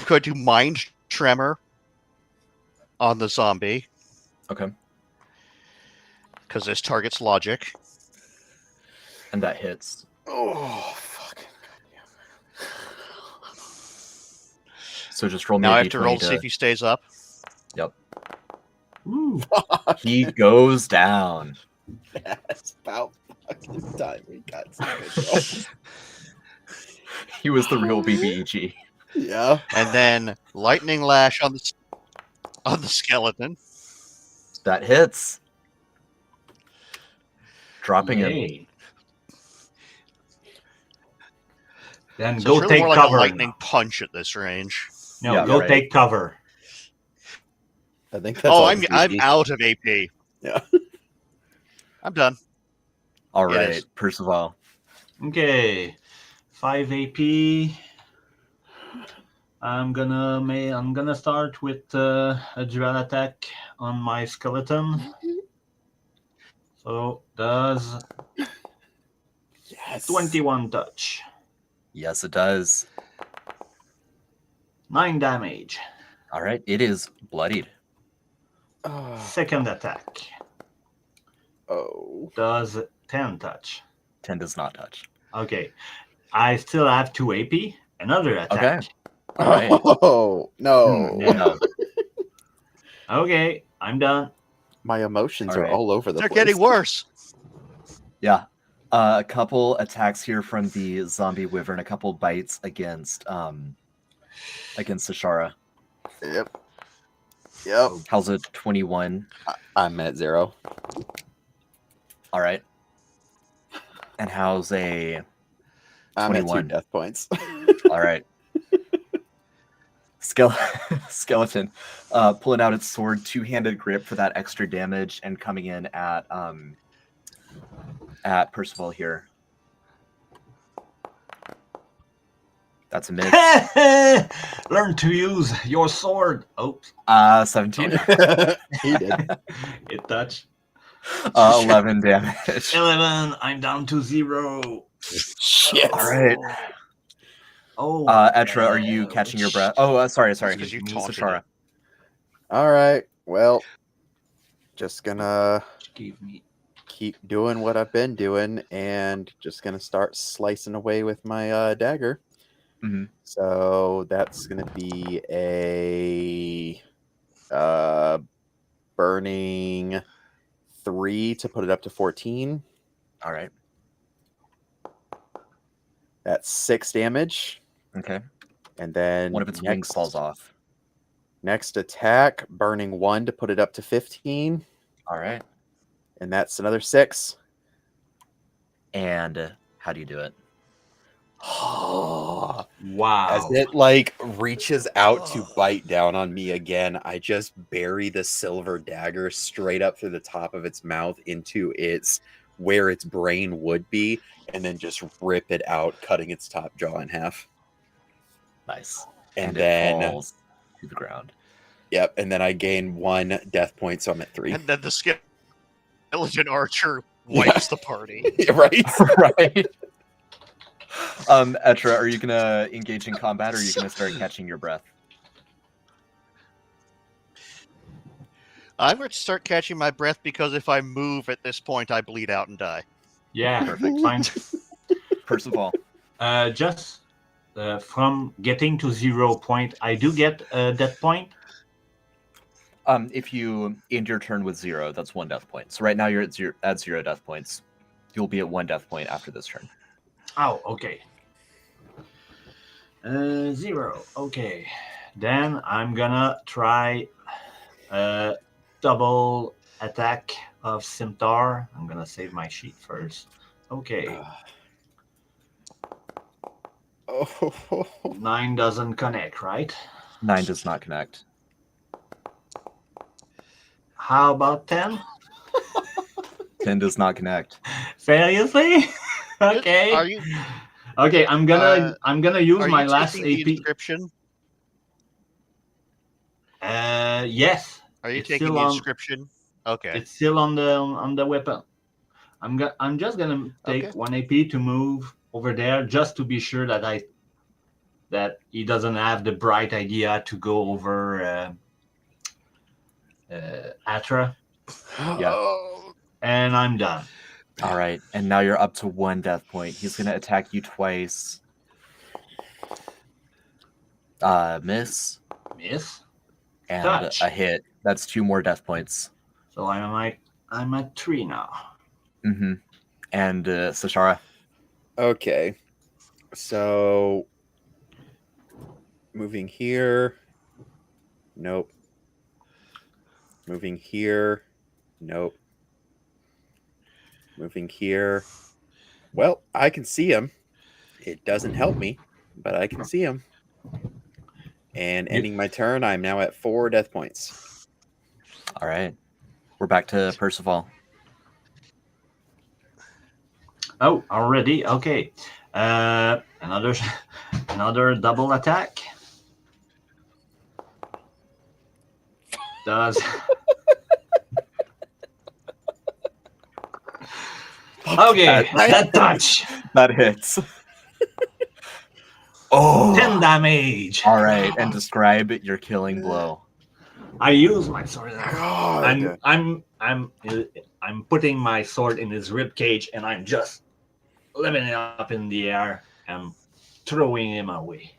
Speaker 4: going to Mind Tremor on the zombie,
Speaker 1: Okay.
Speaker 4: because this targets logic.
Speaker 1: And that hits.
Speaker 2: Oh, fuck.
Speaker 1: So just roll me
Speaker 4: Now
Speaker 1: a
Speaker 4: I have to roll
Speaker 1: D20
Speaker 4: to see if he stays up.
Speaker 1: Yep.
Speaker 3: Ooh.
Speaker 1: He goes down.
Speaker 2: That's about fucking time we got some good rolls.
Speaker 1: He was the real BBEG.
Speaker 2: Yeah.
Speaker 4: And then Lightning Lash on the skeleton.
Speaker 1: That hits. Dropping him.
Speaker 3: Yay. Then
Speaker 4: So
Speaker 3: go
Speaker 4: it's really
Speaker 3: take
Speaker 4: more like
Speaker 3: cover.
Speaker 4: a lightning punch at this range.
Speaker 3: No,
Speaker 1: Yeah,
Speaker 3: go
Speaker 1: right.
Speaker 3: take cover.
Speaker 2: I think that's all
Speaker 4: I'm
Speaker 2: it's gonna be.
Speaker 4: out of AP.
Speaker 2: Yeah.
Speaker 4: I'm done.
Speaker 1: All
Speaker 4: It
Speaker 1: right,
Speaker 4: is.
Speaker 1: Percival.
Speaker 3: Okay, 5 AP. I'm gonna start with a dual attack on my skeleton. So does
Speaker 2: Yes.
Speaker 3: 21 touch,
Speaker 1: Yes, it does.
Speaker 3: 9 damage.
Speaker 1: All right, it is bloodied.
Speaker 2: Oh.
Speaker 3: Second attack
Speaker 2: Oh.
Speaker 3: does 10 touch.
Speaker 1: 10 does not touch.
Speaker 3: Okay, I still have 2 AP. Another attack.
Speaker 1: Okay. All right.
Speaker 2: Oh no.
Speaker 1: Yeah.
Speaker 3: Okay, I'm done.
Speaker 2: My emotions
Speaker 1: All
Speaker 2: are
Speaker 1: right.
Speaker 2: all over the
Speaker 4: They're
Speaker 2: place.
Speaker 4: getting worse.
Speaker 1: Yeah. A couple attacks here from the zombie wyvern, a couple bites against Sashara.
Speaker 2: Yep. Yep.
Speaker 1: How's it? 21.
Speaker 2: I'm at 0.
Speaker 1: All right. And how's a
Speaker 2: I'm at 2
Speaker 1: 21.
Speaker 2: death points.
Speaker 1: All right. Skeleton pulling out its sword, two-handed grip for that extra damage, and coming in at Percival here. That's a miss.
Speaker 3: Learn to use your sword. Oops,
Speaker 1: 17.
Speaker 2: He did.
Speaker 3: it touched.
Speaker 1: 11 damage.
Speaker 3: 11. I'm down to 0.
Speaker 2: Shit.
Speaker 1: All right.
Speaker 3: Oh,
Speaker 1: Etra, are you catching your breath? Oh, sorry.
Speaker 4: because you taunted
Speaker 1: Sashara.
Speaker 4: it.
Speaker 2: All right. Well, just gonna
Speaker 3: give me
Speaker 2: keep doing what I've been doing and just gonna start slicing away with my dagger.
Speaker 1: Mhm.
Speaker 2: So that's gonna be a burning 3 to put it up to 14.
Speaker 1: All right.
Speaker 2: That's 6 damage.
Speaker 1: Okay.
Speaker 2: And then
Speaker 1: One of its wings falls off.
Speaker 2: Next attack, burning 1 to put it up to 15.
Speaker 1: All right.
Speaker 2: And that's another 6.
Speaker 1: And how do you do it?
Speaker 3: Wow.
Speaker 2: As it like reaches out to bite down on me again, I just bury the silver dagger straight up through the top of its mouth into its where its brain would be, and then just rip it out, cutting its top jaw in half.
Speaker 1: Nice.
Speaker 2: And
Speaker 1: it
Speaker 2: then
Speaker 1: falls to the ground.
Speaker 2: Yep, and then I gain 1 death point, so I'm at 3.
Speaker 4: And then the skeleton archer wipes the party.
Speaker 2: Right?
Speaker 1: Right. Etra, are you gonna engage in combat, or are you gonna start catching your breath?
Speaker 4: I'm going to start catching my breath because if I move at this point, I bleed out and die.
Speaker 3: Yeah,
Speaker 1: Perfect.
Speaker 3: fine.
Speaker 1: Percival.
Speaker 3: Just from getting to 0 point, I do get a death point.
Speaker 1: If you end your turn with 0, that's 1 death point. So right now you're at 0 death points. You'll be at 1 death point after this turn.
Speaker 3: Oh, okay. 0. Okay. Then I'm gonna try a double attack of Scimitar. I'm gonna save my sheet first. Okay.
Speaker 2: Oh.
Speaker 3: 9 doesn't connect, right?
Speaker 1: 9 does not connect.
Speaker 3: How about 10?
Speaker 1: 10 does not connect.
Speaker 3: Seriously? Okay.
Speaker 4: Are you?
Speaker 3: Okay, I'm gonna use
Speaker 4: Are
Speaker 3: my
Speaker 4: you
Speaker 3: last
Speaker 4: taking the
Speaker 3: AP.
Speaker 4: inscription?
Speaker 3: Yes.
Speaker 4: Are you
Speaker 3: It's
Speaker 4: taking
Speaker 3: still
Speaker 4: the
Speaker 3: on-
Speaker 4: inscription? Okay.
Speaker 3: It's still on the weapon. I'm just gonna take
Speaker 4: Okay.
Speaker 3: 1 AP to move over there, just to be sure that he doesn't have the bright idea to go over Atra,
Speaker 1: Yeah.
Speaker 3: and I'm done.
Speaker 1: All right, and now you're up to 1 death point. He's gonna attack you twice. Miss
Speaker 3: Miss.
Speaker 1: and
Speaker 3: Touch.
Speaker 1: a hit. That's 2 more death points.
Speaker 3: So I'm at 3 now.
Speaker 1: Mm-hmm. And Sashara.
Speaker 2: Okay. So moving here. Nope. Moving here. Nope. Moving here. Well, I can see him. It doesn't help me, but I can see him. And ending my turn, I'm now at 4 death points.
Speaker 1: All right, we're back to Percival.
Speaker 3: Oh, already? Okay. Another double attack. Does okay, that touch.
Speaker 1: That hits. Oh,
Speaker 3: 10 damage.
Speaker 1: all right, and describe your killing blow.
Speaker 3: I use my sword.
Speaker 2: God.
Speaker 3: I'm putting my sword in his rib cage, and I'm just lifting it up in the air and throwing him away.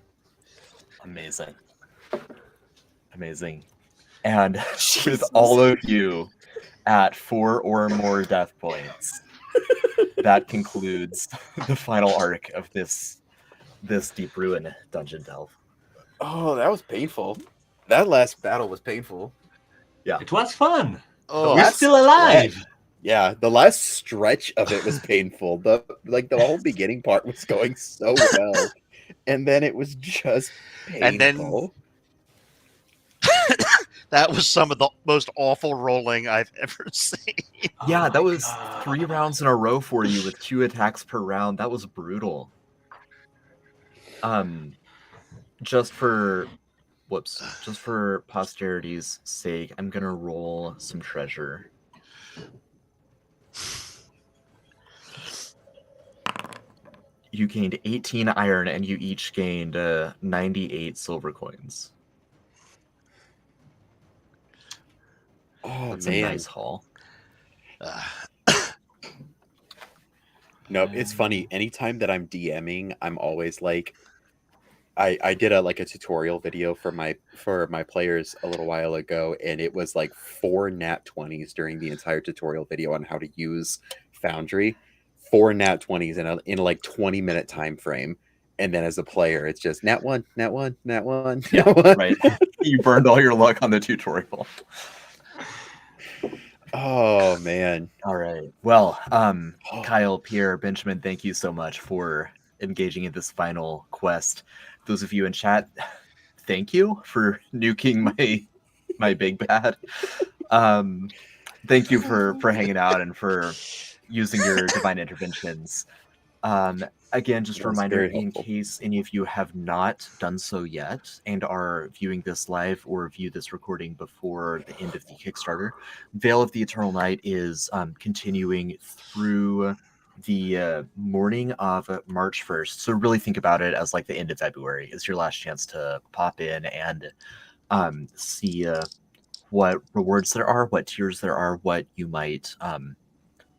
Speaker 1: Amazing. And with all of you at 4 or more death points, that concludes the final arc of this Deep Ruin dungeon delve.
Speaker 2: Oh, that was painful. That last battle was painful.
Speaker 3: It was fun.
Speaker 4: Oh,
Speaker 3: We're still alive.
Speaker 2: Yeah, the last stretch of it was painful. The whole beginning part was going so well, and then it was just painful.
Speaker 4: And then- that was some of the most awful rolling I've ever seen.
Speaker 1: Yeah,
Speaker 3: Oh
Speaker 1: that
Speaker 3: my
Speaker 1: was
Speaker 3: God.
Speaker 1: 3 rounds in a row for you with 2 attacks per round. That was brutal. Just for posterity's sake, I'm gonna roll some treasure. You gained 18 iron, and you each gained 98 silver coins.
Speaker 2: Oh
Speaker 1: That's
Speaker 2: man,
Speaker 1: a nice haul.
Speaker 2: Nope, it's funny. Anytime that I'm DMing, I'm always like, I did a tutorial video for my players a little while ago, and it was like 4 nat 20s during the entire tutorial video on how to use Foundry. 4 nat 20s in a like 20-minute time frame. And then as a player, it's just nat 1, nat 1, nat 1,
Speaker 1: Yeah,
Speaker 2: nat 1.
Speaker 1: right. You burned all your luck on the tutorial.
Speaker 2: Oh man.
Speaker 1: All right. Well, Kyle, Pierre, Benjamin, thank you so much for engaging in this final quest. Those of you in chat, thank you for nuking my big bad. Thank you for hanging out and for using your divine interventions. Again, just a
Speaker 2: That's
Speaker 1: reminder,
Speaker 2: very
Speaker 1: in
Speaker 2: helpful.
Speaker 1: case any of you have not done so yet and are viewing this live or view this recording before the end of the Kickstarter, Veil of the Eternal Night is continuing through the morning of March 1st. So really think about it as like the end of February is your last chance to pop in and see what rewards there are, what tiers there are, what you might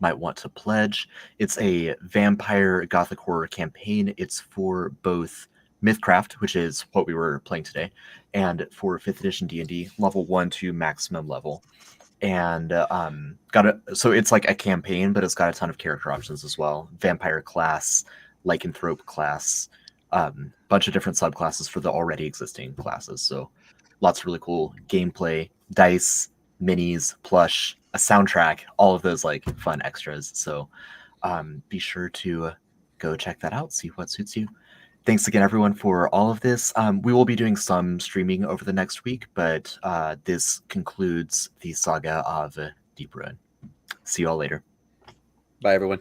Speaker 1: want to pledge. It's a vampire gothic horror campaign. It's for both Mythcraft, which is what we were playing today, and for 5th edition D&D, level 1 to maximum level. And so it's like a campaign, but it's got a ton of character options as well. Vampire class, lycanthrope class, bunch of different subclasses for the already existing classes. So lots of really cool gameplay, dice, minis, plush, a soundtrack, all of those like fun extras. So be sure to go check that out, see what suits you. Thanks again, everyone, for all of this. We will be doing some streaming over the next week, but this concludes the saga of Deep Ruin. See you all later.
Speaker 2: Bye, everyone.